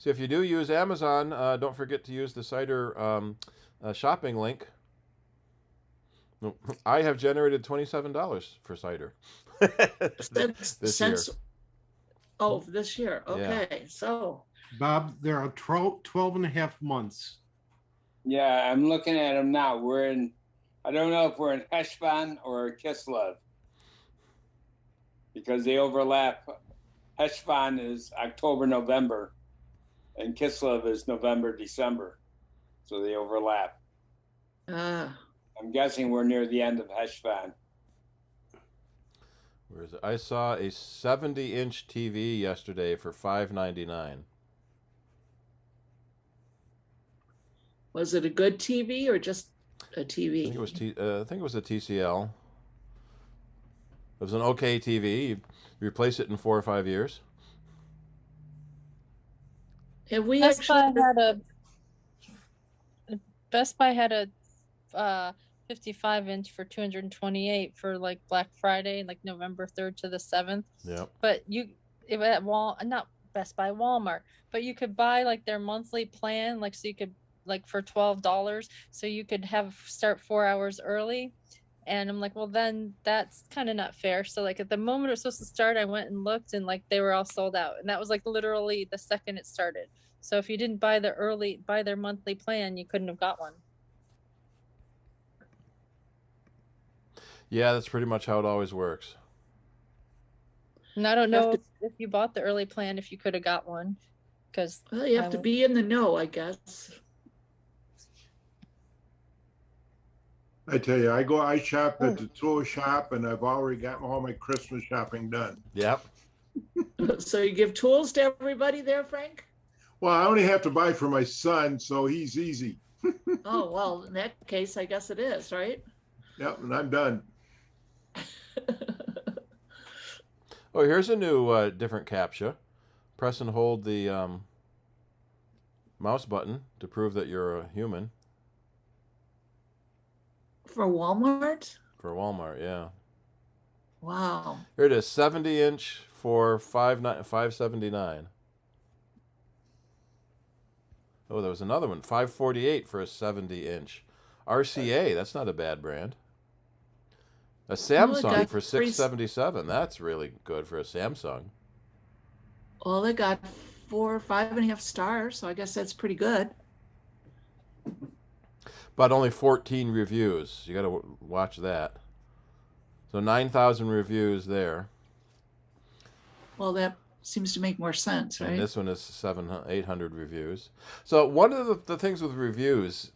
If you do use Amazon, don't forget to use the CIDER shopping link. I have generated $27 for CIDER this year. Oh, this year. Okay, Yeah. So Bob, there are 12 and a half months. Yeah, I'm looking at them now. I don't know if we're in Heshvan or Kislev because they overlap. Heshvan is October, November, and Kislev is November, December. So they overlap. I'm guessing we're near the end of Heshvan. Where is it? I saw a 70-inch TV yesterday for $5.99. was it a good TV or just a TV? I think it was a TCL. It was an okay TV. You replace it in 4 or 5 years. Have we Best Buy had a 55-inch for $228 for like Black Friday, like November 3rd to the 7th. Yeah. But not Best Buy, Walmart, but you could buy like their monthly plan, like so you could like for $12, so you could start 4 hours early, And I'm like, well, then that's kind of not fair. So like at the moment it was supposed to start, I went and looked and like they were all sold out. And that was like literally the second it started. So if you didn't buy their monthly plan, you couldn't have got one. Yeah, that's pretty much how it always works. And I don't know if you bought the early plan, if you could have got one, because well, you have to be in the know, I guess. I tell you, I shop at the tool shop, and I've already got all my Christmas shopping done. Yep. So you give tools to everybody there, Frank? Well, I only have to buy for my son, so he's easy. Oh, well, in that case, I guess it is, right? Yep, and I'm done. Oh, here's a new different CAPTCHA. Press and hold the mouse button to prove that you're a human. For Walmart? For Walmart, yeah. Wow. Here it is, 70-inch for $579. Oh, there was another one, $548 for a 70-inch. RCA, that's not a bad brand. A Samsung for $677. That's really good for a Samsung. Well, they got 5.5 stars, so I guess that's pretty good. But only 14 reviews. You got to watch that. So 9,000 reviews there. Well, that seems to make more sense, right? And this one is 800 reviews. So one of the things with reviews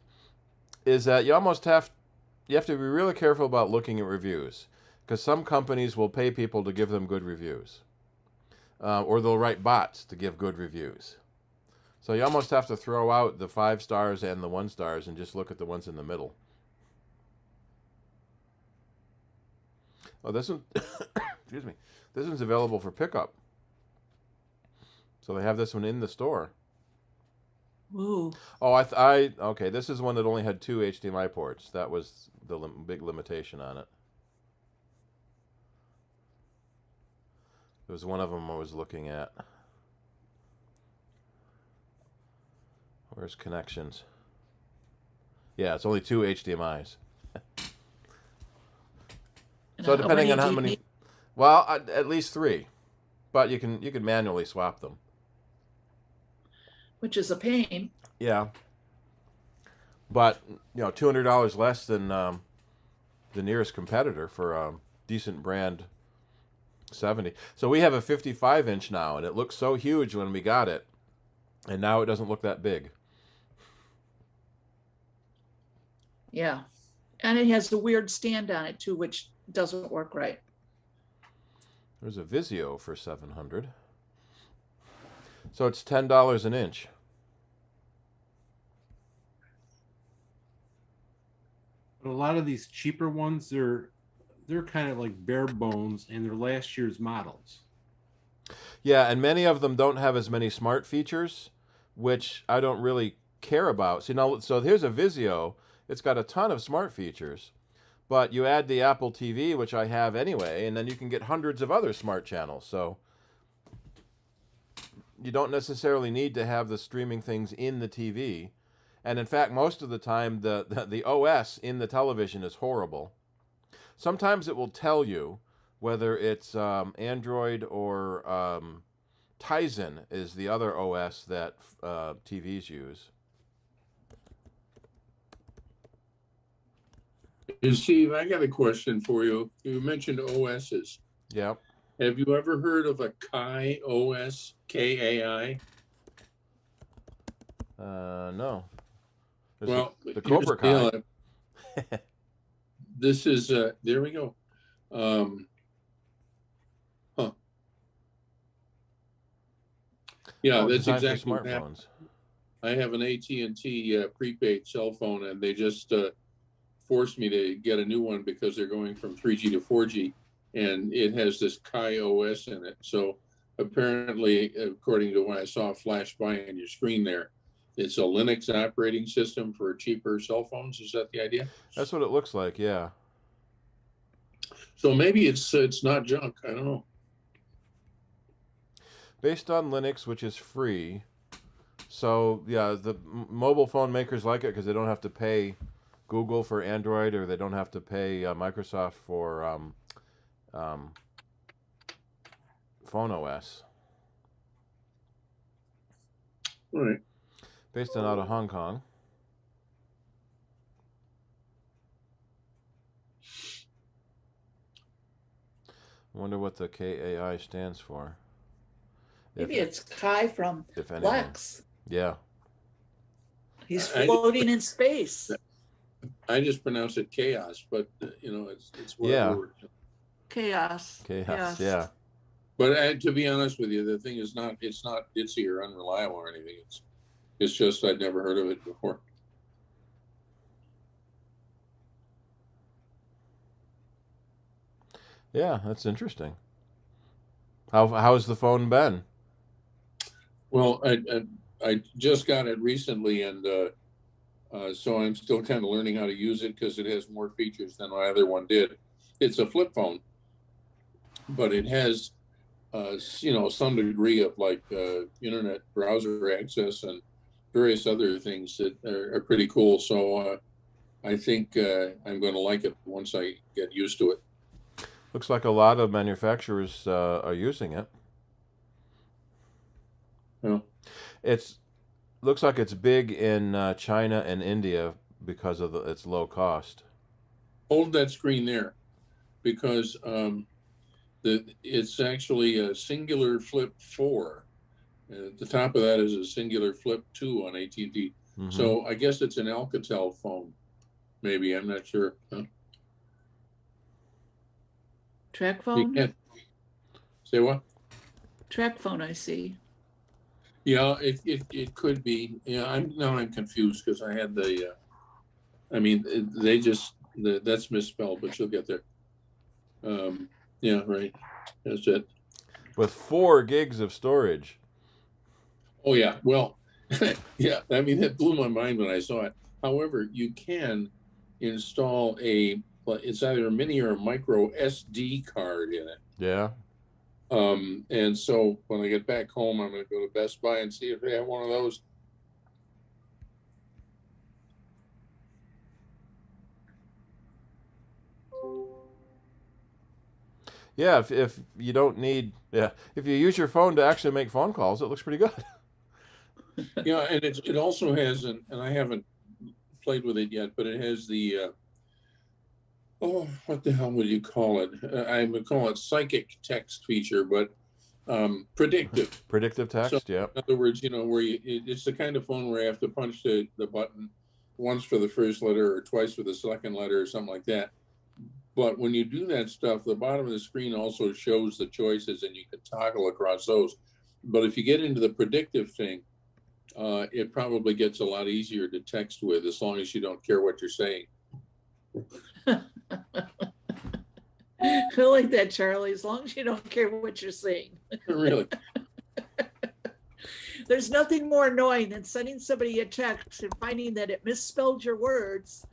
is that you have to be really careful about looking at reviews, because some companies will pay people to give them good reviews, or they'll write bots to give good reviews. So you almost have to throw out the 5 stars and the 1 stars and just look at the ones in the middle. Oh, this one, excuse me, this one's available for pickup. So they have this one in the store. Ooh. Oh, okay, this is one that only had 2 HDMI ports. That was the big limitation on it. There was one of them I was looking at. Where's connections? Yeah, it's only 2 HDMIs. So depending on how many, well, at least 3, but you can manually swap them. Which is a pain. Yeah. But $200 less than the nearest competitor for a decent brand 70. So we have a 55-inch now, and it looked so huge when we got it, and now it doesn't look that big. Yeah. And it has a weird stand on it too, which doesn't work right. There's a Vizio for $700. So it's $10 an inch. But a lot of these cheaper ones, they're kind of like bare bones, and they're last year's models. Yeah, and many of them don't have as many smart features, which I don't really care about. See, now, so here's a Vizio. It's got a ton of smart features, but you add the Apple TV, which I have anyway, and then you can get hundreds of other smart channels. So you don't necessarily need to have the streaming things in the TV. And in fact, most of the time, the OS in the television is horrible. Sometimes it will tell you whether it's Android or Tizen is the other OS that TVs use. Steve, I got a question for you. You mentioned OSs. Yep. Have you ever heard of a Kai OS, Kai? No. There's Well, the Cobra Kai. This is, there we go. Yeah, that's exactly what happened. I have an AT&T prepaid cell phone, and they just forced me to get a new one because they're going from 3G to 4G, and it has this Kai OS in it. So apparently, according to what I saw flash by on your screen there, it's a Linux operating system for cheaper cell phones. Is that the idea? That's what it looks like, yeah. So maybe it's not junk. I don't know. Based on Linux, which is free. So, yeah, the mobile phone makers like it because they don't have to pay Google for Android, or they don't have to pay Microsoft for Phone OS. Right. Based out of Hong Kong. I wonder what the KAI stands for. Maybe it's Kai from Lex. Yeah. He's floating in space. I just pronounce it chaos, but it's whatever. Yeah. Chaos. Chaos. Yeah. But to be honest with you, the thing is not ditzy or unreliable or anything. It's just I'd never heard of it before. Yeah, that's interesting. How's the phone been? Well, I just got it recently, and so I'm still kind of learning how to use it because it has more features than my other one did. It's a flip phone, but it has some degree of like internet browser access and various other things that are pretty cool. So I think I'm going to like it once I get used to it. Looks like a lot of manufacturers are using it. Yeah. Looks like it's big in China and India because of its low cost. Hold that screen there, because it's actually a singular flip 4. At the top of that is a singular flip 2 on AT&T. Mm-hmm. So I guess it's an Alcatel phone. Maybe, I'm not sure. Huh? Track phone? Say what? Track phone, I see. Yeah, it could be. Yeah, I'm confused because I had that's misspelled, but you'll get there. Yeah, right. That's it. With 4 gigs of storage. Oh yeah, well, yeah. I mean, that blew my mind when I saw it. However, you can install it's either a mini or a micro SD card in it. Yeah. And so when I get back home, I'm going to go to Best Buy and see if they have one of those. Yeah, if you don't need, if you use your phone to actually make phone calls, it looks pretty good. Yeah, and it also has, and I haven't played with it yet, but it has the, what the hell would you call it? I would call it psychic text feature, but predictive. Predictive text, So, yeah. In other words, where it's the kind of phone where you have to punch the button once for the first letter or twice for the second letter or something like that. But when you do that stuff, the bottom of the screen also shows the choices and you can toggle across those. But if you get into the predictive thing, it probably gets a lot easier to text with as long as you don't care what you're saying. I feel like that, Charlie, as long as you don't care what you're saying. Really? There's nothing more annoying than sending somebody a text and finding that it misspelled your words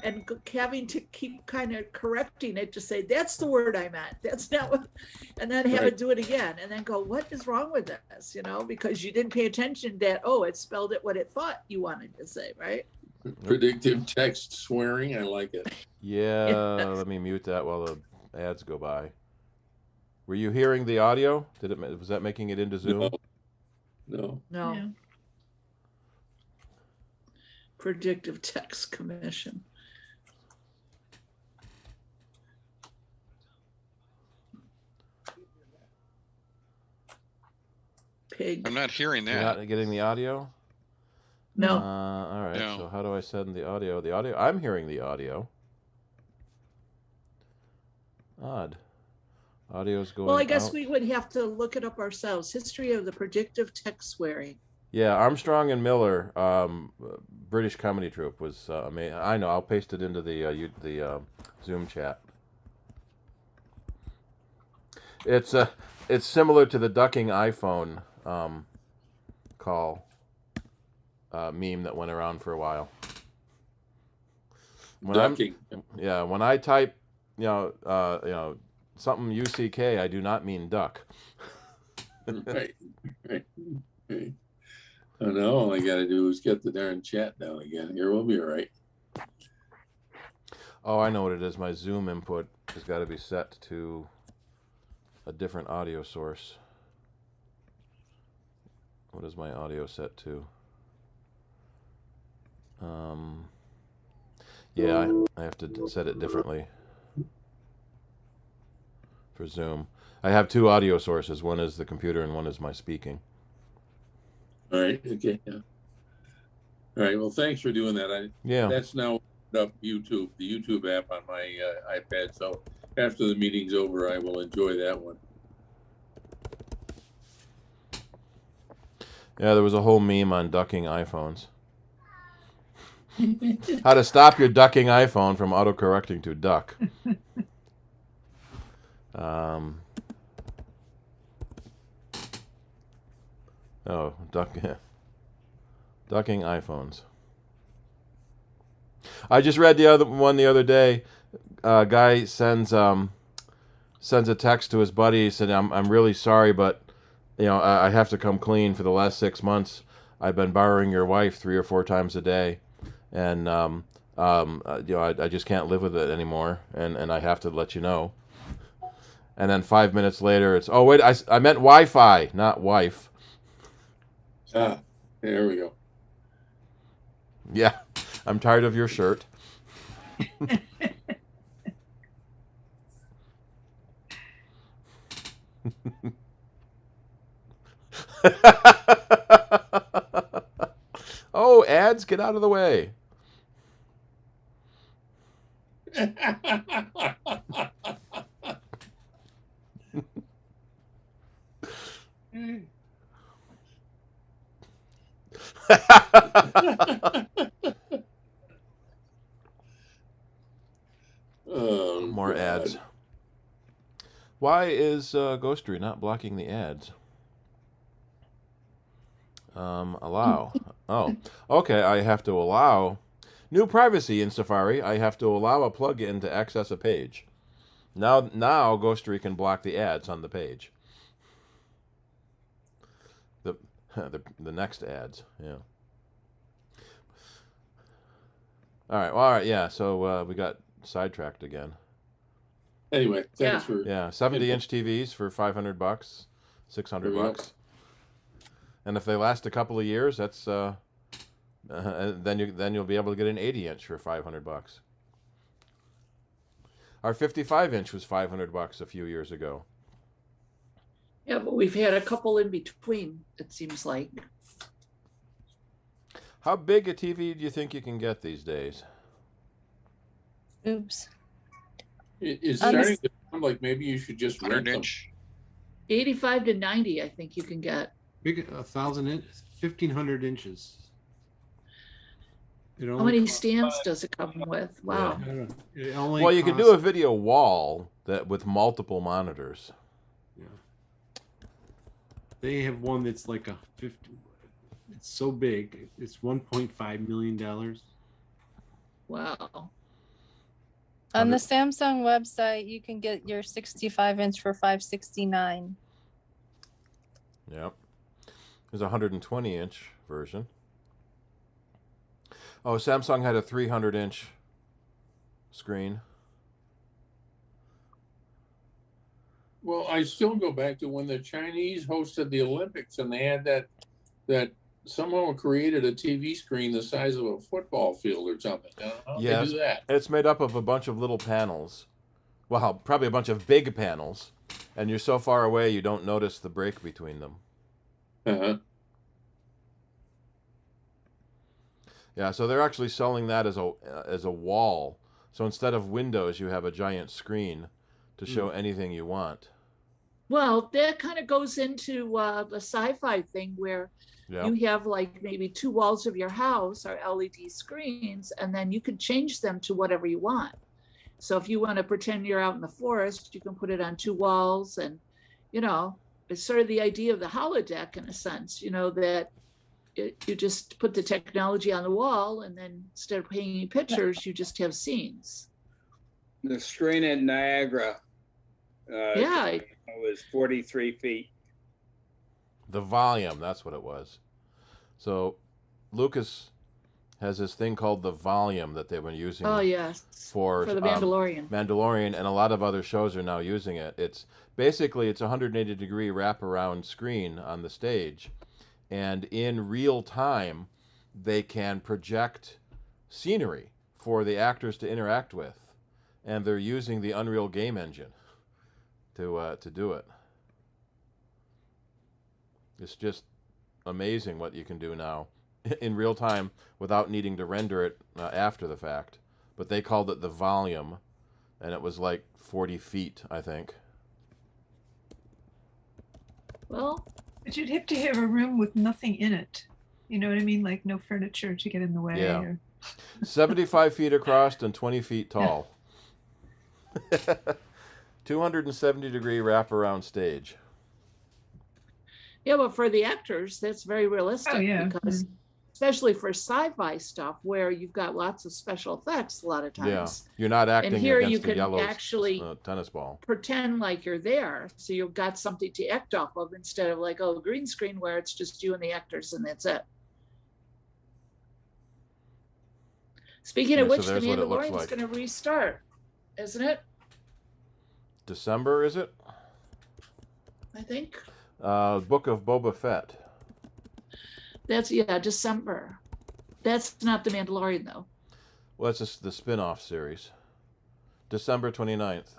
and having to keep kind of correcting it to say, that's the word I meant. That's not what, and then have it do it again and then go, what is wrong with this? Because you didn't pay attention that, it spelled it what it thought you wanted to say, right? Predictive text swearing, I like it. Yeah, let me mute that while the ads go by. Were you hearing the audio? Was that making it into Zoom? No. Yeah. Predictive text commission. Pig. I'm not hearing that. You're not getting the audio? No. All right. No. So how do I send the audio? The audio. I'm hearing the audio. Odd. Audio's going. Well, I guess out. we would have to look it up ourselves. History of the predictive text swearing. Yeah, Armstrong and Miller, British comedy troupe was amazing. I know. I'll paste it into the Zoom chat. It's similar to the ducking iPhone call meme that went around for a while. Ducking. When I type, something UCK, I do not mean duck. Right. I know. All I got to do is get the darn chat down again. Here, we'll be all right. Oh, I know what it is. My Zoom input has got to be set to a different audio source. What is my audio set to? Yeah, I have to set it differently for Zoom. I have two audio sources. One is the computer and one is my speaking. All right. Okay. Yeah. All right. Well, thanks for doing that. Yeah. That's now up YouTube, the YouTube app on my iPad. So after the meeting's over, I will enjoy that one. Yeah, there was a whole meme on ducking iPhones. How to stop your ducking iPhone from autocorrecting to duck. Ducking iPhones. I just read the other day. Guy sends a text to his buddy. He said, "I'm really sorry, but I have to come clean. For the last 6 months, I've been borrowing your wife 3 or 4 times a day, and I just can't live with it anymore, and I have to let you know." And then 5 minutes later, it's, "Oh wait, I meant Wi-Fi, not wife." Ah, there we go. Yeah, I'm tired of your shirt. Oh, ads, get out of the way. Oh, more God. ads. Why is Ghostery not blocking the ads? Allow. Oh, okay. I have to allow new privacy in Safari. I have to allow a plugin to access a page. Now Ghostery can block the ads on the page. The next ads. Yeah. All right. Well, all right. Yeah. So we got sidetracked again. Anyway, thanks for 70-inch TVs for $500, $600. And if they last a couple of years, that's then you'll be able to get an 80-inch for $500. Our 55-inch was $500 a few years ago. Yeah, but we've had a couple in between, it seems like. How big a TV do you think you can get these days? Oops. It's starting to sound like maybe you should just rent them. 85 to 90, I think you can get. Big 1,500 inches. How many stands does it come with? Wow. Yeah. Well, you can do a video wall with multiple monitors. Yeah. They have one that's like a 50. It's so big. It's $1.5 million. Wow. On the Samsung website, you can get your 65-inch for $569. Yep. There's a 120-inch version. Oh, Samsung had a 300-inch screen. Well, I still go back to when the Chinese hosted the Olympics and they had that someone created a TV screen the size of a football field or something. Yes, they do that. It's made up of a bunch of little panels. Well, probably a bunch of big panels, and you're so far away you don't notice the break between them. Uh-huh. Yeah, so they're actually selling that as a wall. So instead of windows, you have a giant screen to show anything you want. Well, that kind of goes into the sci-fi thing where you have like maybe 2 walls of your house are LED screens, and then you can change them to whatever you want. So if you want to pretend you're out in the forest, you can put it on 2 walls, and it's sort of the idea of the holodeck in a sense, that you just put the technology on the wall, and then instead of painting pictures, you just have scenes. The screen at Niagara. It was 43 feet. The volume, that's what it was. So Lucas has this thing called the volume that they've been using. Oh yes, for the Mandalorian. Mandalorian, and a lot of other shows are now using it. It's basically it's a 180-degree wraparound screen on the stage, and in real time, they can project scenery for the actors to interact with, and they're using the Unreal game engine to do it. It's just amazing what you can do now in real time without needing to render it after the fact. But they called it the volume, and it was like 40 feet, I think. Well, but you'd have to have a room with nothing in it. You know what I mean? Like no furniture to get in the way. Yeah. Or... 75 feet across and 20 feet tall. 270-degree wraparound stage. Yeah, but for the actors, that's very realistic. Oh, yeah. Because especially for sci-fi stuff where you've got lots of special effects a lot of times. Yeah, you're not acting and here against you the can yellow actually tennis ball. pretend like you're there, so you've got something to act off of instead of like, oh, green screen where it's just you and the actors and that's it. Speaking of which, The Mandalorian is going to restart, isn't it? December, is it? I think. Book of Boba Fett. That's, yeah, December. That's not The Mandalorian, though. Well, that's just the spin-off series. December 29th.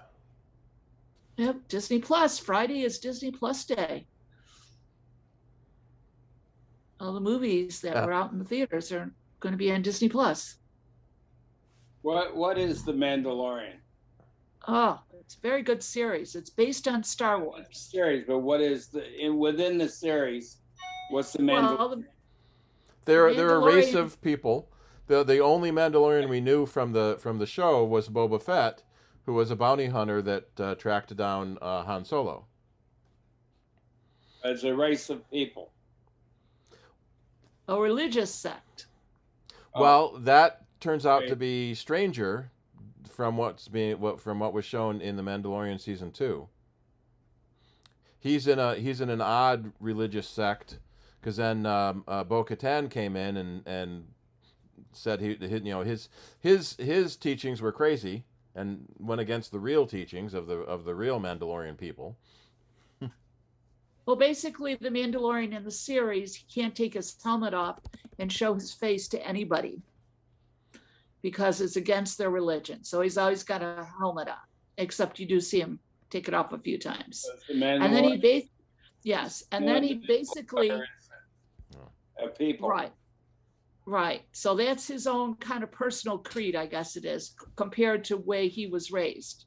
Yep, Disney Plus. Friday is Disney Plus Day. All the movies that were out in the theaters are going to be on Disney Plus. What is The Mandalorian? Oh, it's a very good series. It's based on Star Wars. Series, but what is within the series? What's the Mandalorian? Well, they're a race of people. The only Mandalorian we knew from the show was Boba Fett, who was a bounty hunter that tracked down Han Solo. As a race of people. A religious sect. Well, that turns out to be stranger from what was shown in The Mandalorian season 2. He's in an odd religious sect, because then Bo-Katan came in and said his teachings were crazy and went against the real teachings of the real Mandalorian people. Well, basically, the Mandalorian in the series, he can't take his helmet off and show his face to anybody because it's against their religion. So he's always got a helmet on, except you do see him take it off a few times. And then he basically people. Right. So that's his own kind of personal creed, I guess it is, compared to the way he was raised,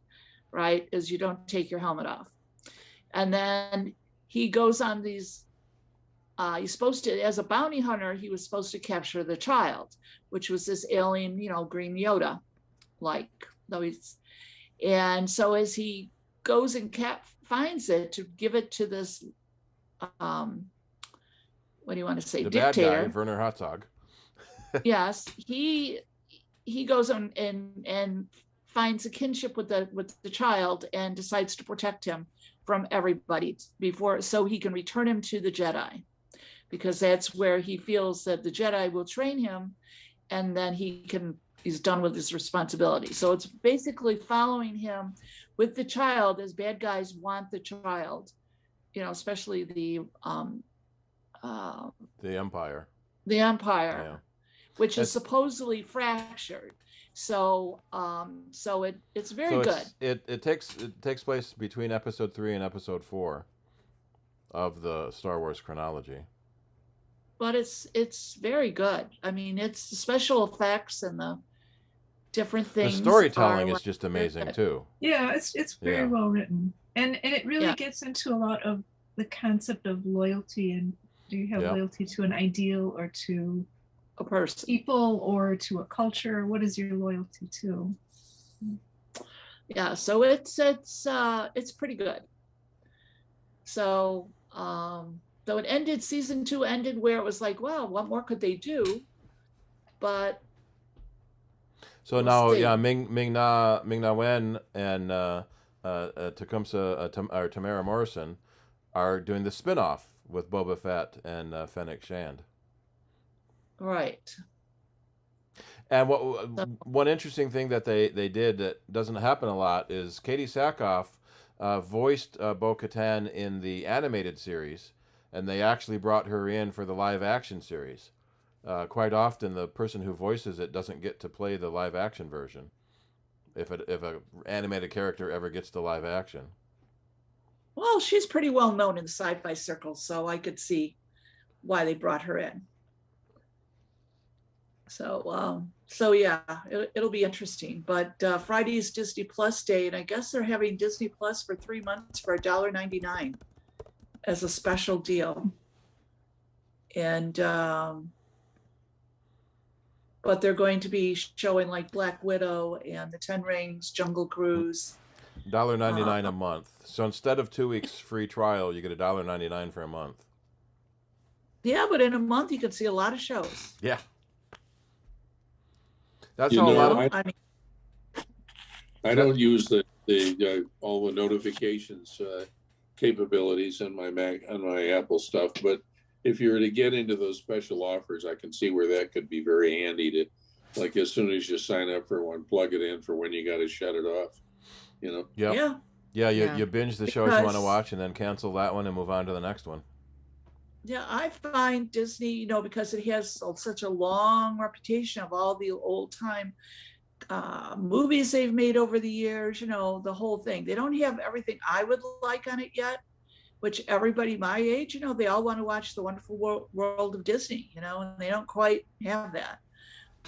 right? Is you don't take your helmet off. And then he goes on these, he's supposed to, as a bounty hunter, he was supposed to capture the child, which was this alien, green Yoda, and so as he goes and finds it to give it to this, what do you want to say, the dictator. Bad guy, Werner Herzog. Yes, he goes on and finds a kinship with the child and decides to protect him from everybody so he can return him to the Jedi, because that's where he feels that the Jedi will train him, and then he's done with his responsibility. So it's basically following him with the child as bad guys want the child, especially the Empire. The Empire. Yeah. Which is supposedly fractured. So it's very good. It takes place between episode 3 and episode 4 of the Star Wars chronology. But it's very good. I mean, it's the special effects and the different things. The storytelling is just amazing too. Yeah, it's very well written. And it really gets into a lot of the concept of loyalty, and do you have loyalty to an ideal or to a person, people, or to a culture? What is your loyalty to? Yeah, so it's pretty good. So though it ended, season 2 ended where it was like, wow, what more could they do? But so now, Ming-Na Wen and Tecumseh Tamara Morrison are doing the spin-off with Boba Fett and Fennec Shand. Right. And one interesting thing that they did that doesn't happen a lot is Katie Sackhoff voiced Bo-Katan in the animated series, and they actually brought her in for the live action series. Quite often, the person who voices it doesn't get to play the live action version if a animated character ever gets to live action. Well, she's pretty well known in sci-fi circles, so I could see why they brought her in. So yeah, it'll be interesting. But Friday is Disney Plus Day, and I guess they're having Disney Plus for 3 months for $1.99 as a special deal. And but they're going to be showing like Black Widow and the 10 Rings, Jungle Cruise. $1.99 a month. So instead of 2 weeks free trial, you get $1.99 for a month. Yeah, but in a month you can see a lot of shows. Yeah. That's all. I don't use the all the notifications capabilities on my Mac, on my Apple stuff, but if you were to get into those special offers, I can see where that could be very handy to, like, as soon as you sign up for one, plug it in for when you got to shut it off. You know. Yep. Yeah. You binge the shows you want to watch and then cancel that one and move on to the next one. Yeah, I find Disney, because it has such a long reputation of all the old time movies they've made over the years, the whole thing. They don't have everything I would like on it yet, which everybody my age, they all want to watch The Wonderful World of Disney, and they don't quite have that.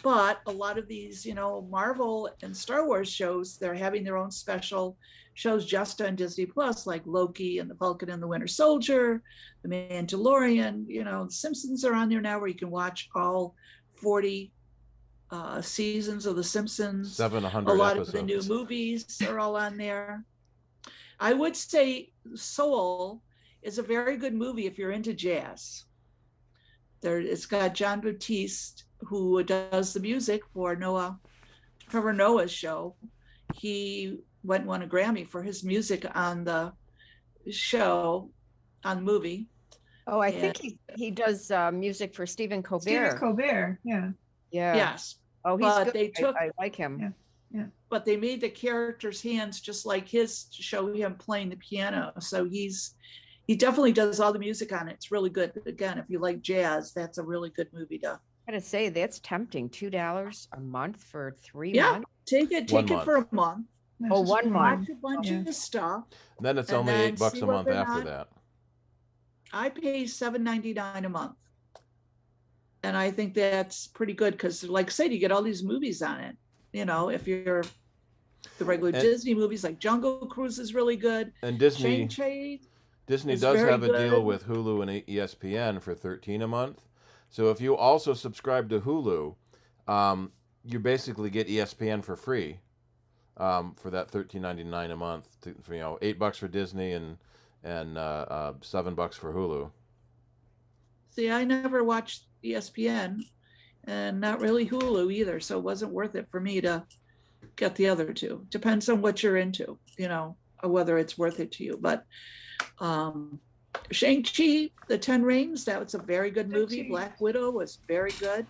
But a lot of these, Marvel and Star Wars shows, they're having their own special shows just on Disney Plus, like Loki and the Falcon and the Winter Soldier, the Mandalorian. The Simpsons are on there now, where you can watch all 40 seasons of The Simpsons. 700 A lot episodes. of the new movies are all on there. I would say Soul is a very good movie if you're into jazz. It's got John Baptiste, who does the music for Trevor Noah's show. He won a Grammy for his music on the show, on the movie. Oh, I think he does music for Stephen Colbert. Stephen Colbert, yeah. Yeah. Yes. Oh, he's but good. I like him. Yeah. Yeah. But they made the character's hands just like his to show him playing the piano. So he definitely does all the music on it. It's really good. Again, if you like jazz, that's a really good movie to. I gotta say, that's tempting. $2 a month for 3 months. Yeah, take it for a month. Oh, 1 month. Watch a bunch of stuff. Then it's only $8 a month after that. I pay $7.99 a month, and I think that's pretty good because, like I said, you get all these movies on it. If you're the regular Disney movies, like Jungle Cruise is really good. And Disney does have a deal with Hulu and ESPN for $13 a month. So if you also subscribe to Hulu, you basically get ESPN for free for that $13.99 a month. For $8 for Disney and $7 for Hulu. See, I never watched ESPN, and not really Hulu either, so it wasn't worth it for me to get the other two. Depends on what you're into, or whether it's worth it to you. But Shang-Chi, the 10 Rings, that was a very good movie. Black Widow was very good.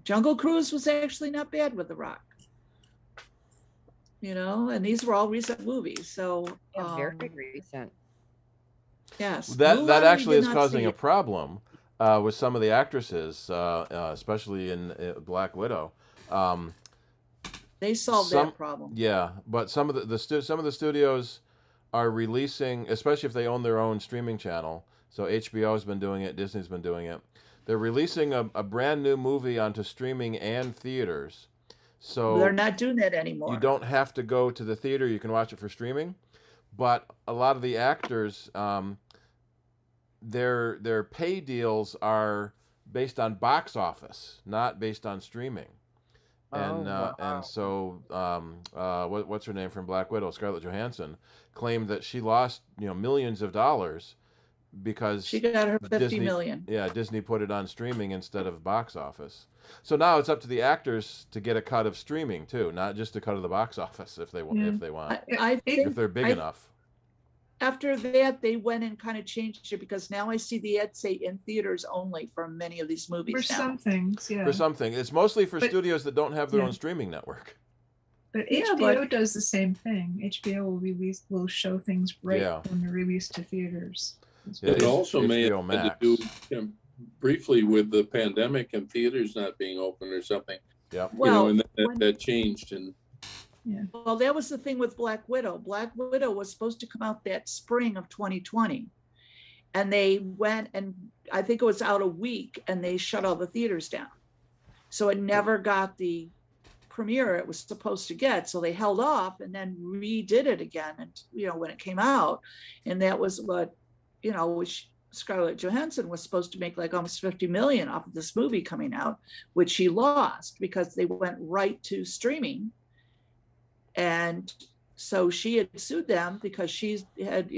Jungle Cruise was actually not bad with The Rock. And these were all recent movies. So very recent. Yes. That actually is causing a problem with some of the actresses, especially in Black Widow. They solved that problem. Yeah, but some of the studios are releasing, especially if they own their own streaming channel. So HBO has been doing it, Disney's been doing it. They're releasing a brand new movie onto streaming and theaters. So they're not doing that anymore. You don't have to go to the theater. You can watch it for streaming. But a lot of the actors, their pay deals are based on box office, not based on streaming. And so what's her name from Black Widow, Scarlett Johansson, claimed that she lost millions of dollars because she got her $50 million. Yeah, Disney put it on streaming instead of box office. So now it's up to the actors to get a cut of streaming too, not just a cut of the box office if they want. If they want, if they're big enough. after that, they went and kind of changed it because now I see the ads say in theaters only for many of these movies For now. some things, yeah. For something, it's mostly for But- studios that don't have their yeah. own streaming network. But Yeah, HBO does the same thing. HBO will show things right Yeah. when they're released to theaters. Yeah, It also may HBO have Max. to do briefly with the pandemic and theaters not being open or something. Yeah. Well, and that changed. And Yeah. Well, that was the thing with Black Widow. Black Widow was supposed to come out that spring of 2020. And they went, and I think it was out a week, and they shut all the theaters down. So it never got the premiere it was supposed to get. So they held off and then redid it again. And, when it came out, and that was what, which Scarlett Johansson was supposed to make like almost 50 million off of this movie coming out, which she lost because they went right to streaming. And so she had sued them because she had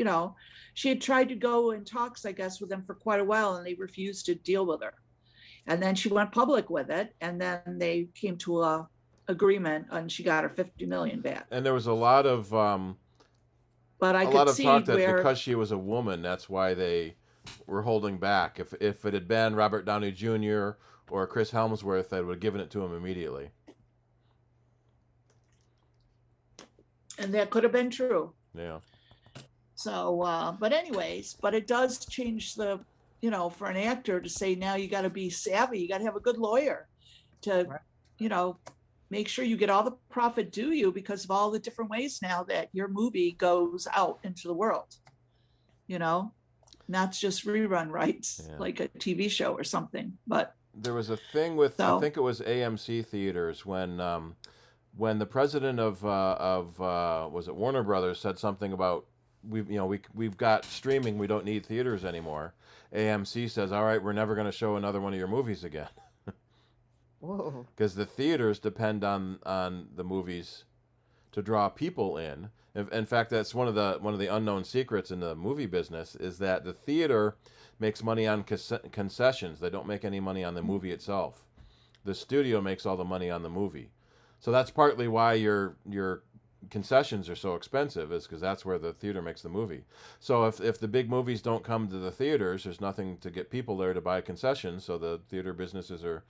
tried to go in talks, I guess, with them for quite a while, and they refused to deal with her. And then she went public with it, and then they came to a agreement, and she got her 50 million back. And there was a lot of but I could see talk that where, because she was a woman, that's why they were holding back. If it had been Robert Downey Jr. or Chris Hemsworth, they would have given it to him immediately. and that could have been true. Yeah. So, but it does change the, for an actor to say now you got to be savvy, you got to have a good lawyer to, make sure you get all the profit due you because of all the different ways now that your movie goes out into the world, not just rerun rights like a TV show or something. But there was a thing with, I think it was AMC theaters when the president of was it Warner Brothers said something about we've got streaming, we don't need theaters anymore. AMC says, all right, we're never going to show another one of your movies again. Whoa. Because the theaters depend on the movies to draw people in. In fact, that's one of the unknown secrets in the movie business is that the theater makes money on concessions. They don't make any money on the movie itself. The studio makes all the money on the movie. So that's partly why your concessions are so expensive, is because that's where the theater makes the movie. So if the big movies don't come to the theaters, there's nothing to get people there to buy concessions. So the theater businesses are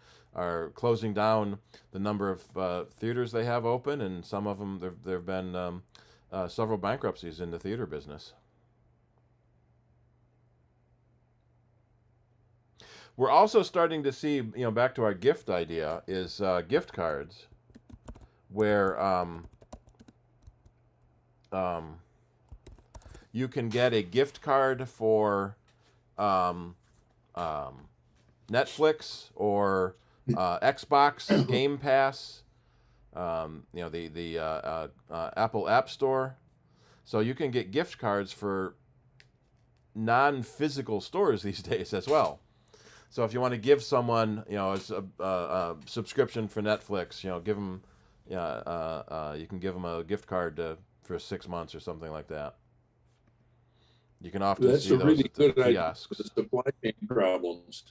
closing down the number of theaters they have open, and some of them there have been several bankruptcies in the theater business. We're also starting to see, back to our gift idea, is gift cards, where you can get a gift card for Netflix or Xbox Game Pass, the Apple App Store. So you can get gift cards for non-physical stores these days as well. So if you want to give someone, a subscription for Netflix, give them, you can give them a gift card for 6 months or something like that. You can often that's see a those really at the good idea kiosks. for the supply chain problems.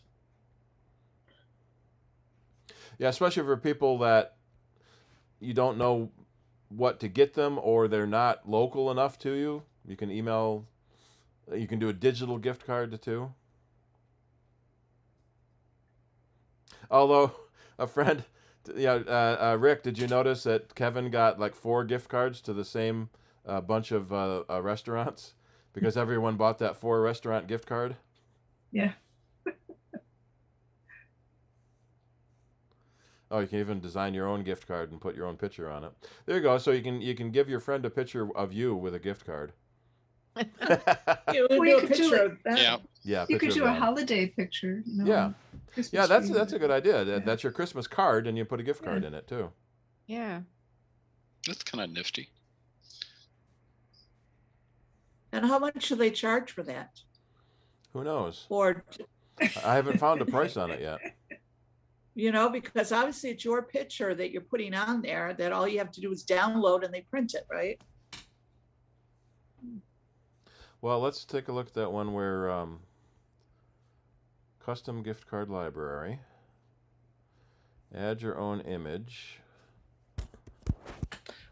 Yeah, especially for people that you don't know what to get them, or they're not local enough to you. You can email. You can do a digital gift card too. Although a friend, Rick, did you notice that Kevin got like 4 gift cards to the same bunch of restaurants because everyone bought that 4 restaurant gift card? Yeah. Oh, you can even design your own gift card and put your own picture on it. There you go. So you can give your friend a picture of you with a gift card. You Well, do you a could do picture it. of that. Yeah, You could picture do of a them. holiday picture. Yeah. Christmas Yeah, that's tree. a good idea. That's your Christmas card, and you put a gift card in it too. Yeah. That's kind of nifty. And how much do they charge for that? Who knows? Or, I haven't found a price on it yet. because obviously it's your picture that you're putting on there that all you have to do is download and they print it, right? Well, let's take a look at that one where custom gift card library. Add your own image.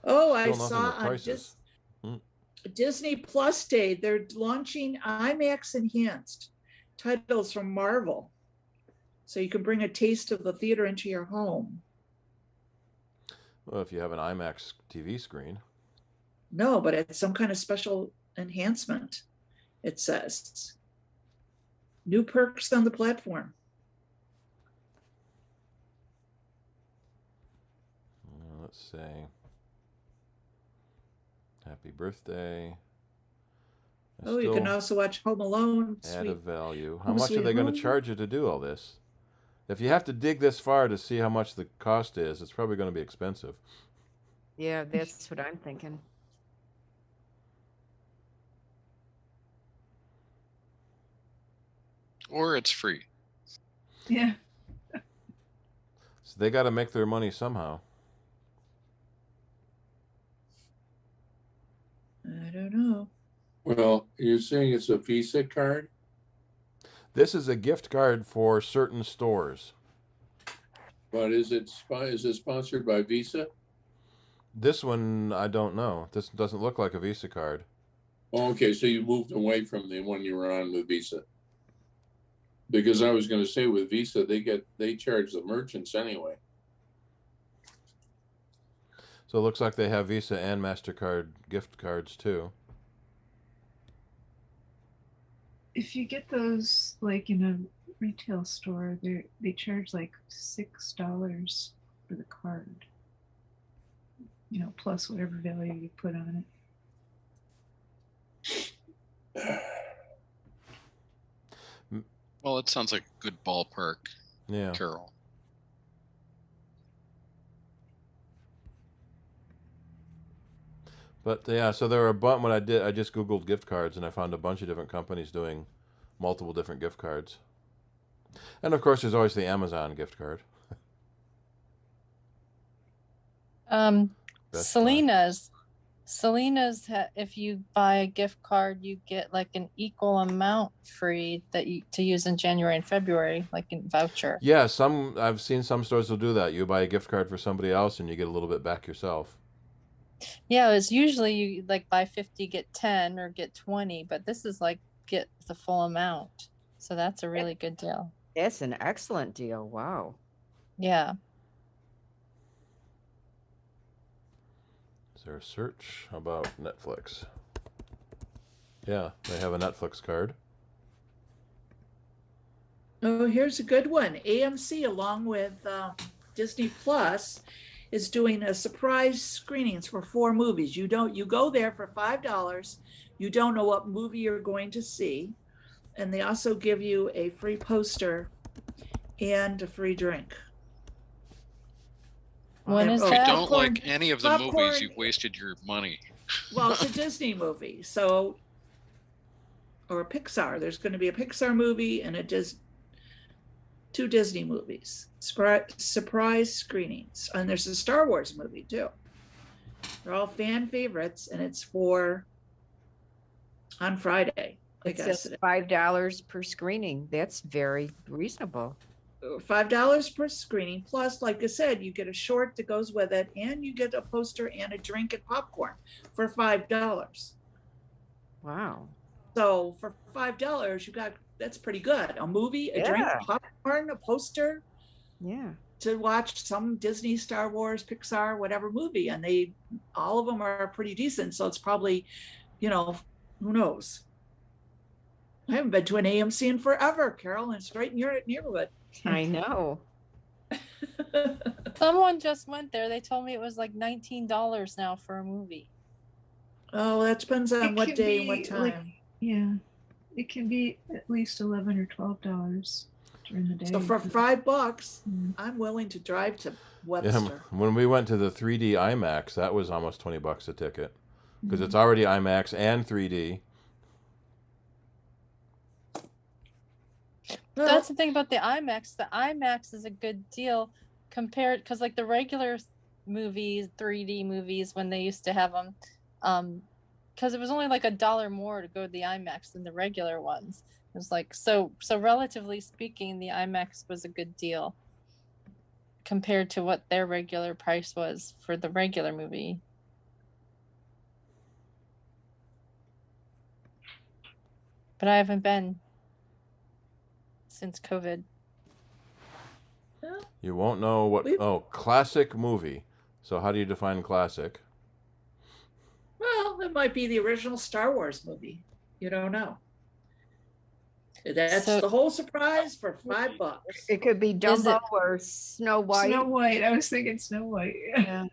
Oh, I Still nothing saw with on prices. Disney Plus Day, they're launching IMAX enhanced titles from Marvel. So you can bring a taste of the theater into your home. Well, if you have an IMAX TV screen. No, but it's some kind of special enhancement, it says. New perks on the platform. Let's see. Happy birthday. You can also watch Home Alone. Added value. How much are they going to charge you to do all this? If you have to dig this far to see how much the cost is, it's probably going to be expensive. Yeah, that's what I'm thinking. Or it's free. Yeah. So they got to make their money somehow. I don't know. Well, you're saying it's a Visa card? This is a gift card for certain stores. But is it sponsored by Visa? This one, I don't know. This doesn't look like a Visa card. Oh, okay, so you moved away from the one you were on with Visa. Because I was going to say with Visa, they charge the merchants anyway. So it looks like they have Visa and MasterCard gift cards too. If you get those like in a retail store, they charge like $6 for the card. You know, plus whatever value you put on it. Well, it sounds like a good ballpark. Yeah. Carol. But yeah, so there are a bunch. When I just Googled gift cards and I found a bunch of different companies doing multiple different gift cards. And of course, there's always the Amazon gift card. Selena's, if you buy a gift card, you get like an equal amount free to use in January and February, like in voucher. Yeah, I've seen some stores will do that. You buy a gift card for somebody else and you get a little bit back yourself. Yeah, it's usually you like buy 50, get 10 or get 20, but this is like get the full amount. So that's a really good deal. That's an excellent deal. Wow. Yeah. Is there a search about Netflix? Yeah, they have a Netflix card. Oh, here's a good one. AMC, along with Disney Plus, is doing a surprise screenings for 4 movies. You go there for $5. You don't know what movie you're going to see. And they also give you a free poster and a free drink. When is If that? you don't like any of the movies, you've wasted your money. Well, it's a Disney movie, or a Pixar. There's going to be a Pixar movie and 2 Disney movies, surprise screenings. And there's a Star Wars movie too. They're all fan favorites, and it's on Friday. It says $5 per screening. That's very reasonable. $5 per screening. Plus, like I said, you get a short that goes with it, and you get a poster and a drink and popcorn for $5. Wow. So for $5, that's pretty good. A movie, a drink, popcorn, a poster. Yeah. To watch some Disney, Star Wars, Pixar, whatever movie, and all of them are pretty decent. So it's probably, who knows? I haven't been to an AMC in forever, Carol, and it's right in your neighborhood. I know. Someone just went there. They told me it was like $19 now for a movie. Oh, that depends on what day and what time. Like, yeah, it can be at least $11 or $12 during the day. So for $5, I'm willing to drive to Webster. Yeah, when we went to the 3D IMAX, that was almost $20 a ticket because it's already IMAX and 3D. That's the thing about the IMAX. The IMAX is a good deal compared, because like the regular movies, 3D movies, when they used to have them, because it was only like $1 more to go to the IMAX than the regular ones. It was like so relatively speaking, the IMAX was a good deal compared to what their regular price was for the regular movie. but I haven't been since COVID. You won't know what. Oh, classic movie. So how do you define classic? Well, it might be the original Star Wars movie. You don't know. That's the whole surprise for $5. It could be Dumbo or Snow White. Snow White. I was thinking Snow White. Yeah.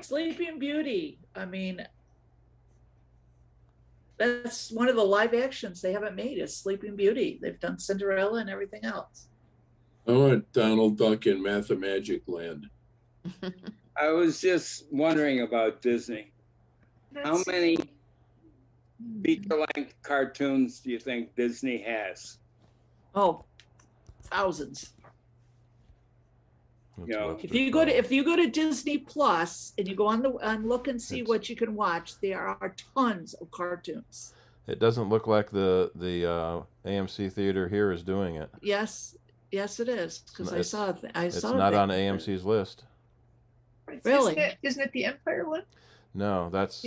Sleeping Beauty. I mean, that's one of the live actions they haven't made is Sleeping Beauty. They've done Cinderella and everything else. I want Donald Duck in Mathemagic Land. I was just wondering about Disney. How many feature-length cartoons do you think Disney has? Oh, thousands. You know, if you go to Disney Plus and you go on look and see what you can watch, there are tons of cartoons. It doesn't look like the AMC theater here is doing it. Yes, it is because I saw it. It's not on AMC's list. Really? Isn't it the Empire one? No, that's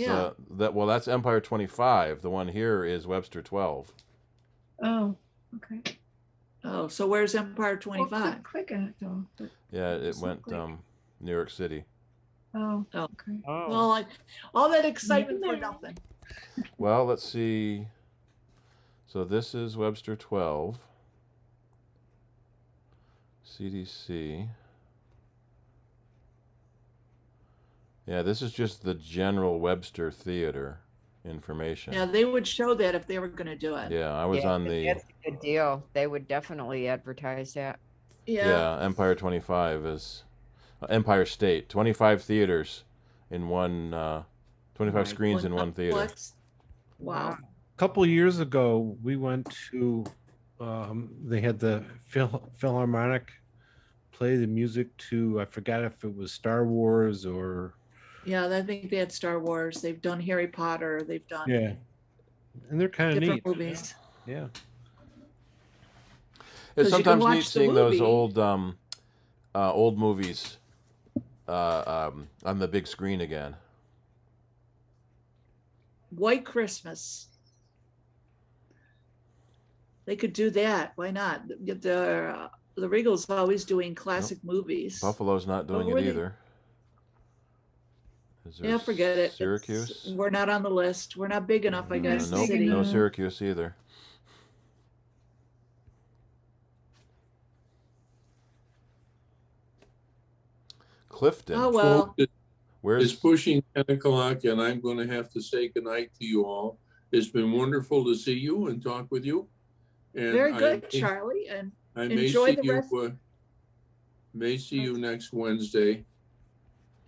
that's Empire 25. The one here is Webster 12. Oh, okay. Oh, so where's Empire 25? Well, click on it though. Yeah, it went New York City. Oh, okay. Oh. Well, all that excitement for nothing. Well, let's see. So this is Webster 12. CDC. Yeah, this is just the general Webster Theater information. Yeah, they would show that if they were going to do it. Yeah, I was on the... That's a good deal. They would definitely advertise that. Yeah, Empire 25 is... Empire State. 25 theaters in one... 25 screens in one theater. Wow. A couple of years ago, we went to... they had the Philharmonic play the music to... I forgot if it was Star Wars or... Yeah, I think they had Star Wars. They've done Harry Potter. They've done and they're kind of different neat. movies. Yeah. It's sometimes neat seeing those old movies on the big screen again. White Christmas. They could do that. Why not? The Regal's always doing classic movies. Buffalo's not doing it either. Yeah, forget it. Syracuse? We're not on the list. We're not big enough, I guess. No Syracuse either. Clifton. Oh, well. It's pushing 10 o'clock, and I'm going to have to say goodnight to you all. It's been wonderful to see you and talk with you. And very good, Charlie. And I enjoy the rest. May see you next Wednesday.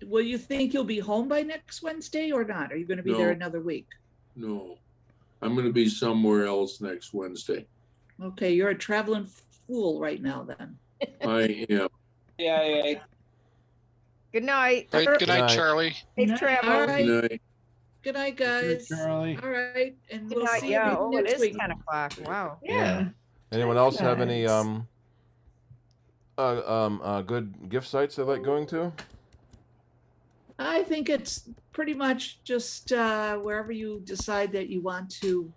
Will you think you'll be home by next Wednesday or not? Are you going to be there another week? No, I'm going to be somewhere else next Wednesday. Okay, you're a traveling fool right now then. I am. Yeah. Good night. Right, good night, Charlie. Safe travel. All right. Good night. Good night, guys. Charlie. All right, and Good we'll night. see Yeah. you Oh, next it is week. 10 o'clock. Wow. Yeah. Anyone else have any good gift sites they like going to? I think it's pretty much just wherever you decide that you want to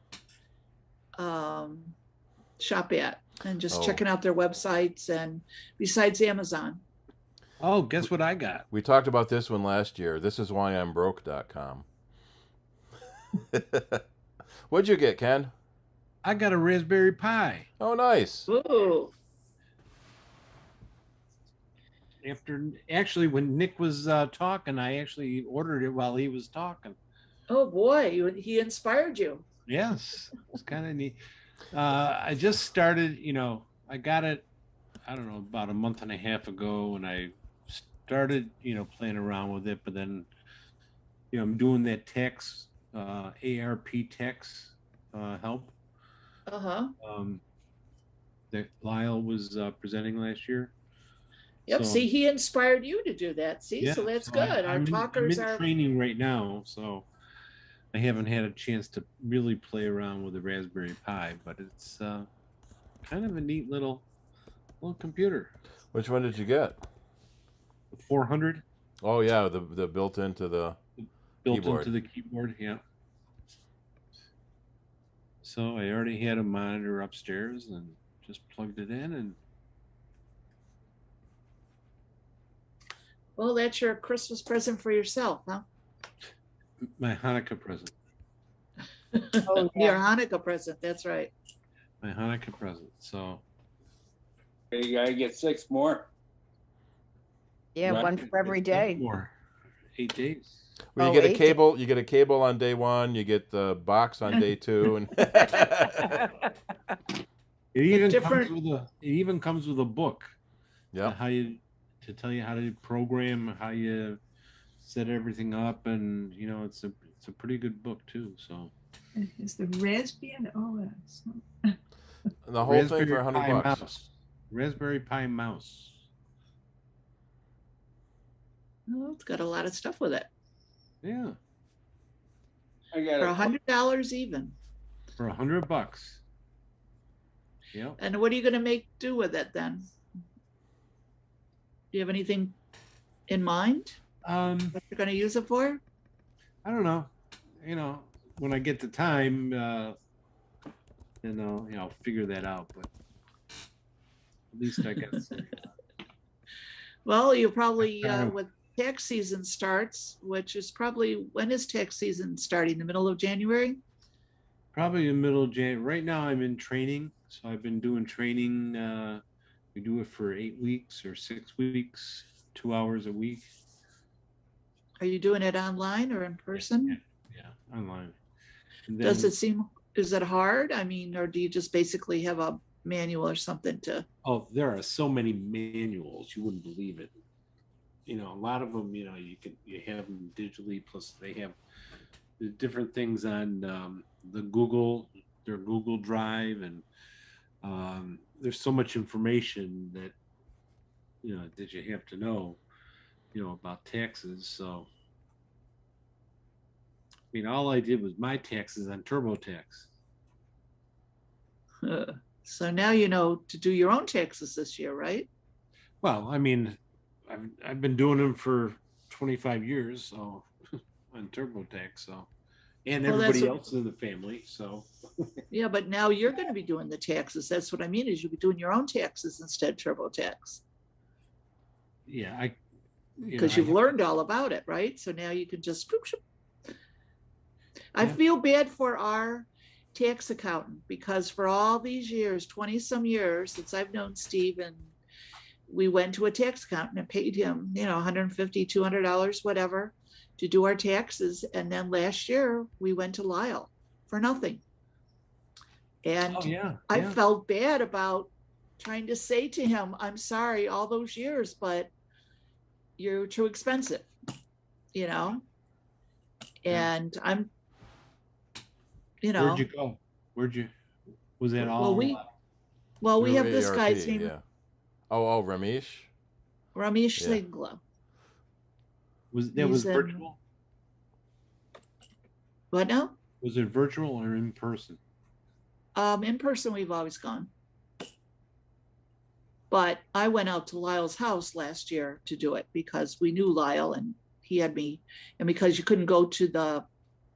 shop at, and just checking out their websites, and besides Amazon. Oh, guess what I got? We talked about this one last year. This is why I'm broke.com. What'd you get, Ken? I got a Raspberry Pi. Oh, nice. Ooh. Actually, when Nick was talking, I actually ordered it while he was talking. Oh boy, he inspired you. Yes, it's kind of neat. I just started, I got it, I don't know, about a month and a half ago, and I started, playing around with it, but then, I'm doing that text, ARP text help. Uh-huh. That Lyle was presenting last year. Yep. So, see, he inspired you to do that. See, yeah, so that's so good. I'm talkers in are training right now, so I haven't had a chance to really play around with the Raspberry Pi, but it's kind of a neat little computer. Which one did you get? The 400. Oh yeah, the built into the built keyboard. into the keyboard. Yeah. So I already had a monitor upstairs and just plugged it in, and Well, that's your Christmas present for yourself, huh? my Hanukkah present. Oh, Your Hanukkah present, that's right. My Hanukkah present. So You gotta get 6 more. Yeah, Right. one for every day. More. 8 days. Well, you Oh, get a 8 cable. You get a cable on day 1. You get the box on day 2, and It even Different- comes with a. It even comes with a book. yeah. How you to tell you how to program, how you set everything up, and you know it's a pretty good book too. So Is the Raspbian OS? The whole thing Raspberry for $100. Pi mouse. Raspberry Pi mouse. Oh, it's got a lot of stuff with it. Yeah, I got For a $100 even. for $100. Yeah. And what are you going to do with it then? Do you have anything in mind? What you're going to use it for? I don't know. You know, when I get the time, then I'll figure that out. But at least I got some. Well, you probably, with tax season starts, which is probably, when is tax season starting? The middle of January? Probably in the middle of January. Right now, I'm in training, so I've been doing training. We do it for 8 weeks or 6 weeks, 2 hours a week. Are you doing it online or in person? Yeah, online. And Does then- it seem, is it hard? I mean, or do you just basically have a manual or something to? Oh, there are so many manuals, you wouldn't believe it. You know, a lot of them, you have them digitally, plus they have the different things on their Google Drive, and there's so much information that that you have to know, about taxes. So, I mean, all I did was my taxes on TurboTax. So now you know to do your own taxes this year, right? Well, I mean, I've been doing them for 25 years, so on TurboTax, so, and Well, that's everybody what- else in the family, so. Yeah, but now you're going to be doing the taxes. That's what I mean, is you'll be doing your own taxes instead of TurboTax. Yeah, Because you've learned all about it, right? So now you can just. I feel bad for our tax accountant, because for all these years, 20 some years since I've known Steve, and we went to a tax accountant and paid him, $150, $200, whatever, to do our taxes. And then last year we went to Lyle for nothing. And I felt bad about trying to say to him, I'm sorry all those years, but you're too expensive, and I'm, Where'd you go? Was that all? Well, we Through have this ARP, guy's name, yeah. Oh, Ramesh. Ramesh Yeah. Singla. Was He's in- virtual? What now? Was it virtual or in person? In person, we've always gone. But I went out to Lyle's house last year to do it because we knew Lyle and he had me. And because you couldn't go to the,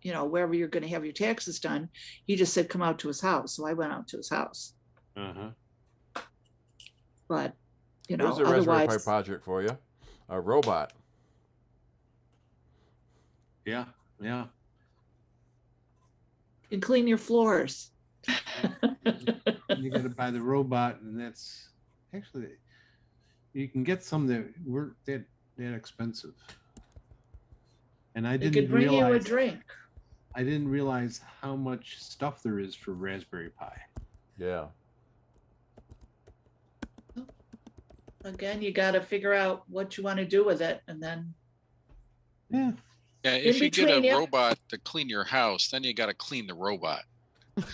wherever you're going to have your taxes done, he just said, come out to his house. So I went out to his house. But, Here's a Raspberry Pi otherwise, project for you. A robot. Yeah. and clean your floors. You got to buy the robot, and that's actually, you can get some that weren't that expensive. And I It didn't could bring you a realize. drink. I didn't realize how much stuff there is for Raspberry Pi. Yeah. Again, you got to figure out what you want to do with it, and then. Yeah. Yeah, if In you get between, a yeah. robot to clean your house, then you got to clean the robot.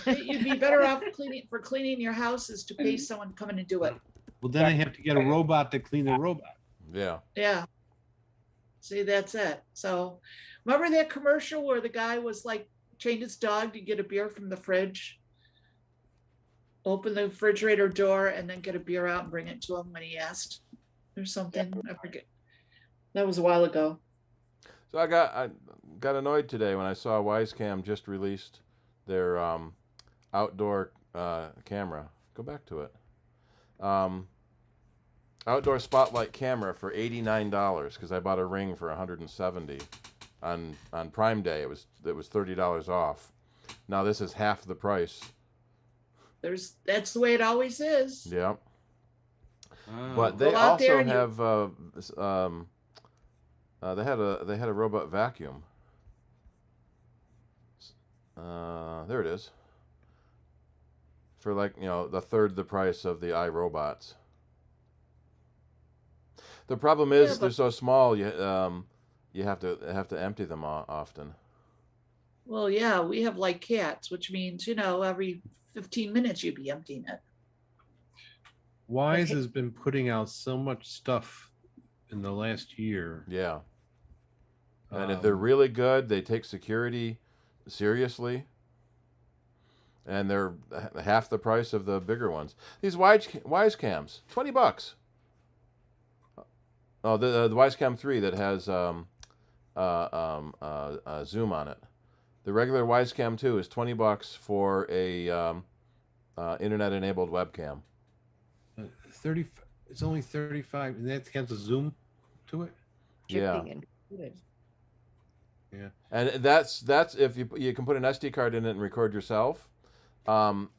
You'd be better off cleaning your houses to pay someone to come in and do it. Well, then I have to get a robot to clean the robot. Yeah. Yeah. See, that's it. So remember that commercial where the guy was like trained his dog to get a beer from the fridge, open the refrigerator door, and then get a beer out and bring it to him when he asked or something. I forget. That was a while ago. So I got annoyed today when I saw Wisecam just released their outdoor camera. Go back to it. Outdoor spotlight camera for $89 because I bought a Ring for $170 on Prime Day. It was $30 off. Now this is half the price. That's the way it always is. Yeah. But they also have they had a robot vacuum. There it is. For like, the third the price of the iRobots. The problem is they're so small. You have to empty them often. Well, yeah, we have like cats, which means every 15 minutes you'd be emptying it. Wise has been putting out so much stuff in the last year. Yeah. And if they're really good, they take security seriously. And they're half the price of the bigger ones. These Wise cams, $20. Oh, the Wise Cam 3 that has zoom on it. The regular Wise Cam 2 is $20 for a internet-enabled webcam. 30. It's only 35, and that has a zoom to it. Yeah. Included. Yeah. And that's if you can put an SD card in it and record yourself.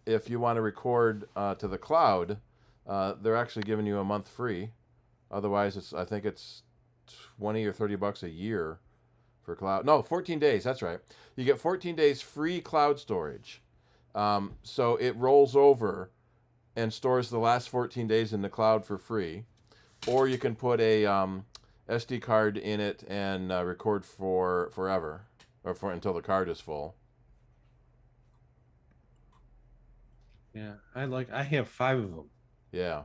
If you want to record to the cloud, they're actually giving you a month free. Otherwise, I think it's $20 or $30 a year for cloud. No, 14 days. That's right. You get 14 days free cloud storage. So it rolls over and stores the last 14 days in the cloud for free. Or you can put a SD card in it and record for forever, or until the card is full. Yeah, I have 5 of them. Yeah.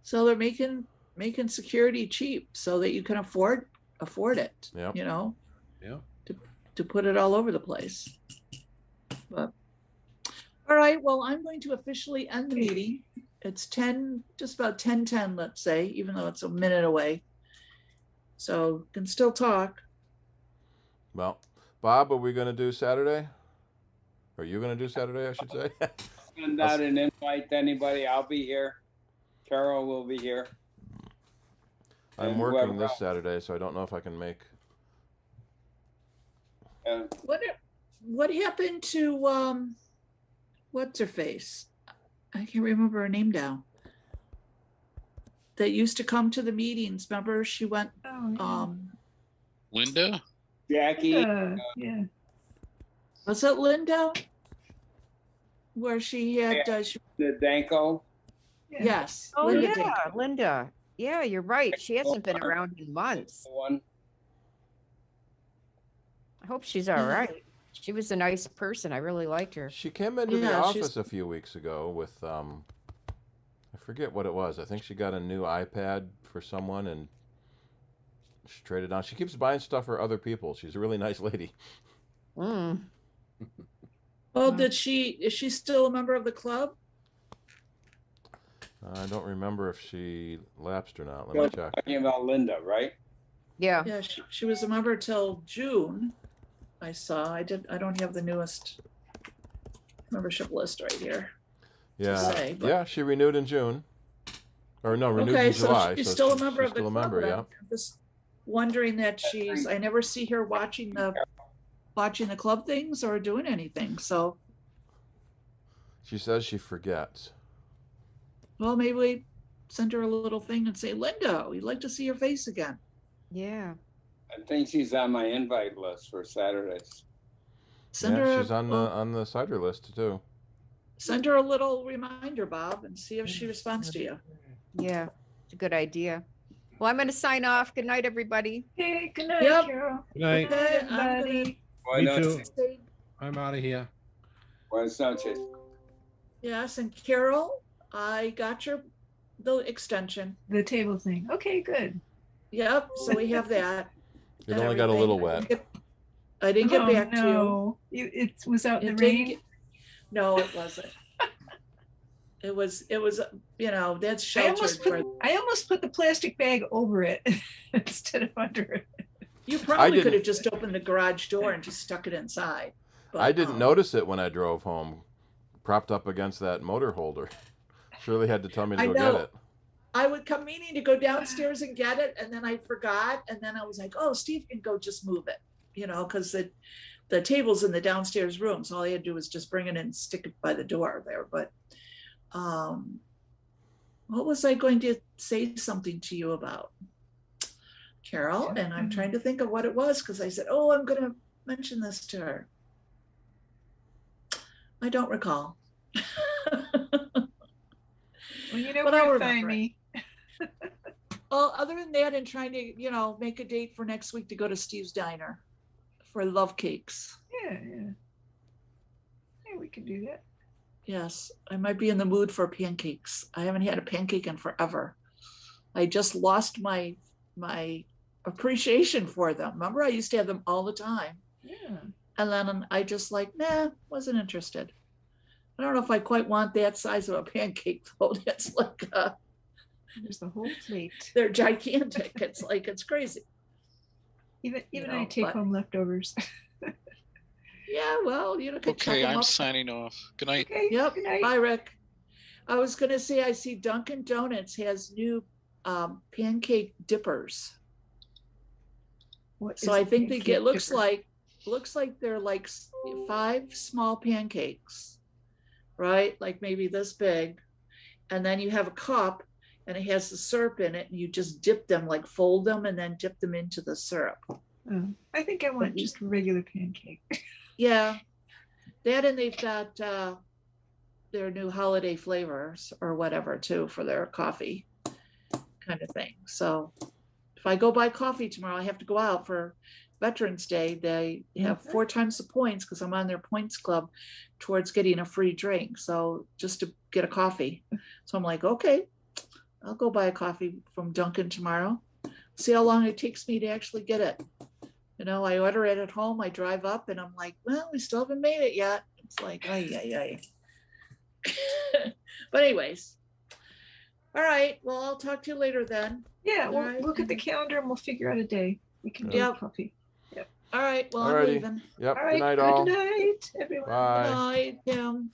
So they're making security cheap so that you can afford it. Yep. Yeah. To put it all over the place. But all right, well, I'm going to officially end the meeting. It's just about 10:10, let's say, even though it's a minute away. So can still talk. Well, Bob, are we going to do Saturday? Are you going to do Saturday, I should say? Send out an invite to anybody. I'll be here. Carol will be here. I'm working this Saturday, so I don't know if I can make. What happened to what's her face? I can't remember her name now. That used to come to the meetings. Remember, she went. Linda. Jackie. Yeah. Was it Linda? Where she had the Danko. Yeah. Yes. Oh Linda yeah, Linda. Yeah, you're right. She hasn't been around in months. I hope she's all right. She was a nice person. I really liked her. She came into the office a few weeks ago with I forget what it was. I think she got a new iPad for someone and she traded on. She keeps buying stuff for other people. She's a really nice lady. Well, is she still a member of the club? I don't remember if she lapsed or not. Let me check. Talking about Linda, right? Yeah. Yeah, she was a member till June. I saw. I don't have the newest membership list right here. Yeah. Yeah, she renewed in June. Or no, renewed in July. So she's still a member of the club. Yeah. I'm just wondering that I never see her watching the club things or doing anything. So she says she forgets. Well, maybe we send her a little thing and say, Linda, we'd like to see your face again. Yeah. I think she's on my invite list for Saturdays. Send her. She's on the CIDER list too. Send her a little reminder, Bob, and see if she responds to you. Yeah, it's a good idea. Well, I'm going to sign off. Good night, everybody. Hey, good night, Carol. Good night. Okay, everybody. Me too. I'm out of here. Buenas noches. Yes, and Carol, I got the extension. The table thing. Okay, good. Yep, so we have that. It only got a little wet. I didn't get back to you. It was out in the rain. No, it wasn't. It was, that's sheltered. I almost put the plastic bag over it instead of under it. You probably could have just opened the garage door and just stuck it inside. But, I didn't notice it when I drove home, propped up against that motor holder. Shirley had to tell me to go get it. I would come meaning to go downstairs and get it, and then I forgot, and then I was like, "Oh, Steve can go just move it," because the table's in the downstairs room, so all I had to do was just bring it in and stick it by the door there. But what was I going to say something to you about, Carol? And I'm trying to think of what it was, because I said, "Oh, I'm going to mention this to her." I don't recall. Well, you know But where I'll to find remember it. me. Well, other than that, and trying to, make a date for next week to go to Steve's Diner for love cakes. Yeah. Yeah, we can do that. Yes, I might be in the mood for pancakes. I haven't had a pancake in forever. I just lost my appreciation for them. Remember, I used to have them all the time. Yeah. And then I just wasn't interested. I don't know if I quite want that size of a pancake though. It's like there's the whole plate. They're gigantic. It's crazy. Even I take home leftovers. Yeah, well, could chop Okay, them I'm up. signing off. Good night. Okay, Yep. good night. Bye, Rick. I was gonna say I see Dunkin' Donuts has new pancake dippers. What So is I a think they pancake get looks dipper? like they're like 5 small pancakes, right? Like maybe this big, and then you have a cup, and it has the syrup in it, and you just dip them, like fold them, and then dip them into the syrup. Oh, I think I want just regular pancake. Yeah, that, and they've got their new holiday flavors or whatever too for their coffee kind of thing. So if I go buy coffee tomorrow, I have to go out for Veterans Day. They have 4 times the points because I'm on their points club towards getting a free drink. So just to get a coffee. So I'm like, okay, I'll go buy a coffee from Dunkin' tomorrow. See how long it takes me to actually get it. I order it at home. I drive up and I'm like, well, we still haven't made it yet. It's like, ay. But anyways, all right. Well, I'll talk to you later then. Yeah, we'll right. look at the calendar and we'll figure out a day. We can do coffee. Yep. All right. Well, Alrighty. I'm leaving. Yep. All right. Good night, all. Good night, everyone. Bye. Good night, Tim.